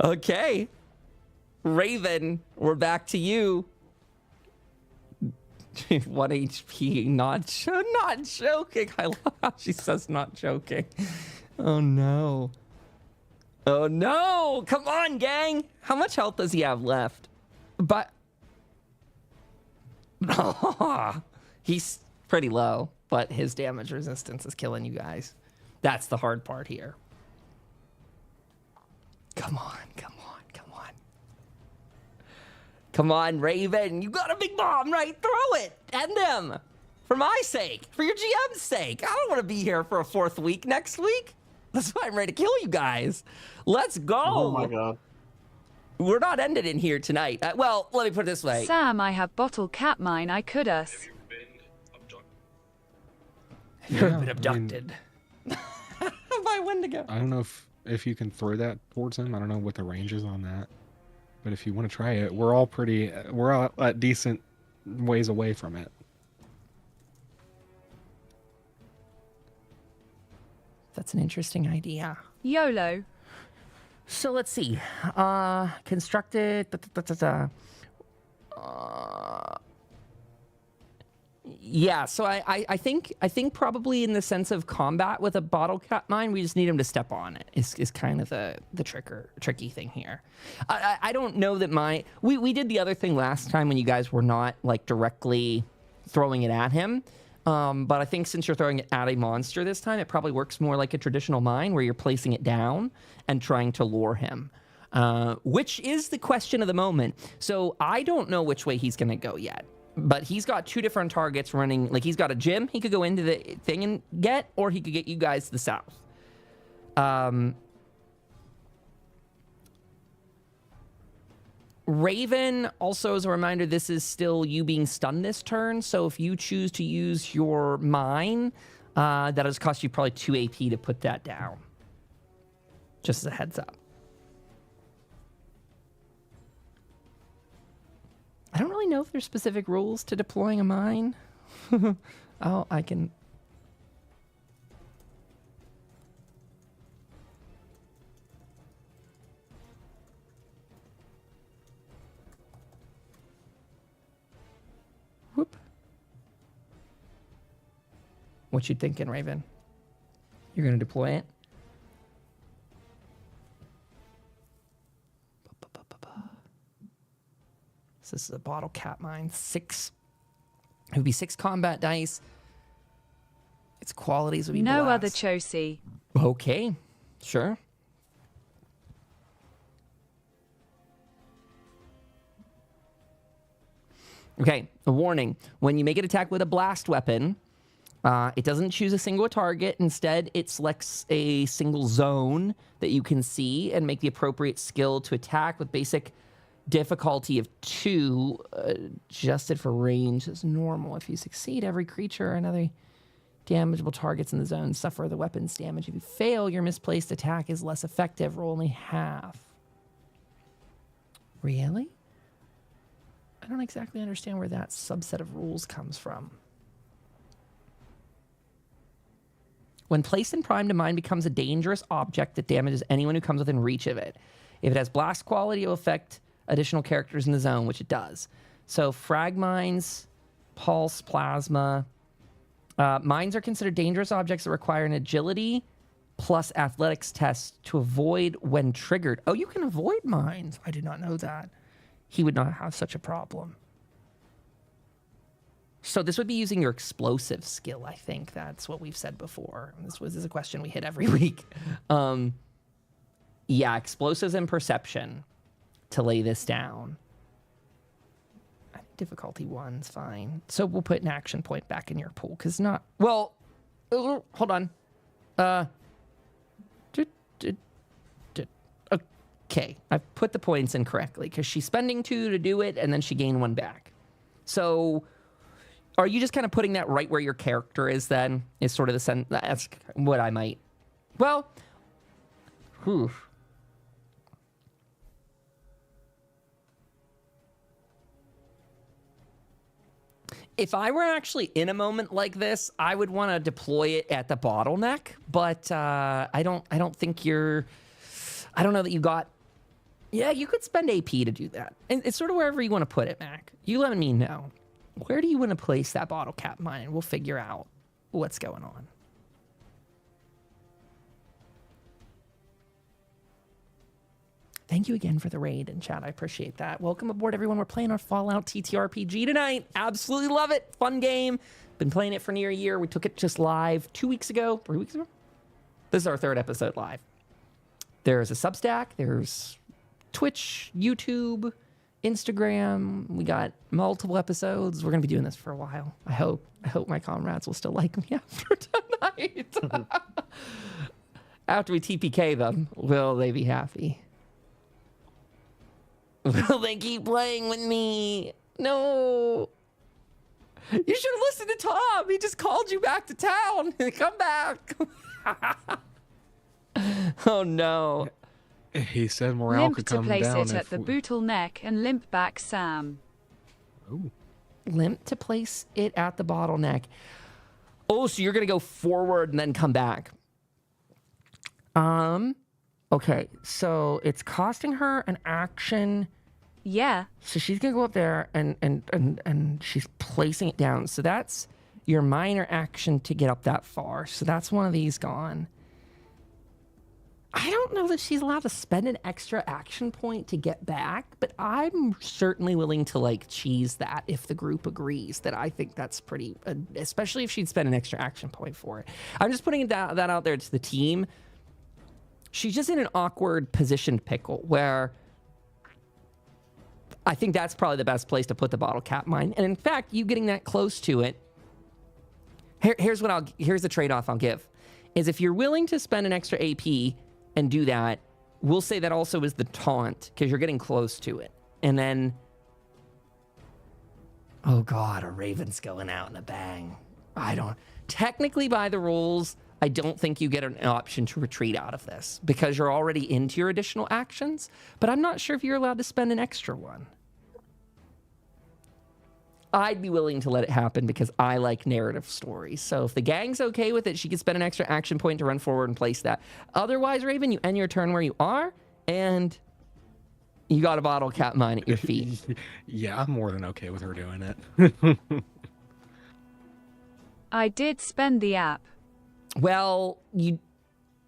Okay, Raven, we're back to you. 1 HP, not joking. I love how she says not joking. Oh no. Come on, gang. How much health does he have left? But he's pretty low, but his damage resistance is killing you guys. That's the hard part here. Come on. Come on, Raven. You got a big bomb, right? Throw it. End him. For my sake. For your GM's sake. I don't want to be here for a 4th week next week. That's why I'm ready to kill you guys. Let's go. Oh, my God. We're not ended in here tonight. Well, let me put it this way. Sam, I have bottle cap mine. I could us. Have you ever been abducted? By Wendigo. I don't know if you can throw that towards him. I don't know what the range is on that. But if you want to try it, we're all at decent ways away from it. That's an interesting idea. YOLO. So let's see. Constructed. Yeah, so I think probably in the sense of combat with a bottle cap mine, we just need him to step on it. Is kind of the tricky thing here. I don't know that we did the other thing last time when you guys were not like directly throwing it at him. But I think since you're throwing it at a monster this time, it probably works more like a traditional mine where you're placing it down and trying to lure him, which is the question of the moment. So I don't know which way he's going to go yet. But he's got 2 different targets running. Like, he's got a gym he could go into the thing and get, or he could get you guys to the south. Raven, also as a reminder, this is still you being stunned this turn. So if you choose to use your mine, that'll just cost you probably 2 AP to put that down. Just as a heads up. I don't really know if there's specific rules to deploying a mine. Oh, I can... Whoop. What you thinking, Raven? You're going to deploy it? This is a bottle cap mine. 6. It would be 6 combat dice. Its qualities would be no blast. other Chosy. Okay, sure. Okay, a warning. When you make an attack with a blast weapon, it doesn't choose a single target. Instead, it selects a single zone that you can see and make the appropriate skill to attack with basic difficulty of 2, adjusted for range as normal. If you succeed, every creature and other damageable targets in the zone suffer the weapon's damage. If you fail, your misplaced attack is less effective. Roll only half. Really? I don't exactly understand where that subset of rules comes from. When placed in prime to mine, becomes a dangerous object that damages anyone who comes within reach of it. If it has blast quality, it will affect additional characters in the zone, which it does. So frag mines, pulse, plasma. Mines are considered dangerous objects that require an agility plus athletics test to avoid when triggered. Oh, you can avoid mines. I did not know that. He would not have such a problem. So this would be using your explosive skill, I think. That's what we've said before. This is a question we hit every week. Yeah, explosives and perception to lay this down. difficulty 1's fine. So we'll put an action point back in your pool, because not... Well, hold on. Okay, I've put the points in correctly, because she's spending 2 to do it, and then she gained 1 back. So, are you just kind of putting that right where your character is then? Is sort of the sense... That's what I might... Well... Whew. If I were actually in a moment like this, I would want to deploy it at the bottleneck, but I don't think you're... I don't know that you got... Yeah, you could spend AP to do that. And it's sort of wherever you want to put it, Mac. You let me know. Where do you want to place that bottle cap mine? And we'll figure out what's going on. Thank you again for the raid in chat. I appreciate that. Welcome aboard, everyone. We're playing our Fallout TTRPG tonight. Absolutely love it. Fun game. Been playing it for near a year. We took it just live 2 weeks ago, 3 weeks ago. This is our 3rd episode live. There's a Substack. There's Twitch, YouTube, Instagram. We got multiple episodes. We're going to be doing this for a while. I hope my comrades will still like me after tonight. After we TPK them, will they be happy? Will they keep playing with me? No. You should have listened to Tom. He just called you back to town. Come back. Oh, no. He said morale could come down. Limp to place it at the bottleneck and limp back Sam. Ooh. Limp to place it at the bottleneck. Oh, so you're going to go forward and then come back. Okay, so it's costing her an action. Yeah. So she's going to go up there and she's placing it down. So that's your minor action to get up that far. So that's one of these gone. I don't know that she's allowed to spend an extra action point to get back, but I'm certainly willing to like cheese that if the group agrees that I think that's pretty, especially if she'd spend an extra action point for it. I'm just putting that out there to the team. She's just in an awkward positioned pickle where I think that's probably the best place to put the bottle cap mine. And in fact, you getting that close to it, here's the trade-off I'll give, is if you're willing to spend an extra AP and do that, we'll say that also is the taunt, because you're getting close to it. And then, oh God, a raven's going out in a bang. Technically by the rules, I don't think you get an option to retreat out of this, because you're already into your additional actions, but I'm not sure if you're allowed to spend an extra one. I'd be willing to let it happen because I like narrative stories. So if the gang's okay with it, she could spend an extra action point to run forward and place that. Otherwise, Raven, you end your turn where you are, and you got a bottle cap mine at your feet. Yeah, I'm more than okay with her doing it. I did spend the app. Well,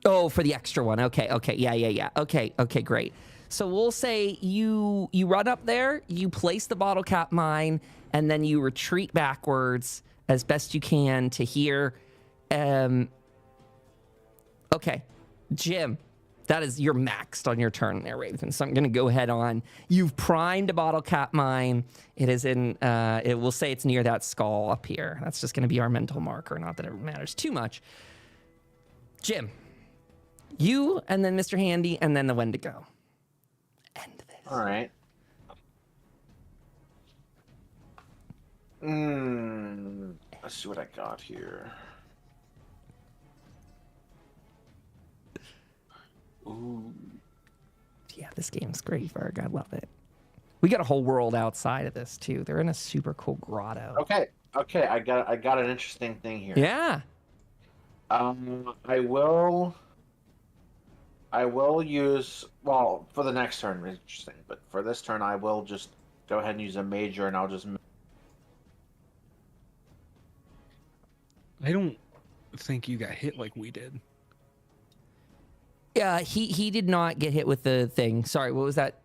oh, for the extra one. Okay. Yeah. Okay, great. So we'll say you run up there, you place the bottle cap mine, and then you retreat backwards as best you can to here. Okay, Jim, you're maxed on your turn there, Raven. So I'm going to go ahead on. You've primed a bottle cap mine. It is in, we'll say it's near that skull up here. That's just going to be our mental marker. Not that it matters too much. Jim, you and then Mr. Handy and then the Wendigo. End this. All right. Let's see what I got here. Ooh. Yeah, this game's great, Varg. I love it. We got a whole world outside of this too. They're in a super cool grotto. Okay. I got an interesting thing here. Yeah. I will use, well, for the next turn, it's interesting, but for this turn, I will just go ahead and use a major, and I'll just... I don't think you got hit like we did. Yeah, he did not get hit with the thing. Sorry, what was that?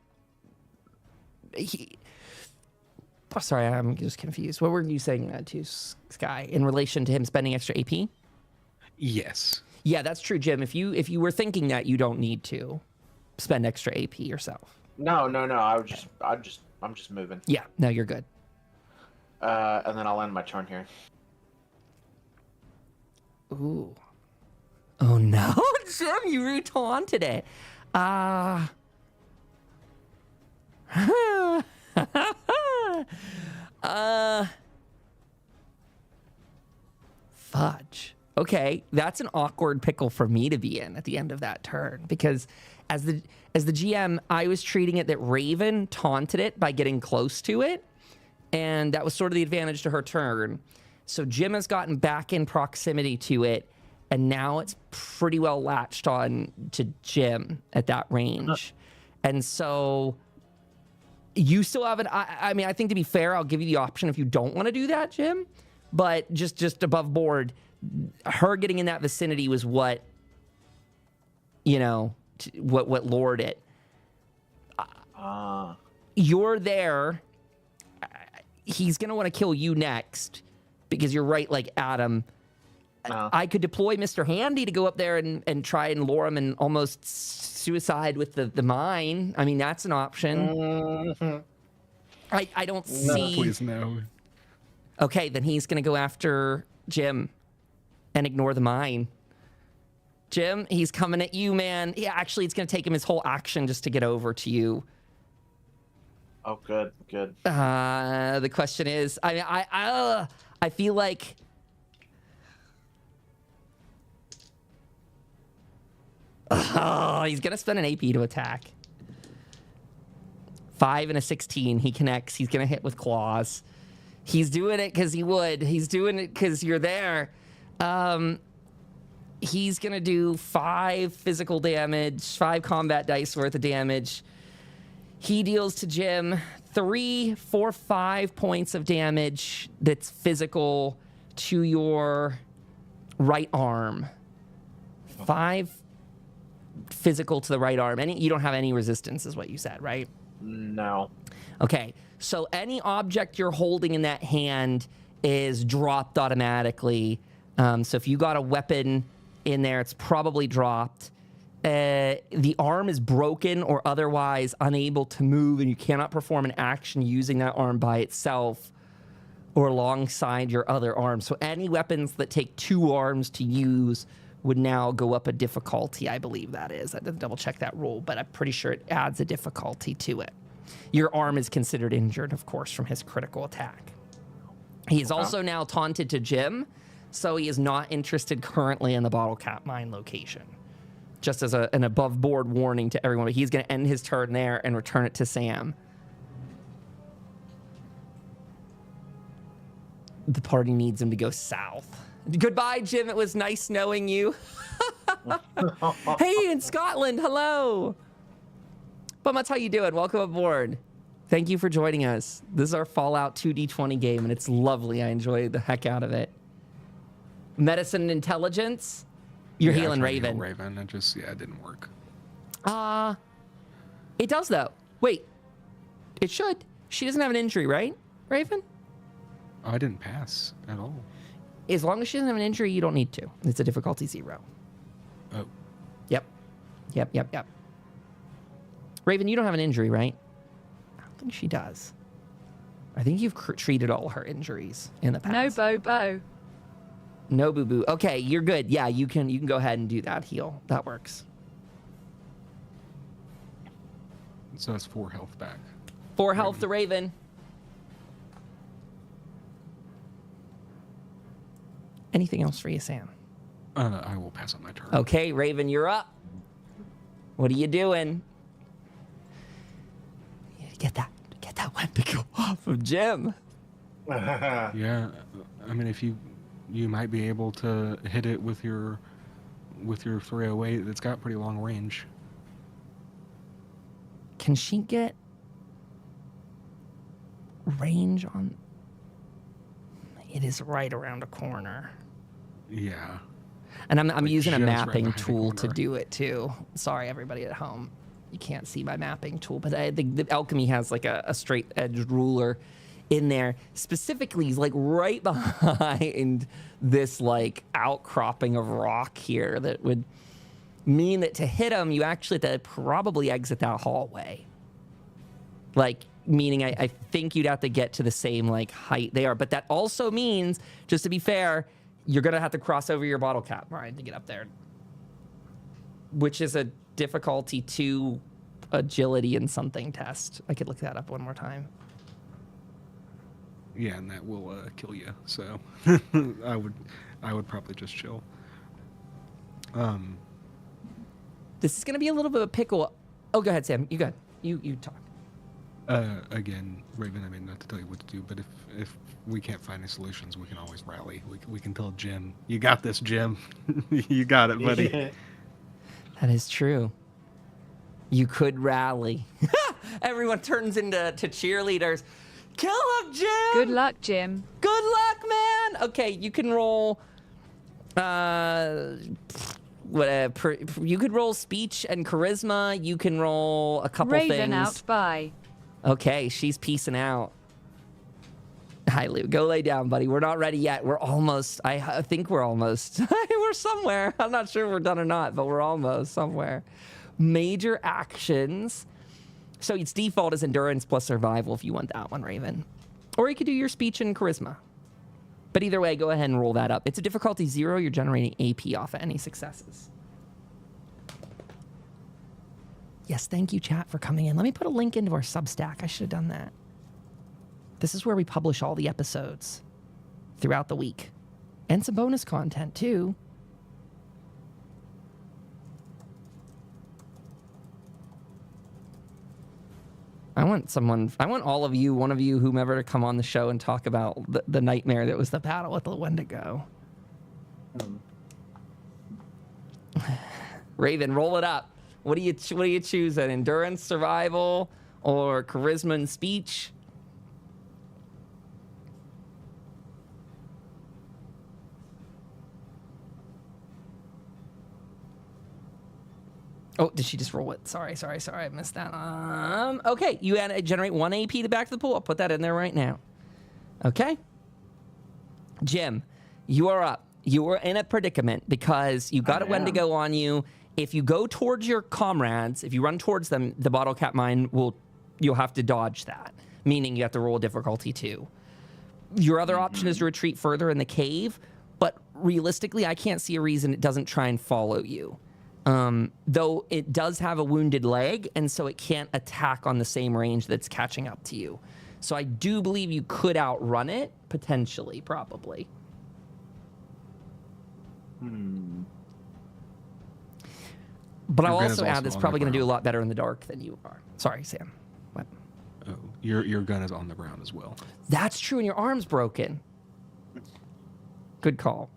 Sorry, I'm just confused. What were you saying to Sky in relation to him spending extra AP? Yes. Yeah, that's true, Jim. If you were thinking that, you don't need to spend extra AP yourself. No. I'm just moving. Yeah, no, you're good. And then I'll end my turn here. Ooh. Oh no, Jim, you re-taunted it. Fudge. Okay, that's an awkward pickle for me to be in at the end of that turn, because as the GM, I was treating it that Raven taunted it by getting close to it, and that was sort of the advantage to her turn. So Jim has gotten back in proximity to it, and now it's pretty well latched on to Jim at that range. And so you still have an... I mean, I think to be fair, I'll give you the option if you don't want to do that, Jim. But just above board, her getting in that vicinity was what, you know, what lured it. You're there. He's going to want to kill you next because you're right, like Adam. I could deploy Mr. Handy to go up there and try and lure him and almost suicide with the mine. I mean, that's an option. I don't see... Please, no. Okay, then he's going to go after Jim and ignore the mine. Jim, he's coming at you, man. Yeah, actually, it's going to take him his whole action just to get over to you. Oh, good. The question is, I mean, I feel like... Oh, he's going to spend an AP to attack. 5 and a 16. He connects. He's going to hit with claws. He's doing it because he would. He's doing it because you're there. He's going to do 5 physical damage, 5 combat dice worth of damage. He deals to Jim 3, 4, 5 points of damage that's physical to your right arm. 5 physical to the right arm. You don't have any resistance is what you said, right? No. Okay, so any object you're holding in that hand is dropped automatically. So if you got a weapon in there, it's probably dropped. The arm is broken or otherwise unable to move, and you cannot perform an action using that arm by itself or alongside your other arm. So any weapons that take 2 arms to use would now go up a difficulty, I believe that is. I didn't double check that rule, but I'm pretty sure it adds a difficulty to it. Your arm is considered injured, of course, from his critical attack. He is also now taunted to Jim, so he is not interested currently in the bottle cap mine location. Just as an above board warning to everyone, he's going to end his turn there and return it to Sam. The party needs him to go south. Goodbye, Jim. It was nice knowing you. Hey, in Scotland. Hello. Bumats, how you doing? Welcome aboard. Thank you for joining us. This is our Fallout 2D20 game, and it's lovely. I enjoy the heck out of it. Medicine and intelligence. You're healing Raven. Raven. It didn't work. It does, though. Wait. It should. She doesn't have an injury, right, Raven? Oh, I didn't pass at all. As long as she doesn't have an injury, you don't need to. It's a difficulty 0. Oh. Yep. Raven, you don't have an injury, right? I don't think she does. I think you've treated all her injuries in the past. No Bobo. No boo-boo. Okay, you're good. Yeah, you can go ahead and do that heal. That works. So that's 4 health back. 4 health to Raven. Anything else for you, Sam? I will pass on my turn. Okay, Raven, you're up. What are you doing? You need to get that weapon go off of Jim. Yeah, I mean, if you might be able to hit it with your 308 that's got pretty long range. Can she get range on? It is right around a corner. Yeah. And I'm using a mapping right tool to do it too. Sorry, everybody at home. You can't see my mapping tool, but the alchemy has like a straight edged ruler in there. Specifically, like right behind this like outcropping of rock here that would mean that to hit him, you actually have to probably exit that hallway. Like meaning I think you'd have to get to the same like height they are. But that also means, just to be fair, you're gonna have to cross over your bottle cap, Brian, to get up there, which is a difficulty 2 agility and something test. I could look that up one more time. Yeah, and that will kill you. So I would probably just chill. This is gonna be a little bit of a pickle. Oh, go ahead, Sam. You go ahead. You talk. Again, Raven, I mean, not to tell you what to do, but if we can't find any solutions, we can always rally. We can tell Jim, you got this, Jim. You got it, buddy. That is true. You could rally. Everyone turns into cheerleaders. Kill him, Jim! Good luck, Jim. Good luck, man! Okay, you can roll... you could roll speech and charisma. You can roll a couple Raven things. out by. Okay, she's peacing out. Hi, Lou. Go lay down, buddy. We're not ready yet. We're almost. I think we're almost. We're somewhere. I'm not sure if we're done or not, but we're almost somewhere. Major actions. So its default is endurance plus survival if you want that one, Raven. Or you could do your speech and charisma. But either way, go ahead and roll that up. It's a difficulty 0. You're generating AP off of any successes. Yes, thank you, chat, for coming in. Let me put a link into our Substack. I should have done that. This is where we publish all the episodes throughout the week. And some bonus content, too. I want all of you, one of you, whomever, to come on the show and talk about the nightmare that was the battle with the Wendigo. Raven, roll it up. What do you choose? An endurance, survival, or charisma and speech? Oh, did she just roll it? Sorry. I missed that. Okay, you generate 1 AP to back to the pool. I'll put that in there right now. Okay. Jim, you are up. You are in a predicament because you got a Wendigo on you. If you go towards your comrades, if you run towards them, the bottle cap mine you'll have to dodge that, meaning you have to roll difficulty 2. Your other option is to retreat further in the cave, but realistically, I can't see a reason it doesn't try and follow you. Though it does have a wounded leg, and so it can't attack on the same range that's catching up to you. So I do believe you could outrun it, potentially, probably. But I'll also add it's probably going to do a lot better in the dark than you are. Sorry, Sam. What? Oh, your gun is on the ground as well. That's true, and your arm's broken. Good call.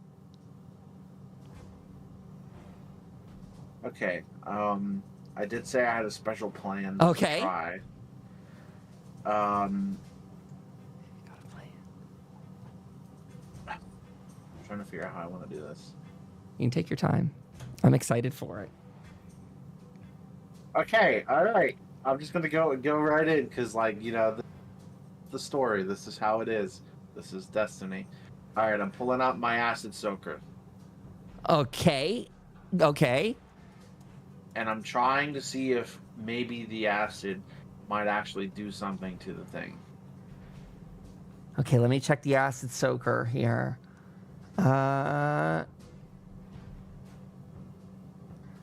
Okay. I did say I had a special plan to try. I'm trying to figure out how I want to do this. You can take your time. I'm excited for it. Okay, all right. I'm just gonna go right in because, like, you know, the story. This is how it is. This is destiny. All right, I'm pulling out my acid soaker. Okay. And I'm trying to see if maybe the acid might actually do something to the thing. Okay, let me check the acid soaker here. Are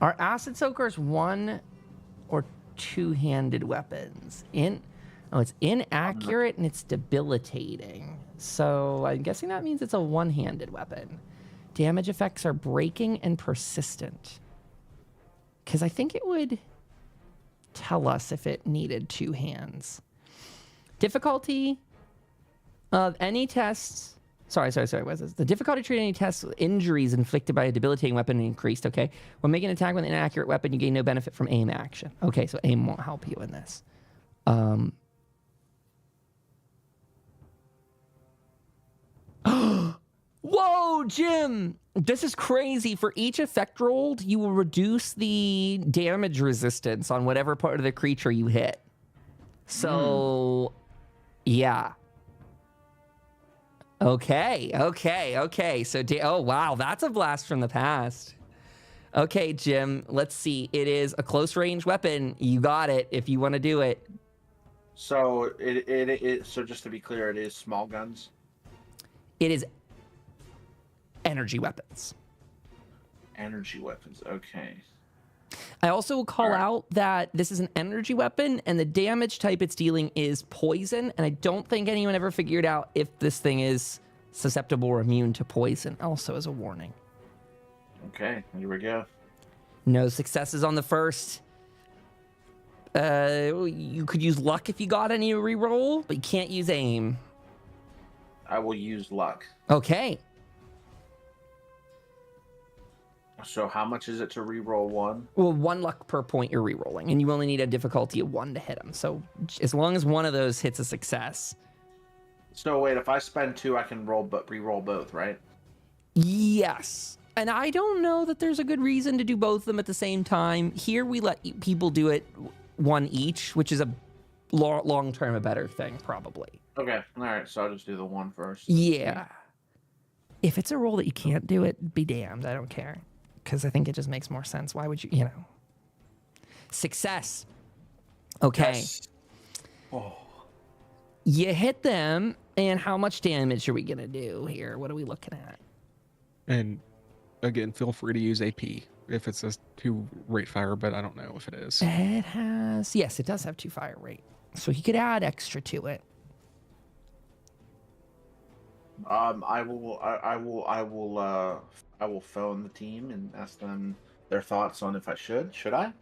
acid soakers 1 or 2-handed weapons? It's inaccurate and it's debilitating. So I'm guessing that means it's a 1-handed weapon. Damage effects are breaking and persistent. Because I think it would tell us if it needed 2 hands. Difficulty of any tests. Sorry. What is this? The difficulty treating any tests with injuries inflicted by a debilitating weapon increased. Okay. When making an attack with an inaccurate weapon, you gain no benefit from aim action. Okay, so aim won't help you in this. Whoa, Jim! This is crazy. For each effect rolled, you will reduce the damage resistance on whatever part of the creature you hit. So, yeah. Okay. So, oh, wow, that's a blast from the past. Okay, Jim, let's see. It is a close range weapon. You got it if you want to do it. So so just to be clear, it is small guns. It is energy weapons. Energy weapons. Okay. I also will call out that this is an energy weapon, and the damage type it's dealing is poison, and I don't think anyone ever figured out if this thing is susceptible or immune to poison, also as a warning. Okay, here we go. No successes on the first. You could use luck if you got any reroll, but you can't use aim. I will use luck. Okay. So how much is it to reroll one? Well, 1 luck per point you're rerolling, and you only need a difficulty of 1 to hit them. So as long as one of those hits a success. So wait, if I spend 2, I can re-roll both, right? Yes. And I don't know that there's a good reason to do both of them at the same time. Here we let people do it 1 each, which is a long-term a better thing, probably. Okay, all right, so I'll just do the 1 first. Yeah. If it's a roll that you can't do it, be damned. I don't care. Because I think it just makes more sense. Why would you, Success. Okay. Yes. Oh. You hit them, and how much damage are we going to do here? What are we looking at? And again, feel free to use AP if it's a 2 rate fire, but I don't know if it is. It has, yes, it does have 2 fire rate. So he could add extra to it. I will phone the team and ask them their thoughts on if I should. Should I?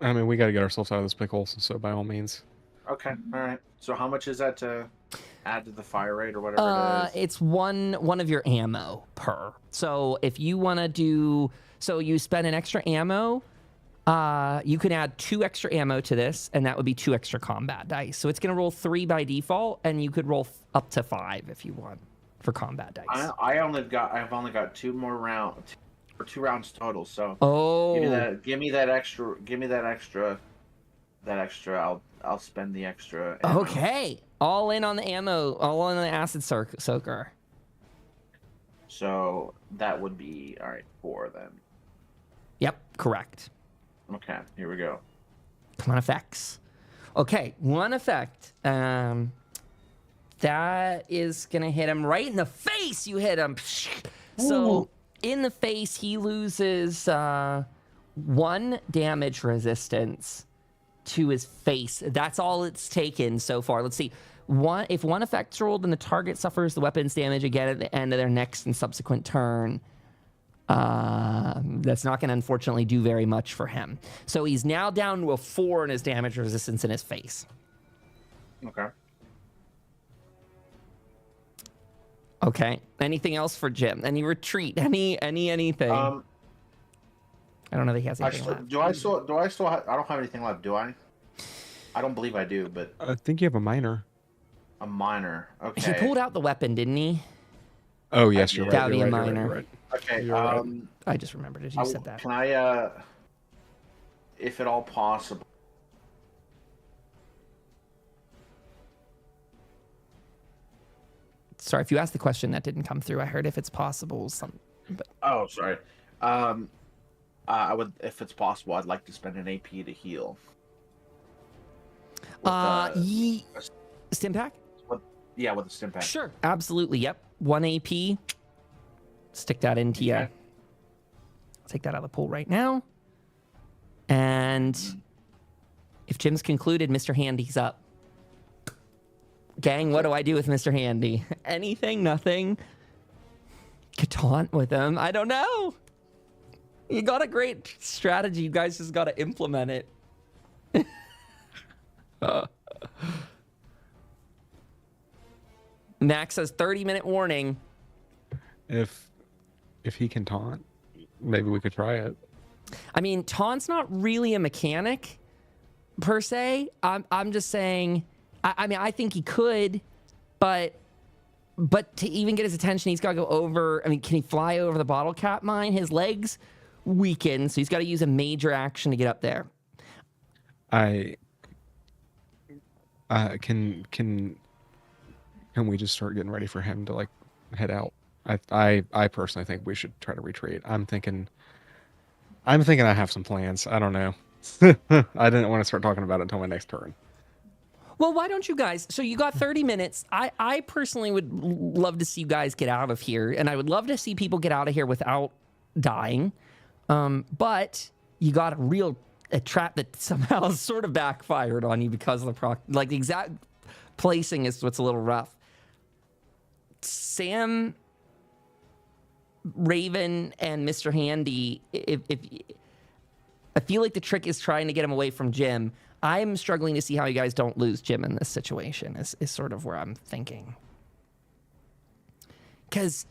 I mean, we got to get ourselves out of this pickle, so by all means. Okay, all right. So how much is that to add to the fire rate or whatever it is? It's one of your ammo per. So if you want to do, so you spend an extra ammo, you can add 2 extra ammo to this, and that would be 2 extra combat dice. So it's going to roll 3 by default, and you could roll up to 5 if you want for combat dice. I've only got 2 more rounds, or 2 rounds total. So give me that extra. I'll spend the extra. Ammo. Okay, all in on the ammo, all in the acid soaker. So that would be all right 4 then. Yep, correct. Okay, here we go. Come on, effects. Okay, 1 effect. That is going to hit him right in the face. You hit him. So in the face, he loses 1 damage resistance to his face. That's all it's taken so far. Let's see. If 1 effect's rolled and the target suffers the weapon's damage again at the end of their next and subsequent turn, that's not going to unfortunately do very much for him. So he's now down to a 4 in his damage resistance in his face. Okay. Okay. Anything else for Jim? Any retreat? Anything? I don't know that he has anything left. I don't have anything left, do I? I don't believe I do, but I think you have a minor. A minor. Okay. He pulled out the weapon, didn't he? Oh yes, you're right. That would be a right, minor. right. Okay. I just remembered it. You said that. Can I, if at all possible? Sorry, if you asked the question, that didn't come through. I heard if it's possible. But... Oh, sorry. I would, if it's possible, I'd like to spend an AP to heal. Stim pack? Yeah, with a stim pack. Sure, absolutely. Yep, 1 AP. Stick that into you. Take that out of the pool right now. And if Jim's concluded, Mr. Handy's up. Gang, what do I do with Mr. Handy? Anything? Nothing? Could taunt with him? I don't know. You got a great strategy. You guys just got to implement it. Max says 30-minute warning. If he can taunt, maybe we could try it. I mean, taunt's not really a mechanic per se. I'm just saying. I mean, I think he could, but to even get his attention, he's got to go over. I mean, can he fly over the bottle cap mine? His legs weaken, so he's got to use a major action to get up there. Can we just start getting ready for him to like head out? I personally think we should try to retreat. I'm thinking I have some plans. I don't know. I didn't want to start talking about it until my next turn. Well, why don't you guys? So you got 30 minutes. I personally would love to see you guys get out of here, and I would love to see people get out of here without dying. But you got a trap that somehow sort of backfired on you because of the the exact placing is what's a little rough. Sam, Raven, and Mr. Handy, if I feel like the trick is trying to get him away from Jim. I'm struggling to see how you guys don't lose Jim in this situation is sort of where I'm thinking. Because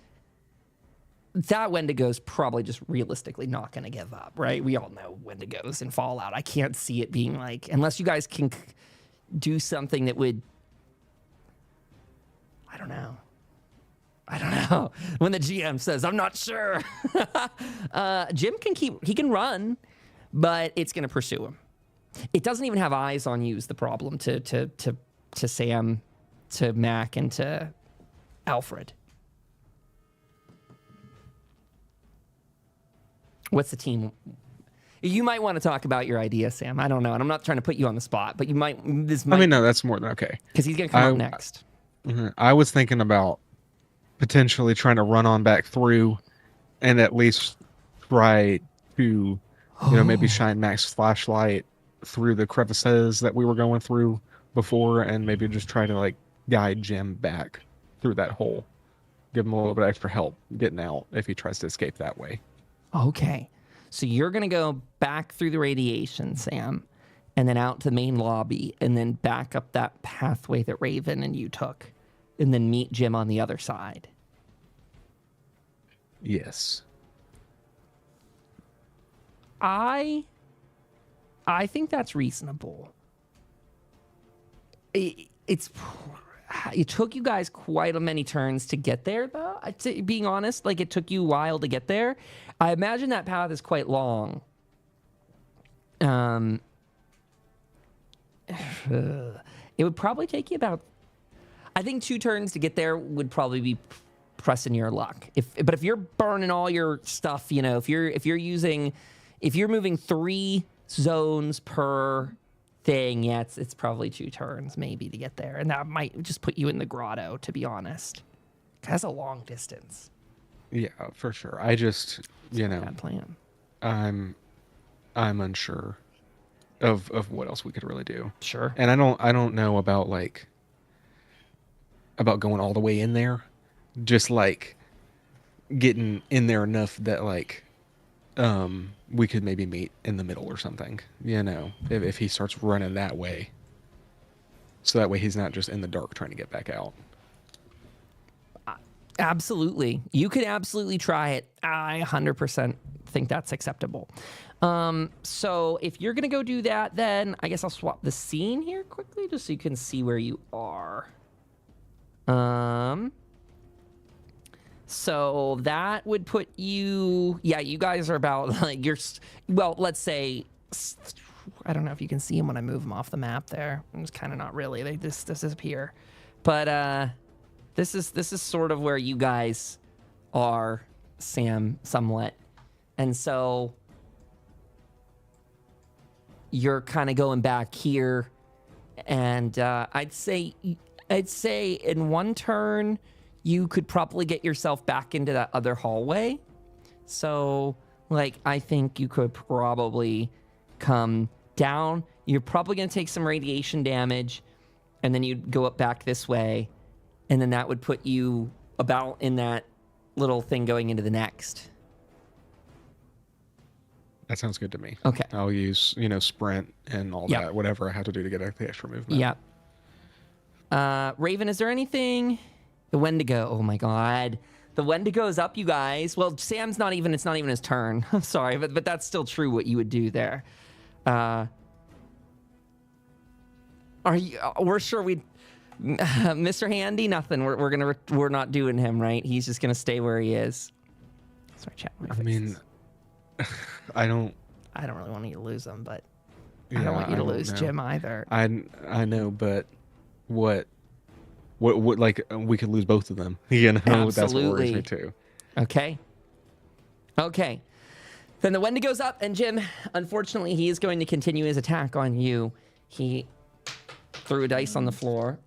that Wendigo's probably just realistically not going to give up, right? We all know Wendigos in Fallout. I can't see it being like, unless you guys can do something that would, I don't know. When the GM says, I'm not sure. Jim can run, but it's going to pursue him. It doesn't even have eyes on you is the problem to Sam, to Mac, and to Alfred. What's the team? You might want to talk about your idea, Sam. I don't know, and I'm not trying to put you on the spot, but you might. No, that's more than okay. Because he's going to come out next. I was thinking about potentially trying to run on back through and at least try to, maybe shine Mac's flashlight through the crevices that we were going through before, and maybe just try to guide Jim back through that hole. Give him a little bit of extra help getting out if he tries to escape that way. Okay. So you're going to go back through the radiation, Sam, and then out to the main lobby, and then back up that pathway that Raven and you took, and then meet Jim on the other side. Yes. I think that's reasonable. It took you guys quite many turns to get there, though. Being honest, it took you a while to get there. I imagine that path is quite long. It would probably take you about, I think 2 turns to get there would probably be pressing your luck. But if you're burning all your stuff, if you're moving 3 zones per thing, yeah, it's probably 2 turns maybe to get there, and that might just put you in the grotto, to be honest. That's a long distance. Yeah, for sure. I just, bad plan. I'm unsure of what else we could really do. Sure. And I don't know about going all the way in there. Just getting in there enough that we could maybe meet in the middle or something, if he starts running that way. So that way he's not just in the dark trying to get back out. Absolutely. You could absolutely try it. I 100% think that's acceptable. So if you're going to go do that, then I guess I'll swap the scene here quickly just so you can see where you are. So that would put you, you guys are about let's say, I don't know if you can see them when I move them off the map there. It's kind of not really, they just disappear. But this is sort of where you guys are, Sam, somewhat. And so you're kind of going back here, and I'd say in 1 turn, you could probably get yourself back into that other hallway. So, I think you could probably come down. You're probably going to take some radiation damage, and then you'd go up back this way, and then that would put you about in that little thing going into the next. That sounds good to me. Okay. I'll use, sprint and all that, whatever I have to do to get the extra movement. Yep. Raven, is there anything... The Wendigo, oh my God. The Wendigo is up, you guys. Well, Sam's it's not even his turn. I'm sorry, but that's still true what you would do there. We're sure Mr. Handy, nothing. We're not doing him, right? He's just gonna stay where he is. Sorry, chat. I don't really want you to lose him, but I don't want you to lose Jim either. I know, but what we could lose both of them. Absolutely. That's what worries me too. Okay. Then the Wendigo's up, and Jim, unfortunately, he is going to continue his attack on you. He threw a dice on the floor.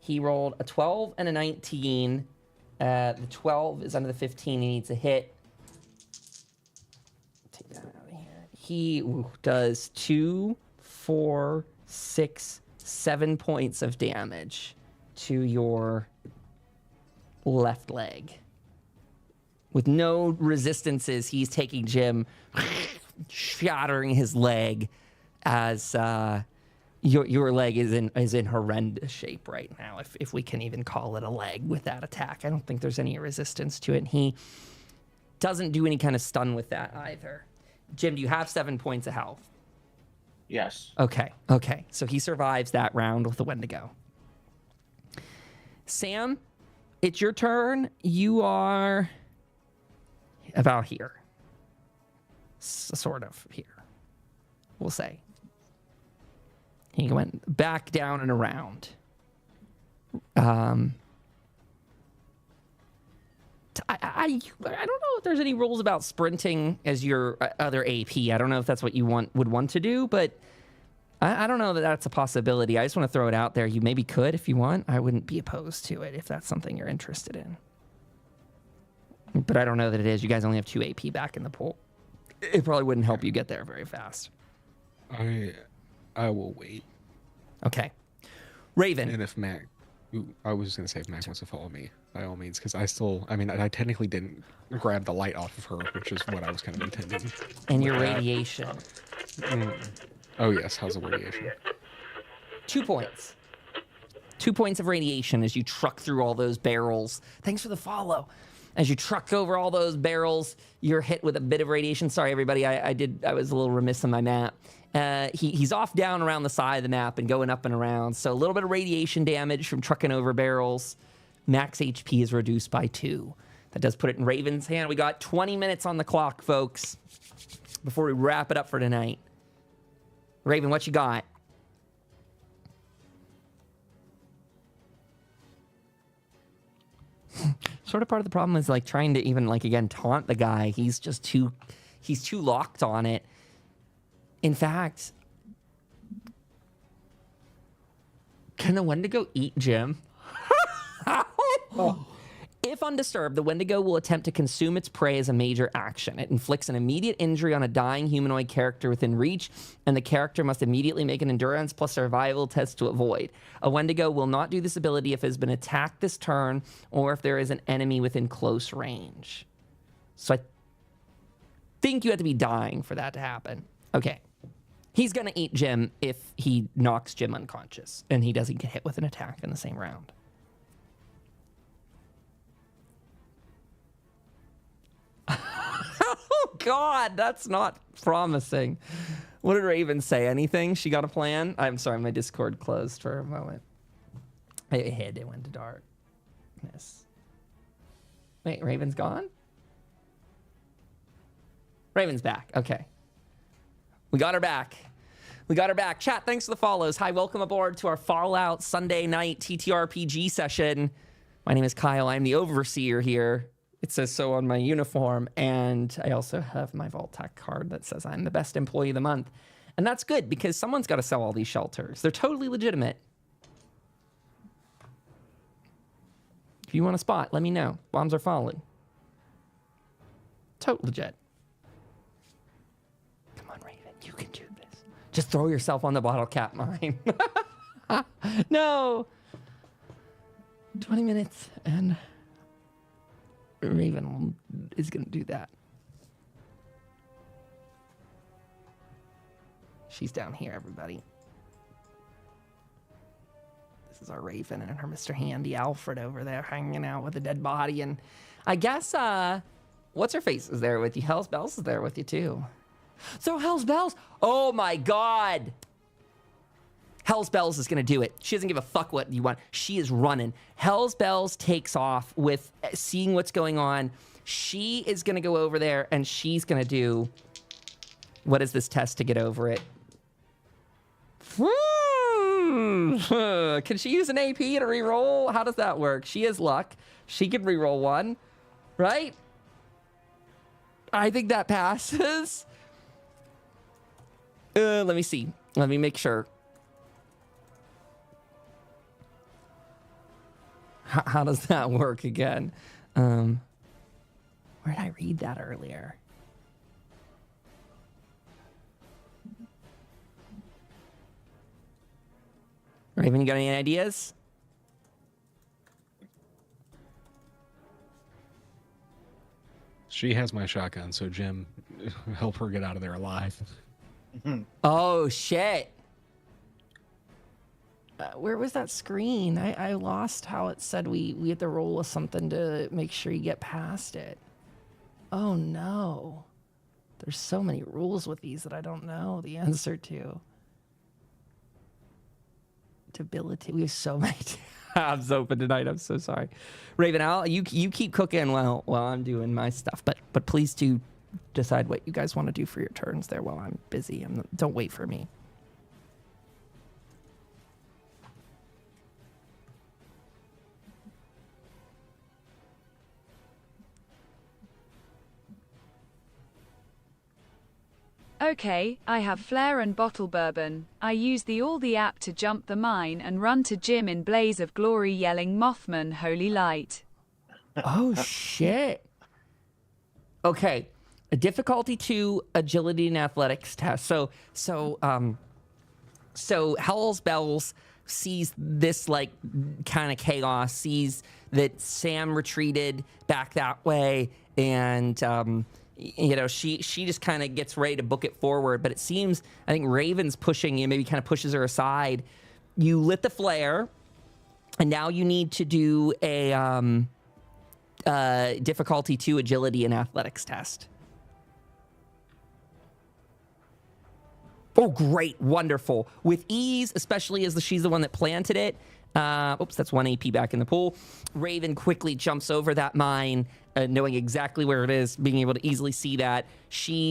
He rolled a 12 and a 19. The 12 is under the 15. He needs a hit. Take that out of here. He does 2, 4, 6, 7 points of damage to your left leg. With no resistances, he's taking Jim, shattering his leg as your leg is in horrendous shape right now, if we can even call it a leg with that attack. I don't think there's any resistance to it. And he doesn't do any kind of stun with that either. Jim, do you have 7 points of health? Yes. Okay. So he survives that round with the Wendigo. Sam, it's your turn. You are about here. Sort of here, we'll say. He went back down and around. I don't know if there's any rules about sprinting as your other AP. I don't know if that's what you would want to do, but I don't know that that's a possibility. I just want to throw it out there. You maybe could if you want. I wouldn't be opposed to it if that's something you're interested in. But I don't know that it is. You guys only have 2 AP back in the pool. It probably wouldn't help you get there very fast. I will wait. Okay. Raven. And if Mac... I was just going to say if Mac wants to follow me, by all means, because I technically didn't grab the light off of her, which is what I was kind of intending. And your radiation. Oh, yes. How's the radiation? 2 points. 2 points of radiation as you truck through all those barrels. Thanks for the follow. As you truck over all those barrels, you're hit with a bit of radiation. Sorry, everybody. I was a little remiss on my map. He's off down around the side of the map and going up and around. So a little bit of radiation damage from trucking over barrels. Max HP is reduced by 2. That does put it in Raven's hand. We got 20 minutes on the clock, folks, before we wrap it up for tonight. Raven, what you got? Sort of part of the problem is like trying to even like again taunt the guy. He's too locked on it. In fact, can the Wendigo eat Jim? If undisturbed, the Wendigo will attempt to consume its prey as a major action. It inflicts an immediate injury on a dying humanoid character within reach, and the character must immediately make an endurance plus survival test to avoid. A Wendigo will not do this ability if it has been attacked this turn or if there is an enemy within close range. So I think you have to be dying for that to happen. Okay. He's going to eat Jim if he knocks Jim unconscious and he doesn't get hit with an attack in the same round. Oh, God, that's not promising. What did Raven say? Anything? She got a plan? I'm sorry, my Discord closed for a moment. It hid. It went to darkness. Wait, Raven's gone? Raven's back. Okay. We got her back. We got her back. Chat, thanks for the follows. Hi, welcome aboard to our Fallout Sunday night TTRPG session. My name is Kyle. I'm the overseer here. It says so on my uniform, and I also have my Vault-Tec card that says I'm the best employee of the month. And that's good, because someone's got to sell all these shelters. They're totally legitimate. If you want a spot, let me know. Bombs are falling. Total legit. Come on, Raven, you can do this. Just throw yourself on the bottle cap mine. No! 20 minutes, and Raven is going to do that. She's down here, everybody. This is our Raven and her Mr. Handy Alfred over there hanging out with a dead body. And I guess, what's her face is there with you? Hell's Bells is there with you, too. So Hell's Bells, oh my God. Hell's Bells is going to do it. She doesn't give a fuck what you want. She is running. Hell's Bells takes off with seeing what's going on. She is going to go over there and she's going to do, what is this test to get over it? Can she use an AP to reroll? How does that work? She has luck. She can reroll one, right? I think that passes. Let me see. Let me make sure. How does that work again? Where did I read that earlier? Raven, you got any ideas? She has my shotgun, so Jim, help her get out of there alive. Oh, shit. Where was that screen? I lost how it said we had to roll with something to make sure you get past it. Oh, no. There's so many rules with these that I don't know the answer to. Debility. We have so many tabs open tonight. I'm so sorry. Raven, you keep cooking while I'm doing my stuff, but please do decide what you guys want to do for your turns there while I'm busy. Don't wait for me. Okay, I have flare and bottle bourbon. I use the app to jump the mine and run to Jim in blaze of glory yelling Mothman, holy light. Oh, shit. Okay. A difficulty 2 agility and athletics test. So Hell's Bells sees this like kind of chaos, sees that Sam retreated back that way, and you know, she just kind of gets ready to book it forward, but it seems, I think Raven's pushing you, maybe kind of pushes her aside. You lit the flare, and now you need to do a difficulty 2 agility and athletics test. Oh, great. Wonderful. With ease, especially as she's the one that planted it. Oops, that's 1 AP back in the pool. Raven quickly jumps over that mine, knowing exactly where it is, being able to easily see that.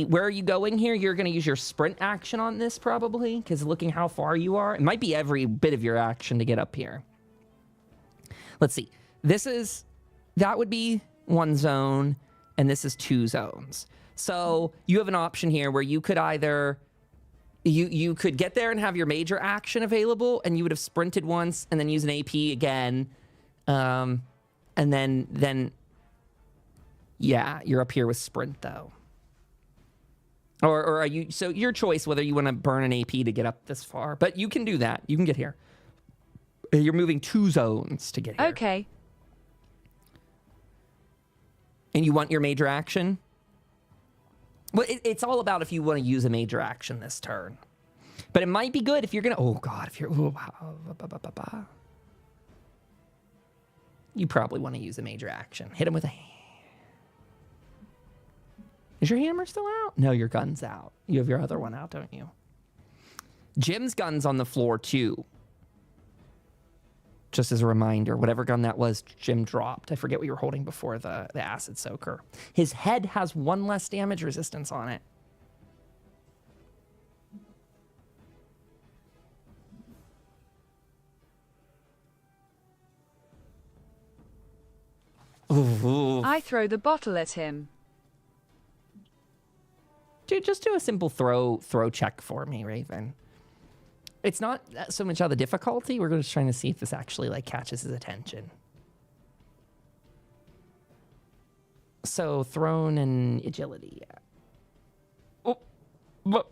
Where are you going here? You're going to use your sprint action on this, probably, because looking how far you are, it might be every bit of your action to get up here. Let's see. That would be 1 zone, and this is 2 zones. So you have an option here where you could either... You could get there and have your major action available, and you would have sprinted once and then use an AP again. And then yeah, you're up here with sprint, though. Or are you... So your choice whether you want to burn an AP to get up this far. But you can do that. You can get here. You're moving 2 zones to get here. Okay. And you want your major action? Well, it's all about if you want to use a major action this turn. But it might be good if you're going to... Oh, God. If you're... You probably want to use a major action. Hit him with a... Is your hammer still out? No, your gun's out. You have your other one out, don't you? Jim's gun's on the floor, too. Just as a reminder, whatever gun that was, Jim dropped. I forget what you were holding before the acid soaker. His head has 1 less damage resistance on it. Ooh. I throw the bottle at him. Dude, just do a simple throw check for me, Raven. It's not so much how the difficulty. We're just trying to see if this actually like catches his attention. So thrown and agility. Yeah. Oh,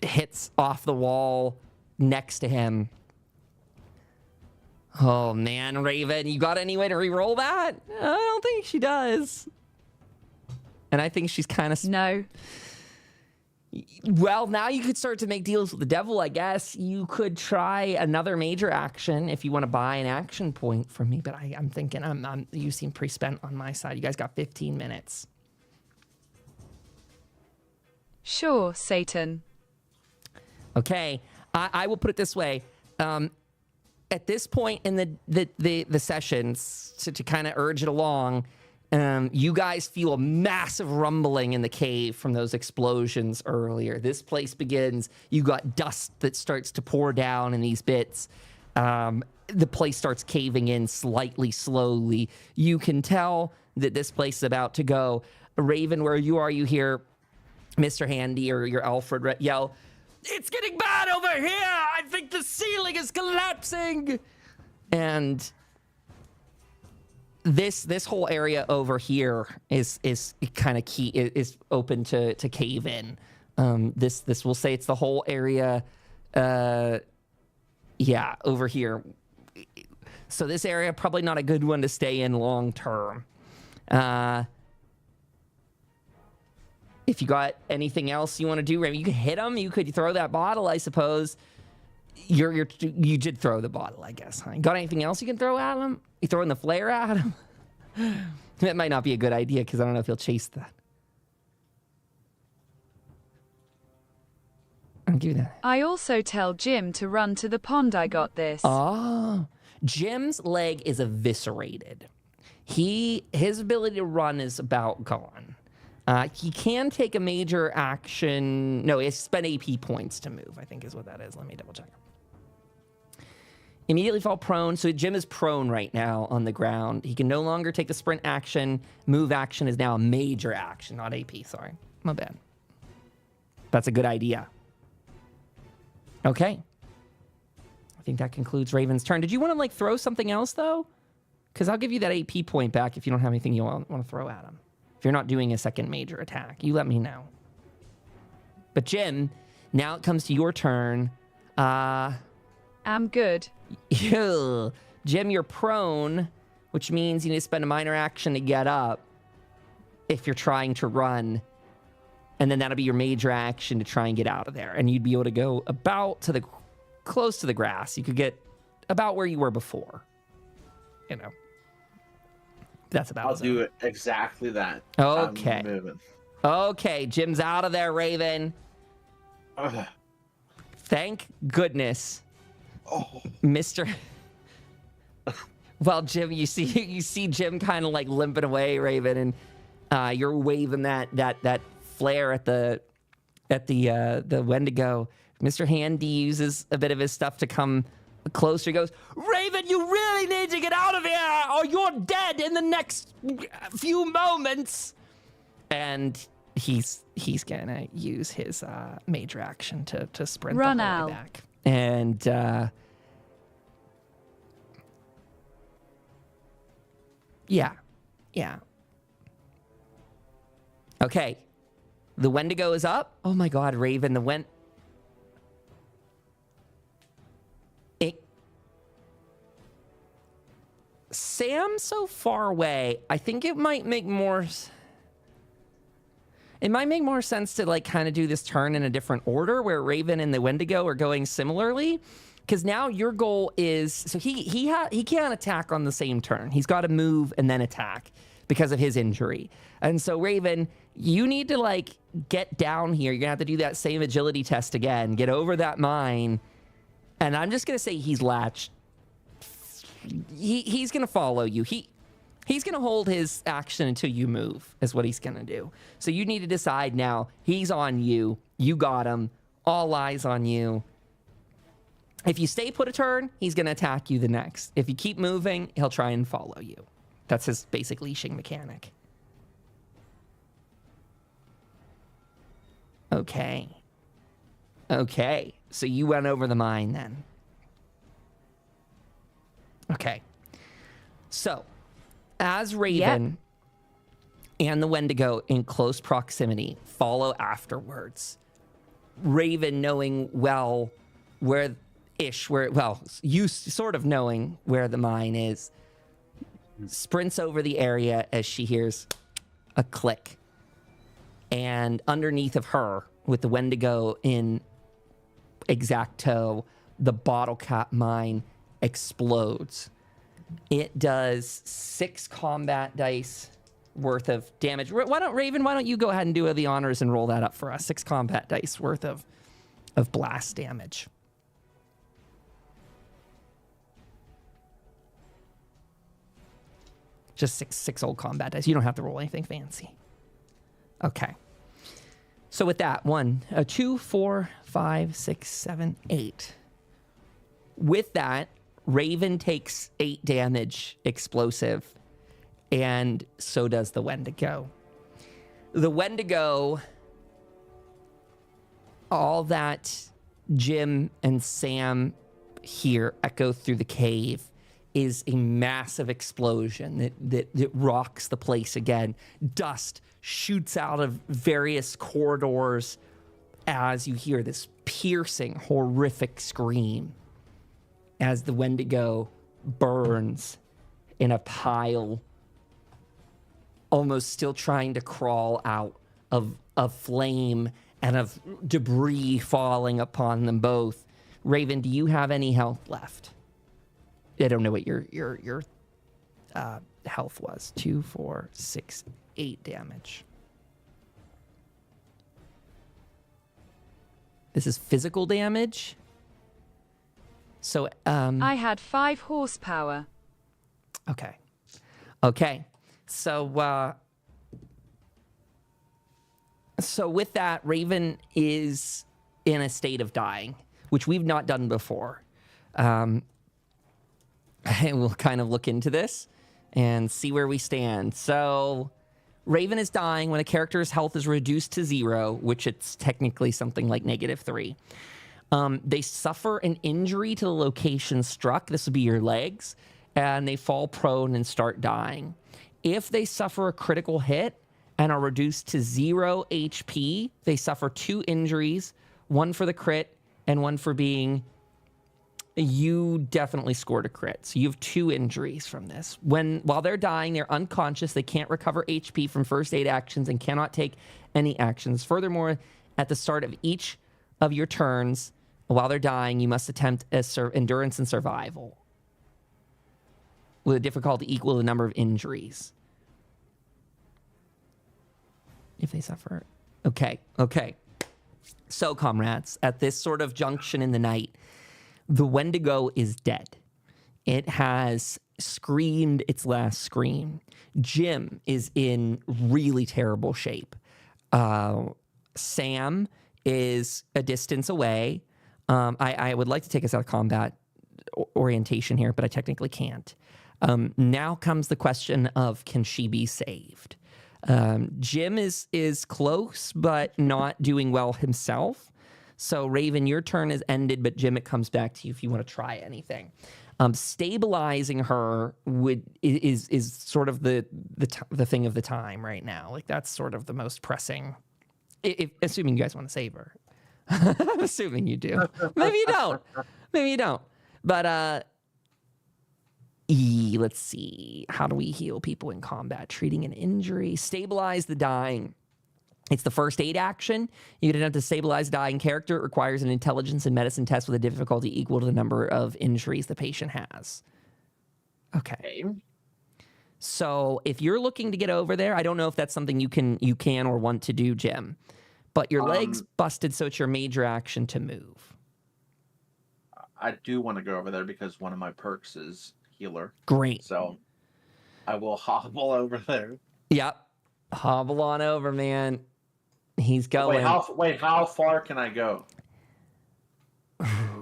hits off the wall next to him. Oh man, Raven, you got any way to re-roll that? I don't think she does. And I think she's kind of... No. Well, now you could start to make deals with the devil, I guess. You could try another major action if you want to buy an action point from me, but I'm thinking you seem pretty spent on my side. You guys got 15 minutes. Sure, Satan. Okay, I will put it this way. At this point in the sessions, to kind of urge it along, you guys feel a massive rumbling in the cave from those explosions earlier. This place begins. You got dust that starts to pour down in these bits. The place starts caving in slightly, slowly. You can tell that this place is about to go. Raven, where you are, you hear Mr. Handy or your Alfred yell, "It's getting bad over here! I think the ceiling is collapsing! And this whole area over here is kind of key, is open to cave in. This will say it's the whole area, yeah, over here. So this area, probably not a good one to stay in long term. If you got anything else you want to do, Raven, you could hit him. You could throw that bottle, I suppose. You did throw the bottle, I guess. Huh? Got anything else you can throw at him? You throwing the flare at him? That might not be a good idea because I don't know if he'll chase that. I'll give you that. I also tell Jim to run to the pond. I got this. Oh, Jim's leg is eviscerated. His ability to run is about gone. He can take a major action. No, he has to spend AP points to move, I think is what that is. Let me double check. Immediately fall prone. So Jim is prone right now on the ground. He can no longer take the sprint action. Move action is now a major action, not AP. Sorry. My bad. That's a good idea. Okay. I think that concludes Raven's turn. Did you want to, like, throw something else, though? Because I'll give you that AP point back if you don't have anything you want to throw at him. If you're not doing a second major attack, you let me know. But Jim, now it comes to your turn. I'm good. Jim, you're prone, which means you need to spend a minor action to get up if you're trying to run. And then that'll be your major action to try and get out of there. And you'd be able to go about to the close to the grass. You could get about where you were before. You know. That's about I'll do it exactly that. Okay. Okay, Jim's out of there, Raven. Thank goodness. Oh. Mr. Well, Jim, you see Jim kind of like limping away, Raven, and you're waving that flare at the Wendigo. Mr. Handy uses a bit of his stuff to come closer. He goes, Raven, you really need to get out of here or you're dead in the next few moments. And he's gonna use his major action to sprint Run the whole out. way back. And yeah. Okay. The Wendigo is up. Oh my God, Raven, Sam's so far away. I think it might make more sense to like kind of do this turn in a different order where Raven and the Wendigo are going similarly. Because now your goal is, so he can't attack on the same turn. He's got to move and then attack because of his injury. And so Raven, you need to like get down here. You're gonna have to do that same agility test again. Get over that mine. And I'm just gonna say he's latched. He's gonna follow you. He's gonna hold his action until you move, is what he's gonna do. So you need to decide now. He's on you. You got him. All eyes on you. If you stay put a turn, he's gonna attack you the next. If you keep moving, he'll try and follow you. That's his basic leashing mechanic. Okay. So you went over the mine then. Okay. So, as Raven and the Wendigo in close proximity follow afterwards, Raven knowing you sort of knowing where the mine is, sprints over the area as she hears a click. And underneath of her, with the Wendigo in exact tow, the bottle cap mine explodes. It does 6 combat dice worth of damage. Why don't you go ahead and do the honors and roll that up for us? 6 combat dice worth of blast damage. Just six old combat dice. You don't have to roll anything fancy. Okay. So with that, 2, 4, 5, 6, 7, 8. With that, Raven takes 8 damage explosive, and so does the Wendigo. The Wendigo, all that Jim and Sam hear echo through the cave is a massive explosion that rocks the place again. Dust shoots out of various corridors as you hear this piercing, horrific scream as the Wendigo burns in a pile, almost still trying to crawl out of flame and of debris falling upon them both. Raven, do you have any health left? I don't know what your health was. 2, 4, 6, 8 damage. This is physical damage. So I had 5 horsepower. Okay. So with that, Raven is in a state of dying, which we've not done before. And we'll kind of look into this and see where we stand. So Raven is dying when a character's health is reduced to 0, which it's technically something like -3. They suffer an injury to the location struck. This would be your legs. And they fall prone and start dying. If they suffer a critical hit and are reduced to 0 HP, they suffer 2 injuries, 1 for the crit and 1 for being... You definitely scored a crit. So you have 2 injuries from this. While they're dying, they're unconscious. They can't recover HP from first aid actions and cannot take any actions. Furthermore, at the start of each of your turns, while they're dying, you must attempt endurance and survival with a difficulty equal to the number of injuries. If they suffer. Okay. So, comrades, at this sort of junction in the night, the Wendigo is dead. It has screamed its last scream. Jim is in really terrible shape. Sam is a distance away. I would like to take us out of combat orientation here, but I technically can't. Now comes the question of, can she be saved? Jim is close, but not doing well himself. So, Raven, your turn is ended, but Jim, it comes back to you if you want to try anything. Stabilizing her is sort of the thing of the time right now. Like, that's sort of the most pressing, assuming you guys want to save her. I'm assuming you do. Maybe you don't. But let's see. How do we heal people in combat? Treating an injury. Stabilize the dying. It's the first aid action. You can attempt to stabilize a dying character. It requires an intelligence and medicine test with a difficulty equal to the number of injuries the patient has. Okay. So if you're looking to get over there, I don't know if that's something you can or want to do, Jim. But your leg's busted, so it's your major action to move. I do want to go over there because one of my perks is healer. Great. So I will hobble over there. Yep. Hobble on over, man. He's going. Wait, how far can I go?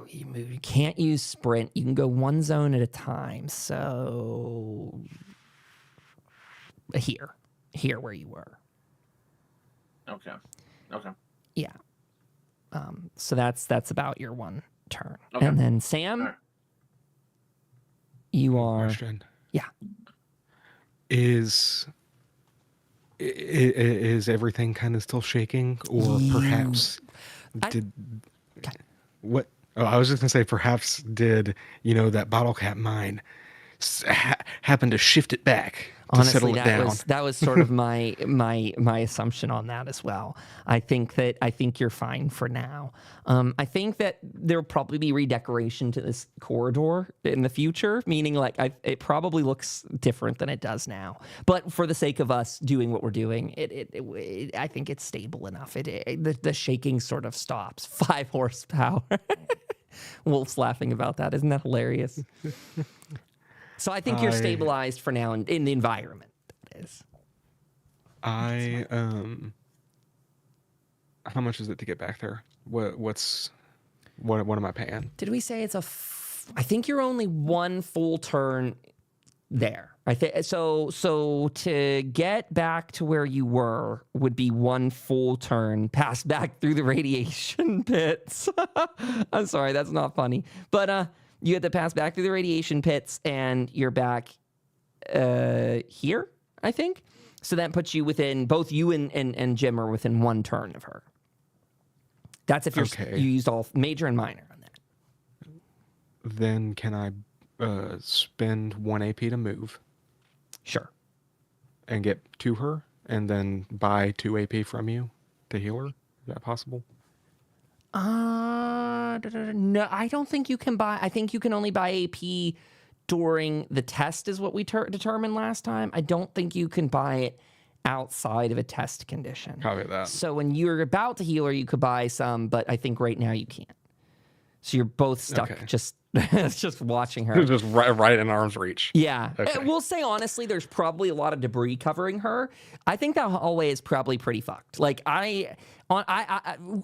You can't use sprint. You can go one zone at a time. So here where you were. Okay. Yeah. So that's about your one turn. Okay. And then Sam, right. You are. Question. Yeah. Is everything kind of still shaking, or perhaps what? Oh, I was just gonna say, perhaps did that bottle cap mine happen to shift it back to Honestly, settle it down? that was sort of my assumption on that as well. I think you're fine for now. I think that there'll probably be redecoration to this corridor in the future, meaning it probably looks different than it does now. But for the sake of us doing what we're doing, I think it's stable enough. The shaking sort of stops. 5 horsepower. Wolf's laughing about that. Isn't that hilarious? So I think you're stabilized for now in the environment. That is. How much is it to get back there? What am I paying? Did we say it's I think you're only one full turn there. I think so. So to get back to where you were would be one full turn, pass back through the radiation pits. I'm sorry, that's not funny. But you had to pass back through the radiation pits, and you're back here, I think. So that puts you within, both you and Jim are within one turn of her. That's if you used all major and minor on that. Then can I spend 1 AP to move? Sure. And get to her, and then buy 2 AP from you to heal her? Is that possible? No, I don't think you can buy. I think you can only buy AP during the test, is what we determined last time. I don't think you can buy it outside of a test condition. Copy that. So when you're about to heal her, you could buy some, but I think right now you can't. So you're both stuck just watching her. Just right in arm's reach. Yeah. Okay. We'll say honestly, there's probably a lot of debris covering her. I think that hallway is probably pretty fucked. Like I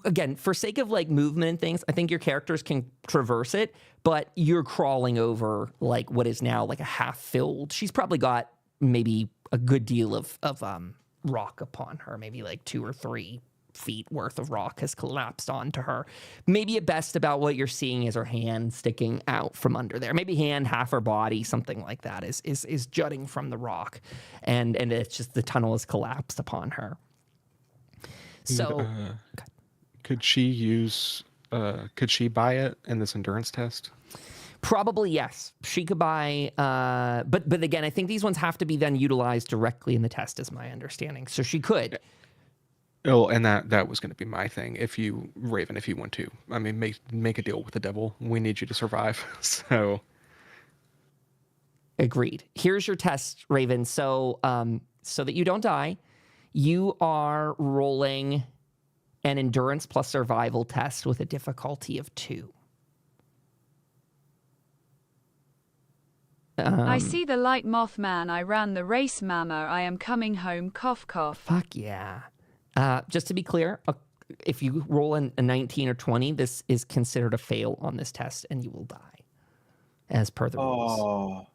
again, for sake of like movement and things, I think your characters can traverse it, but you're crawling over like what is now like a half filled. She's probably got maybe a good deal of rock upon her, maybe like 2 or 3 feet worth of rock has collapsed onto her. Maybe at best about what you're seeing is her hand sticking out from under there. Maybe hand, half her body, something like that is jutting from the rock, and it's just the tunnel has collapsed upon her. So could she buy it in this endurance test? Probably yes. She could buy, but again, I think these ones have to be then utilized directly in the test, is my understanding. So she could. Oh, and that was going to be my thing. If you, Raven, if you want to, I mean, make a deal with the devil. We need you to survive. So, agreed. Here's your test, Raven. So, so that you don't die, you are rolling an endurance plus survival test with a difficulty of 2. I see the light, Mothman. I ran the race, mama. I am coming home, cough, cough. Fuck yeah. Just to be clear, if you roll a 19 or 20, this is considered a fail on this test, and you will die, as per the rules.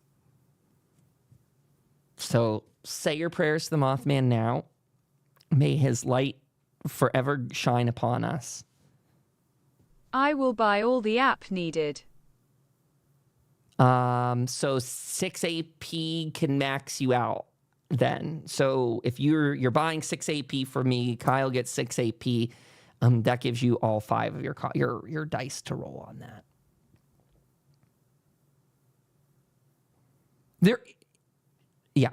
So say your prayers to the Mothman now. May his light forever shine upon us. I will buy all the app needed. So 6 AP can max you out. Then, so if you're buying 6 AP for me, Kyle gets 6 AP. That gives you all 5 of your dice to roll on that. Yeah.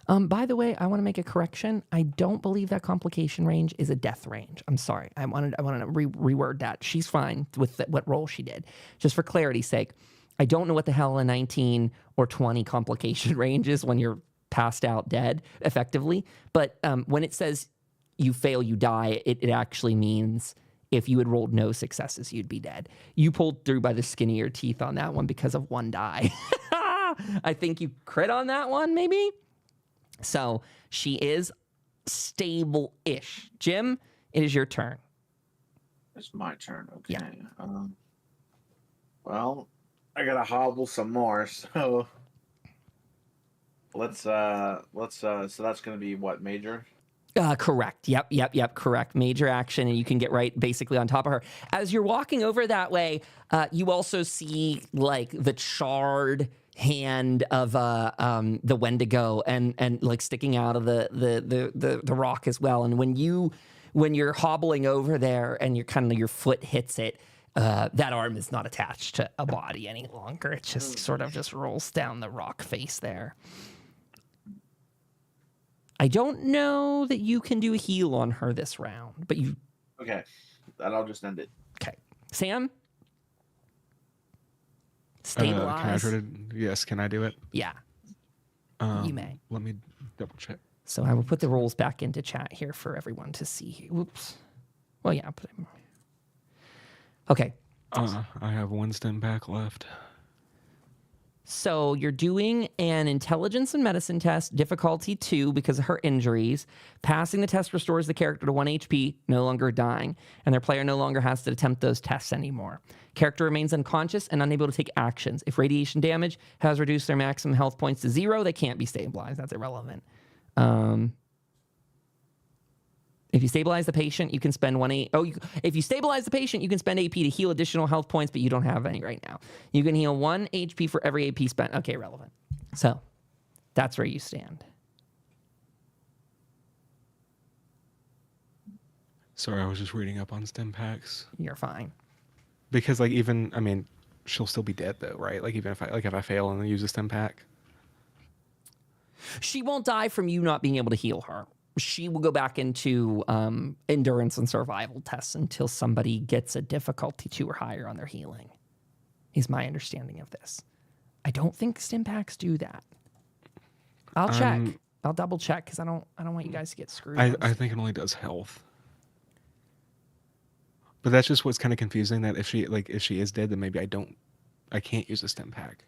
By the way, I want to make a correction. I don't believe that complication range is a death range. I'm sorry. I wanted to reword that. She's fine with what roll she did. Just for clarity's sake, I don't know what the hell a 19 or 20 complication range is when you're passed out dead, effectively. But when it says you fail, you die, it actually means if you had rolled no successes, you'd be dead. You pulled through by the skin of your teeth on that one because of 1 die. I think you crit on that one, maybe? So she is stable-ish. Jim, it is your turn. It's my turn. Okay. Yeah. Well, I gotta hobble some more. So so that's gonna be what, major? Correct. Yep. Correct. Major action, and you can get right basically on top of her. As you're walking over that way, you also see like the charred hand of the Wendigo and like sticking out of the rock as well. And when you're hobbling over there and your foot hits it, that arm is not attached to a body any longer. It just sort of just rolls down the rock face there. I don't know that you can do a heal on her this round, but you... Okay, then I'll just end it. Okay. Sam? Stabilize. Can I try to... Yes, can I do it? Yeah. You may. Let me double check. So I will put the rolls back into chat here for everyone to see. Whoops. Well, yeah. Okay. I have 1 stem back left. So you're doing an intelligence and medicine test, difficulty 2 because of her injuries. Passing the test restores the character to 1 HP, no longer dying, and their player no longer has to attempt those tests anymore. Character remains unconscious and unable to take actions. If radiation damage has reduced their maximum health points to 0, they can't be stabilized. That's irrelevant. If you stabilize the patient, you can spend if you stabilize the patient, you can spend AP to heal additional health points, but you don't have any right now. You can heal 1 HP for every AP spent. Okay, relevant. So that's where you stand. Sorry, I was just reading up on stim packs. You're fine. Because like even, I mean, she'll still be dead though, right? Like even if I fail and then use a stim pack. She won't die from you not being able to heal her. She will go back into endurance and survival tests until somebody gets a difficulty 2 or higher on their healing, is my understanding of this. I don't think stim packs do that. I'll check. I'll double check because I don't want you guys to get screwed. I think it only does health. But that's just what's kind of confusing, that if she is dead, then maybe I can't use a stim pack.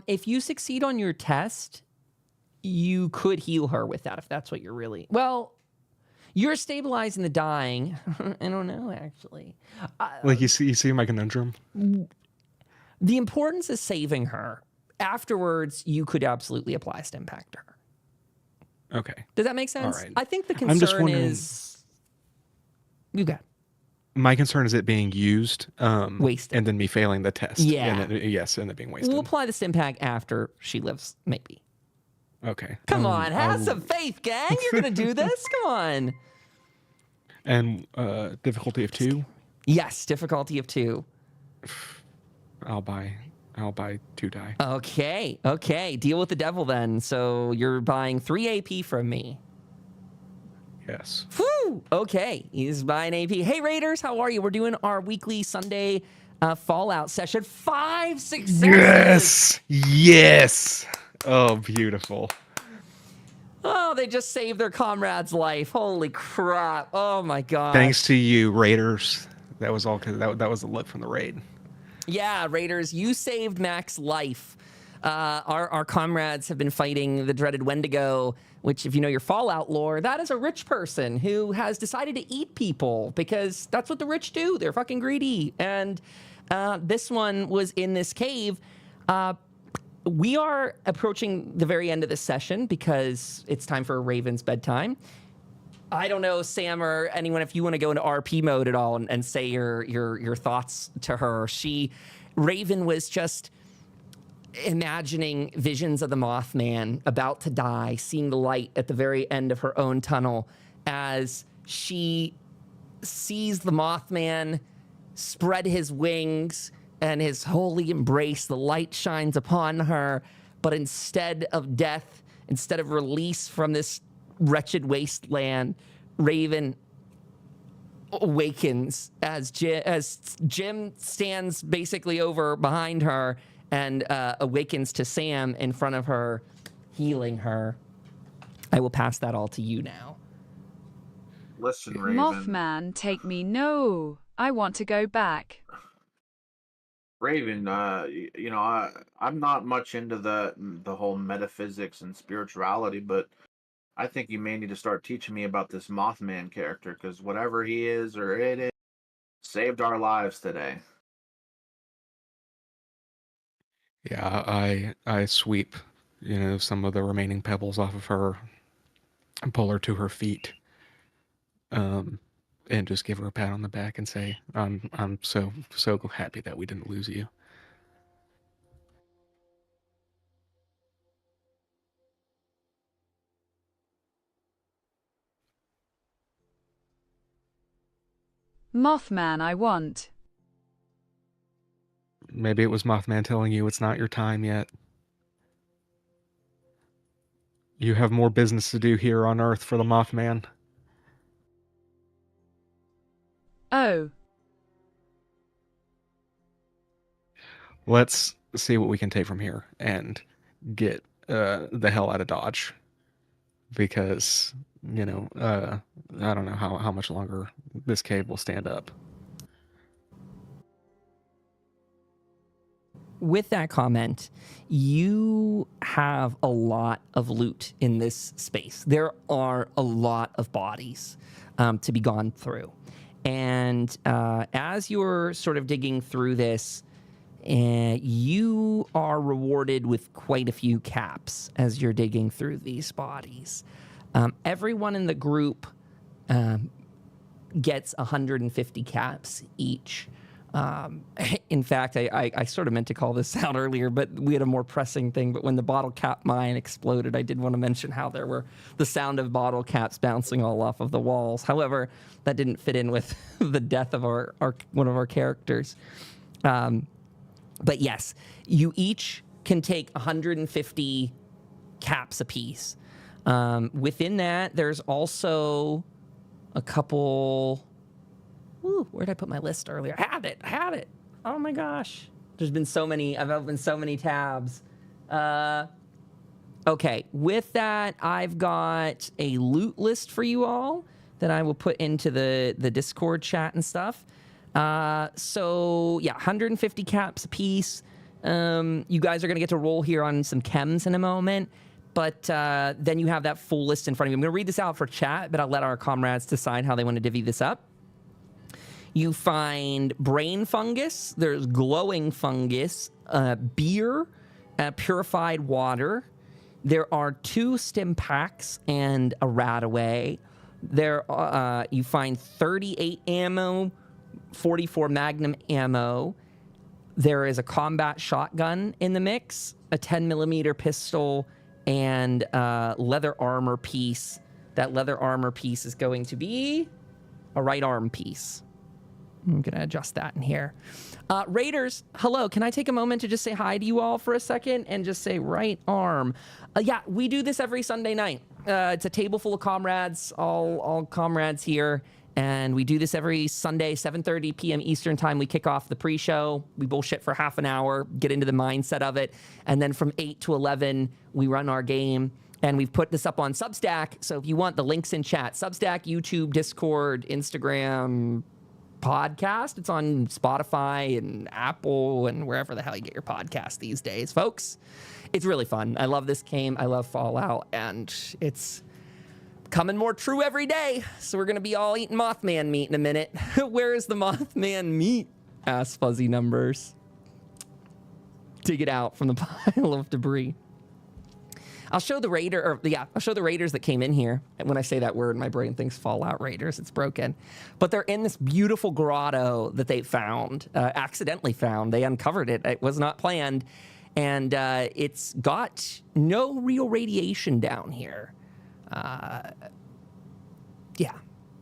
If you succeed on your test, you could heal her with that if that's what you're really... Well, you're stabilizing the dying. I don't know, actually. Like, you see my conundrum? The importance is saving her. Afterwards, you could absolutely apply a stim pack to her. Okay. Does that make sense? All right. I think the concern is... You got it. My concern is it being used, wasted, and then me failing the test. Yeah. And then being wasted. We'll apply the stim pack after she lives, maybe. Okay. Come on, have some faith, gang. You're gonna do this. Come on. And difficulty of 2. Yes, difficulty of 2. I'll buy 2 die. Okay. Deal with the devil then. So you're buying 3 AP from me. Yes. Whew. Okay, he's buying AP. Hey Raiders, how are you? We're doing our weekly Sunday Fallout session. 5 successes. Yes. Oh, beautiful. Oh, they just saved their comrade's life. Holy crap. Oh my god. Thanks to you, Raiders. That was all because that was a look from the raid. Yeah, Raiders, you saved Mac's life. Our comrades have been fighting the dreaded Wendigo, which, if you know your Fallout lore, that is a rich person who has decided to eat people because that's what the rich do. They're fucking greedy. And this one was in this cave. We are approaching the very end of this session because it's time for Raven's bedtime. I don't know, Sam or anyone, if you want to go into RP mode at all and say your thoughts to her. Raven was just imagining visions of the Mothman about to die, seeing the light at the very end of her own tunnel as she sees the Mothman spread his wings and his holy embrace. The light shines upon her, but instead of death, instead of release from this wretched wasteland, Raven awakens as Jim stands basically over behind her and awakens to Sam in front of her, healing her. I will pass that all to you now. Listen, Raven. Mothman, take me. No, I want to go back. Raven, I'm not much into the whole metaphysics and spirituality, but I think you may need to start teaching me about this Mothman character, because whatever he is or it is, saved our lives today. Yeah, I sweep, some of the remaining pebbles off of her and pull her to her feet, and just give her a pat on the back and say, I'm so happy that we didn't lose you. Mothman, I want. Maybe it was Mothman telling you it's not your time yet. You have more business to do here on Earth for the Mothman. Oh. Let's see what we can take from here and get the hell out of Dodge. Because, I don't know how much longer this cave will stand up. with that comment, you have a lot of loot in this space. There are a lot of bodies to be gone through. And as you're sort of digging through this, you are rewarded with quite a few caps as you're digging through these bodies. Everyone in the group gets 150 caps each. In fact, I sort of meant to call this out earlier, but we had a more pressing thing. But when the bottle cap mine exploded, I did want to mention how there were the sound of bottle caps bouncing all off of the walls. However, that didn't fit in with the death of our one of our characters. But yes, you each can take 150 caps apiece. Within that, there's also a couple... Ooh, where did I put my list earlier? I had it. Oh my gosh. There's been so many. I've opened so many tabs. Okay, with that, I've got a loot list for you all that I will put into the Discord chat and stuff. So, yeah, 150 caps a piece. You guys are going to get to roll here on some chems in a moment. But then you have that full list in front of you. I'm going to read this out for chat, but I'll let our comrades decide how they want to divvy this up. You find brain fungus, there's glowing fungus, beer, purified water. There are 2 stim packs and a RadAway. There, you find 38 ammo, 44 magnum ammo. There is a combat shotgun in the mix, a 10mm pistol, and leather armor piece. That leather armor piece is going to be a right arm piece. I'm going to adjust that in here. Raiders, hello. Can I take a moment to just say hi to you all for a second and just say right arm? Yeah, we do this every Sunday night. It's a table full of comrades, all comrades here. And we do this every Sunday, 7:30 p.m. Eastern time. We kick off the pre-show. We bullshit for half an hour, get into the mindset of it. And then from 8 to 11, we run our game. And we've put this up on Substack. So if you want, the links in chat. Substack, YouTube, Discord, Instagram, podcast. It's on Spotify and Apple and wherever the hell you get your podcast these days, folks. It's really fun. I love this game. I love Fallout, and it's coming more true every day. So we're going to be all eating Mothman meat in a minute. Where is the Mothman meat? Ask Fuzzy Numbers. Dig it out from the pile of debris. I'll show the I'll show the raiders that came in here. And when I say that word, my brain thinks Fallout Raiders. It's broken. But they're in this beautiful grotto that they found, accidentally found. They uncovered it. It was not planned. And it's got no real radiation down here. Yeah,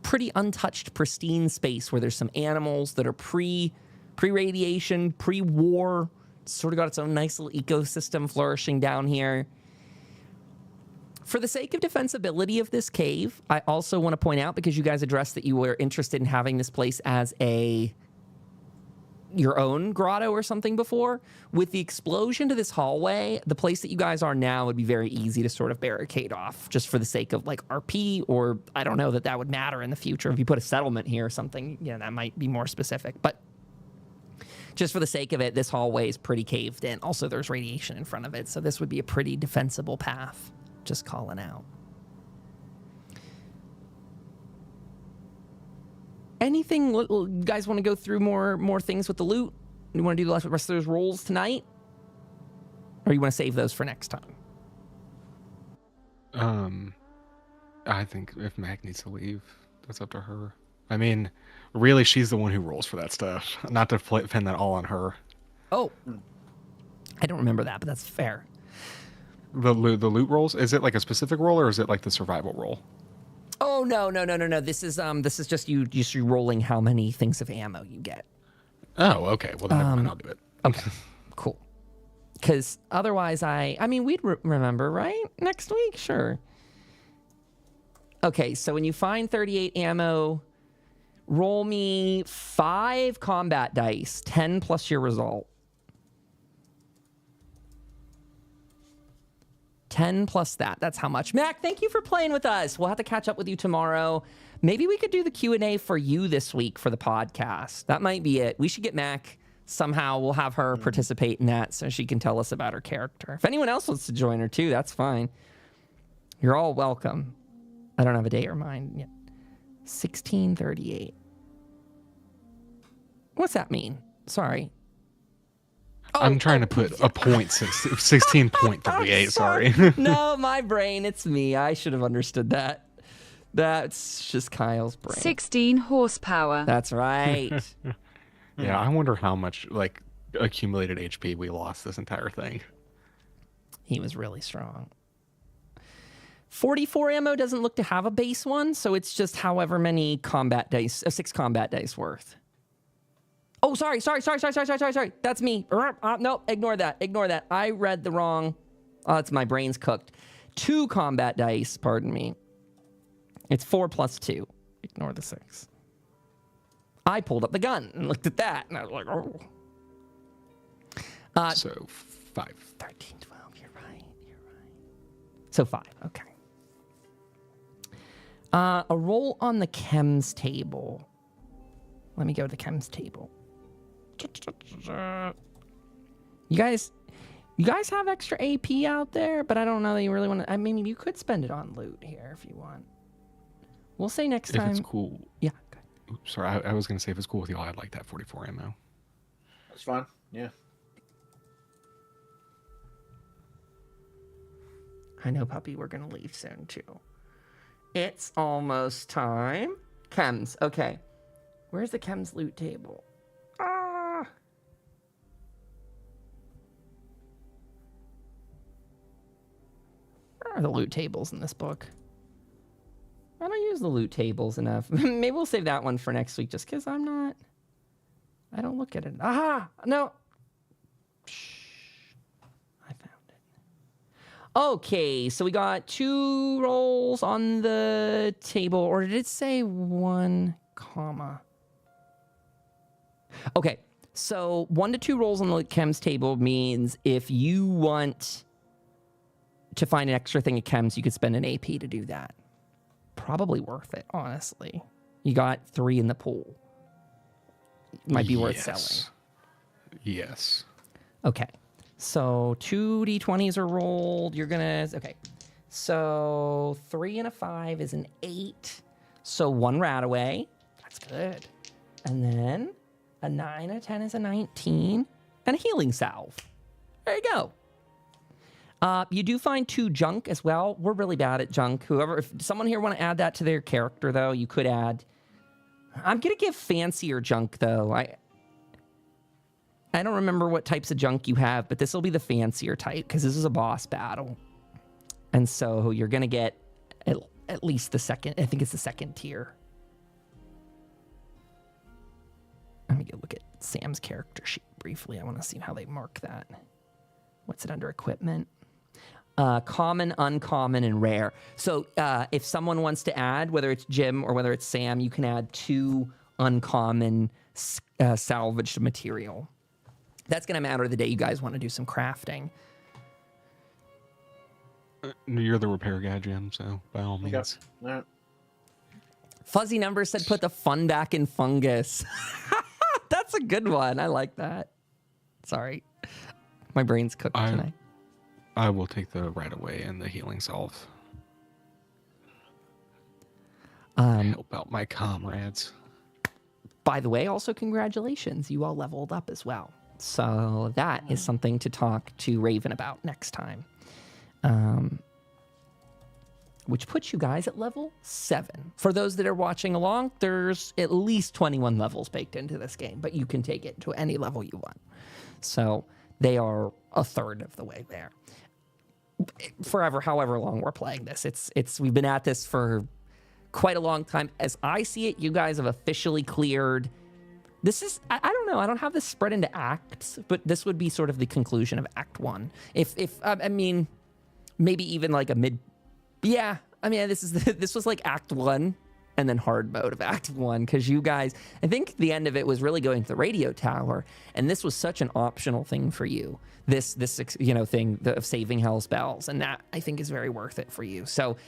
pretty untouched, pristine space where there's some animals that are pre-radiation, pre-war. It's sort of got its own nice little ecosystem flourishing down here. For the sake of defensibility of this cave, I also want to point out, because you guys addressed that you were interested in having this place as your own grotto or something before, with the explosion to this hallway, the place that you guys are now would be very easy to sort of barricade off, just for the sake of like RP, or I don't know that would matter in the future. If you put a settlement here or something, that might be more specific. But just for the sake of it, this hallway is pretty caved in. Also, there's radiation in front of it, so this would be a pretty defensible path. Just calling out. Anything, you guys want to go through more things with the loot? You want to do the rest of those rolls tonight? Or you want to save those for next time? I think if Mac needs to leave, that's up to her. I mean, really, she's the one who rolls for that stuff. Not to pin that all on her. Oh. I don't remember that, but that's fair. The loot rolls? Is it like a specific roll, or is it like the survival roll? Oh no! This is just you rolling how many things of ammo you get. Oh, okay. Well, then never mind, I'll do it. Okay, cool. Because otherwise, I mean, we'd remember, right? Next week, sure. Okay, so when you find 38 ammo, roll me 5 combat dice, 10 plus your result. 10 plus that. That's how much. Mac, thank you for playing with us. We'll have to catch up with you tomorrow. Maybe we could do the Q&A for you this week for the podcast. That might be it. We should get Mac Somehow we'll have her participate in that so she can tell us about her character. If anyone else wants to join her too, that's fine. You're all welcome. I don't have a day or mine yet. 1638. What's that mean? Sorry. I'm trying to put a point, 16.38, sorry. No, my brain, it's me. I should have understood that. That's just Kyle's brain. 16 horsepower. That's right. Yeah, I wonder how much, like, accumulated HP we lost this entire thing. He was really strong. 44 ammo doesn't look to have a base one, so it's just however many combat dice, 6 combat dice worth. Oh, sorry. That's me. No, ignore that. I read the wrong. Oh, it's my brain's cooked. 2 combat dice, pardon me. It's 4 plus 2. Ignore the 6. I pulled up the gun and looked at that, and I was like, oh. So 5. 13, 12, you're right. So 5, okay. A roll on the chems table. Let me go to the chems table. You guys have extra AP out there, but I don't know that you really want to. I mean, you could spend it on loot here if you want. We'll say next time. If it's cool. Yeah. Oops, sorry, I was going to say if it's cool with y'all, I'd like that 44 ammo. That's fine. Yeah. I know, puppy, we're going to leave soon, too. It's almost time. Chems. Okay. Where's the chems loot table? Where are the loot tables in this book? I don't use the loot tables enough. Maybe we'll save that one for next week just because I don't look at it. Aha! No. Shh. I found it. Okay, so we got 2 rolls on the table, or did it say 1 comma? Okay, so 1 to 2 rolls on the chems table means if you want to find an extra thing of chems, you could spend an AP to do that. Probably worth it, honestly. You got 3 in the pool. Might be worth selling. Yes. Okay. So 2 d20s are rolled. You're gonna... Okay. So 3 and a 5 is an 8. So 1 RadAway. That's good. And then a 9 and a 10 is a 19. And a healing salve. There you go. You do find 2 junk as well. We're really bad at junk. If someone here want to add that to their character, though, you could add. I'm gonna give fancier junk though. I don't remember what types of junk you have, but this will be the fancier type because this is a boss battle, and so you're gonna get at least the second. I think it's the 2nd tier. Let me go look at Sam's character sheet briefly. I want to see how they mark that. What's it under equipment? Common, uncommon, and rare. So if someone wants to add, whether it's Jim or whether it's Sam, you can add 2 uncommon salvaged material. That's going to matter the day you guys want to do some crafting. You're the repair guy, Jim, so by all means. Yep. Fuzzy Numbers said put the fun back in fungus. That's a good one. I like that. Sorry. My brain's cooked tonight. I will take the RadAway and the healing salve. Help out my comrades. By the way, also congratulations. You all leveled up as well. So that is something to talk to Raven about next time. Which puts you guys at level 7. For those that are watching along, there's at least 21 levels baked into this game, but you can take it to any level you want. So they are a third of the way there. Forever, however long we're playing this, we've been at this for quite a long time. As I see it, you guys have officially cleared. This is, I don't know, I don't have this spread into acts, but this would be sort of the conclusion of Act 1. I mean, maybe even like a mid, yeah. I mean, this was like Act 1 and then hard mode of Act 1, because you guys, I think the end of it was really going to the radio tower, and this was such an optional thing for you. This thing of saving Hell's Bells, and that I think is very worth it for you. So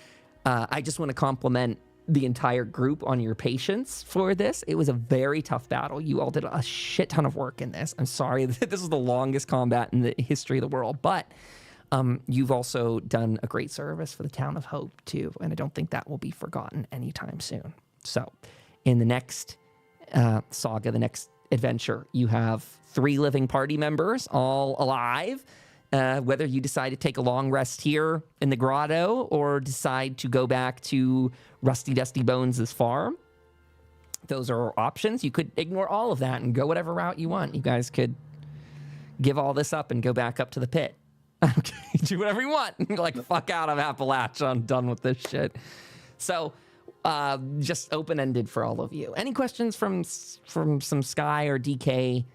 I just want to compliment the entire group on your patience for this. It was a very tough battle. You all did a shit ton of work in this. I'm sorry that this is the longest combat in the history of the world, but you've also done a great service for the town of Hope too, and I don't think that will be forgotten anytime soon. So in the next saga, the next adventure, you have 3 living party members, all alive. Whether you decide to take a long rest here in the grotto or decide to go back to Rusty Dusty Bones' farm, those are options. You could ignore all of that and go whatever route you want. You guys could give all this up and go back up to the pit. Okay, do whatever you want. Like, fuck out of Appalachia. I'm done with this shit. So, just open-ended for all of you. Any questions from some Sky or DK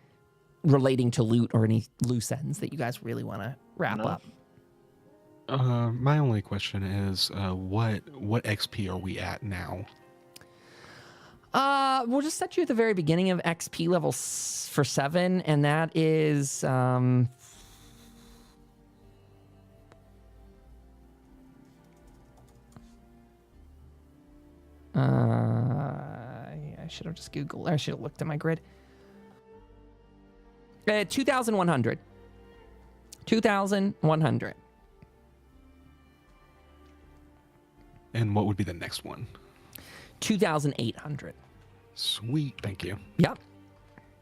relating to loot or any loose ends that you guys really want to wrap up? My only question is, what XP are we at now? We'll just set you at the very beginning of XP level for 7, and that is I should have just Googled. I should have looked at my grid. 2,100. 2,100. And what would be the next one? 2,800. Sweet. Thank you. Yep.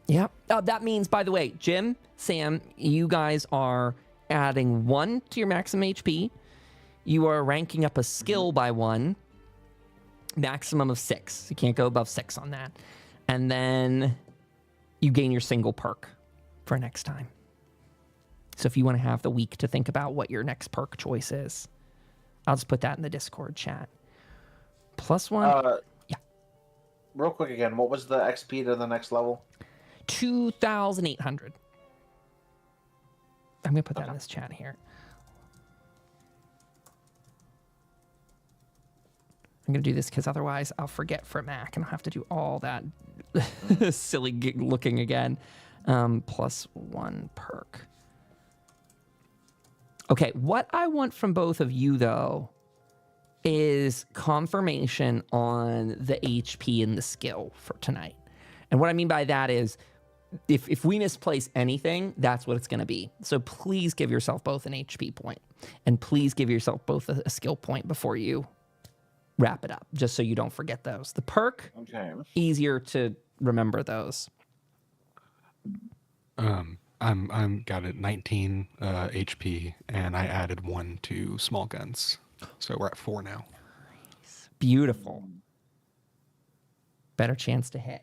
Yep. That means, by the way, Jim, Sam, you guys are adding 1 to your maximum HP. You are ranking up a skill by 1. Maximum of 6. You can't go above 6 on that. And then you gain your single perk for next time. So if you want to have the week to think about what your next perk choice is, I'll just put that in the Discord chat. +1. Yeah. Real quick again, what was the XP to the next level? 2,800. I'm going to put that in this chat here. I'm going to do this because otherwise I'll forget for Mac and I'll have to do all that silly looking again. +1 perk. Okay, what I want from both of you, though, is confirmation on the HP and the skill for tonight. And what I mean by that is, if we misplace anything, that's what it's going to be. So please give yourself both an HP point, and please give yourself both a skill point before you wrap it up, just so you don't forget those. The perk, easier to remember those. I'm got it 19 HP, and I added 1 to small guns, so we're at 4 now. Nice. Beautiful. Better chance to hit.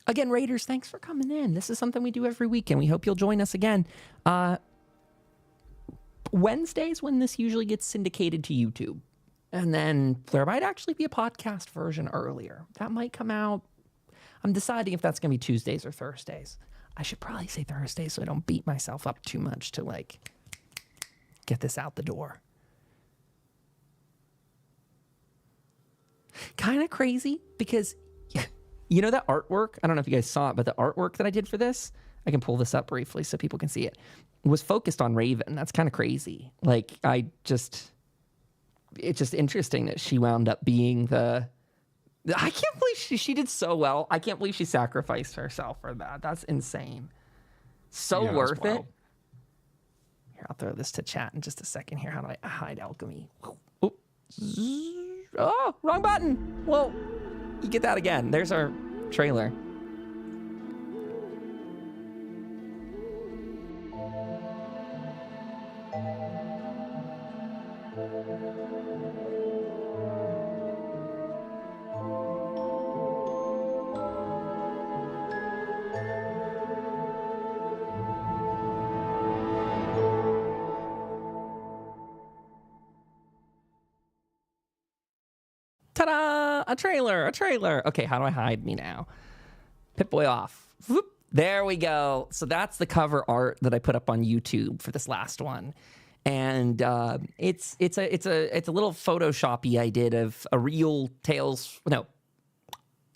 Again, Raiders, thanks for coming in. This is something we do every week, and we hope you'll join us again. Wednesdays when this usually gets syndicated to YouTube. And then there might actually be a podcast version earlier. That might come out. I'm deciding if that's going to be Tuesdays or Thursdays. I should probably say Thursdays so I don't beat myself up too much to, like, get this out the door. Kind of crazy because, you know that artwork? I don't know if you guys saw it, but the artwork that I did for this, I can pull this up briefly so people can see it, was focused on Raven. That's kind of crazy. Like, it's just interesting that she wound up being I can't believe she did so well. I can't believe she sacrificed herself for that. That's insane. So worth it. Here, I'll throw this to chat in just a second here. How do I hide alchemy? Oh, wrong button. Well, you get that again. There's our trailer. Ta-da! A trailer. Okay, how do I hide me now? Pip-Boy off. Whoop. There we go. So that's the cover art that I put up on YouTube for this last one. And it's a little Photoshop-y I did of a real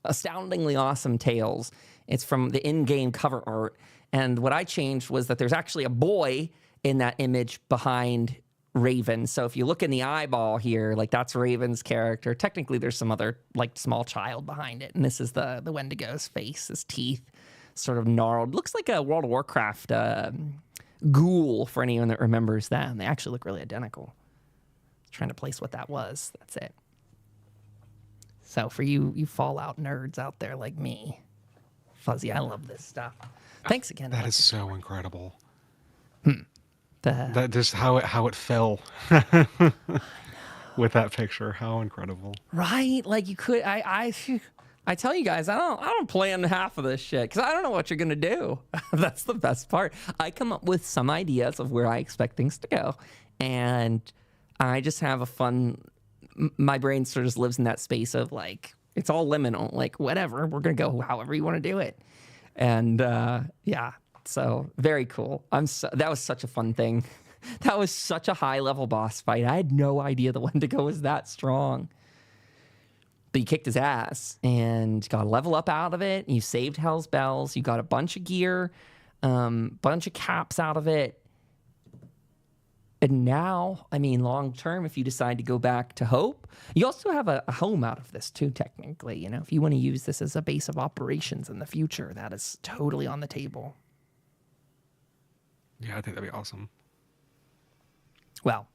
astoundingly awesome Tales. It's from the in-game cover art. And what I changed was that there's actually a boy in that image behind Raven. So if you look in the eyeball here, like that's Raven's character. Technically, there's some other like small child behind it, and this is the Wendigo's face. His teeth sort of gnarled. Looks like a World of Warcraft ghoul for anyone that remembers that. And they actually look really identical. Trying to place what that was. That's it. So for you Fallout nerds out there like me, Fuzzy, I love this stuff. Thanks again. That is so incredible. That just how it fell with that picture. How incredible. Right? Like you could. I tell you guys, I don't plan half of this shit because I don't know what you're gonna do. That's the best part. I come up with some ideas of where I expect things to go, and I just have a fun. My brain sort of just lives in that space of like it's all liminal. Like whatever, we're gonna go however you want to do it, and yeah. So very cool. That was such a fun thing. That was such a high level boss fight. I had no idea the Wendigo was that strong. But you kicked his ass and got a level up out of it. You saved Hell's Bells. You got a bunch of gear, bunch of caps out of it. And now, I mean, long term, if you decide to go back to Hope, you also have a home out of this too, technically. You know, if you want to use this as a base of operations in the future, that is totally on the table. Yeah, I think that'd be awesome. Well,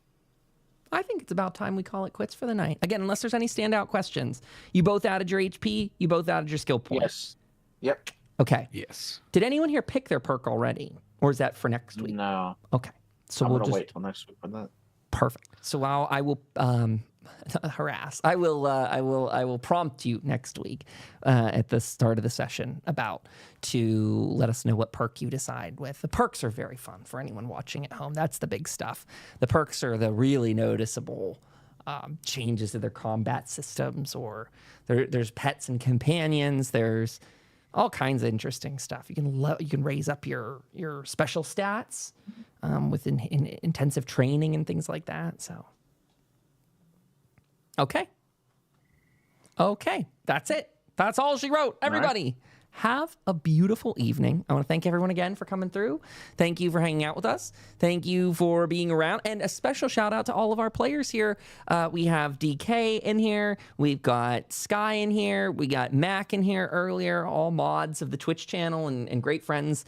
I think it's about time we call it quits for the night. Again, unless there's any standout questions. You both added your HP. You both added your skill points. Yes. Yep. Okay. Yes. Did anyone here pick their perk already? Or is that for next week? No. Okay. So I'm we'll gonna just wait till next week for that. Perfect. So I will harass. I will prompt you next week at the start of the session to let us know what perk you decide with. The perks are very fun for anyone watching at home. That's the big stuff. The perks are the really noticeable changes to their combat systems, or there's pets and companions. There's all kinds of interesting stuff. You can raise up your special stats with intensive training and things like that. So, okay, that's it. That's all she wrote. Everybody, have a beautiful evening. I want to thank everyone again for coming through. Thank you for hanging out with us. Thank you for being around. And a special shout out to all of our players here. We have DK in here. We've got Sky in here. We got Mac in here earlier, all mods of the Twitch channel and great friends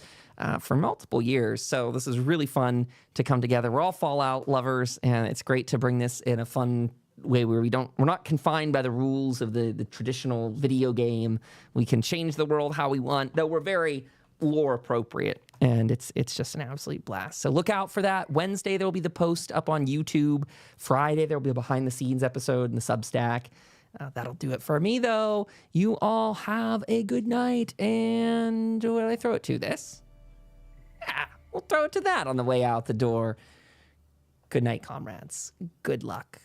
for multiple years. So this is really fun to come together. We're all Fallout lovers, and it's great to bring this in a fun way where we're not confined by the rules of the traditional video game. We can change the world how we want, though we're very lore appropriate, and it's just an absolute blast. So look out for that. Wednesday there will be the post up on YouTube. Friday there will be a behind the scenes episode in the Substack. That'll do it for me, though. You all have a good night, and what do I throw it to? This? Yeah, we'll throw it to that on the way out the door. Good night, comrades. Good luck.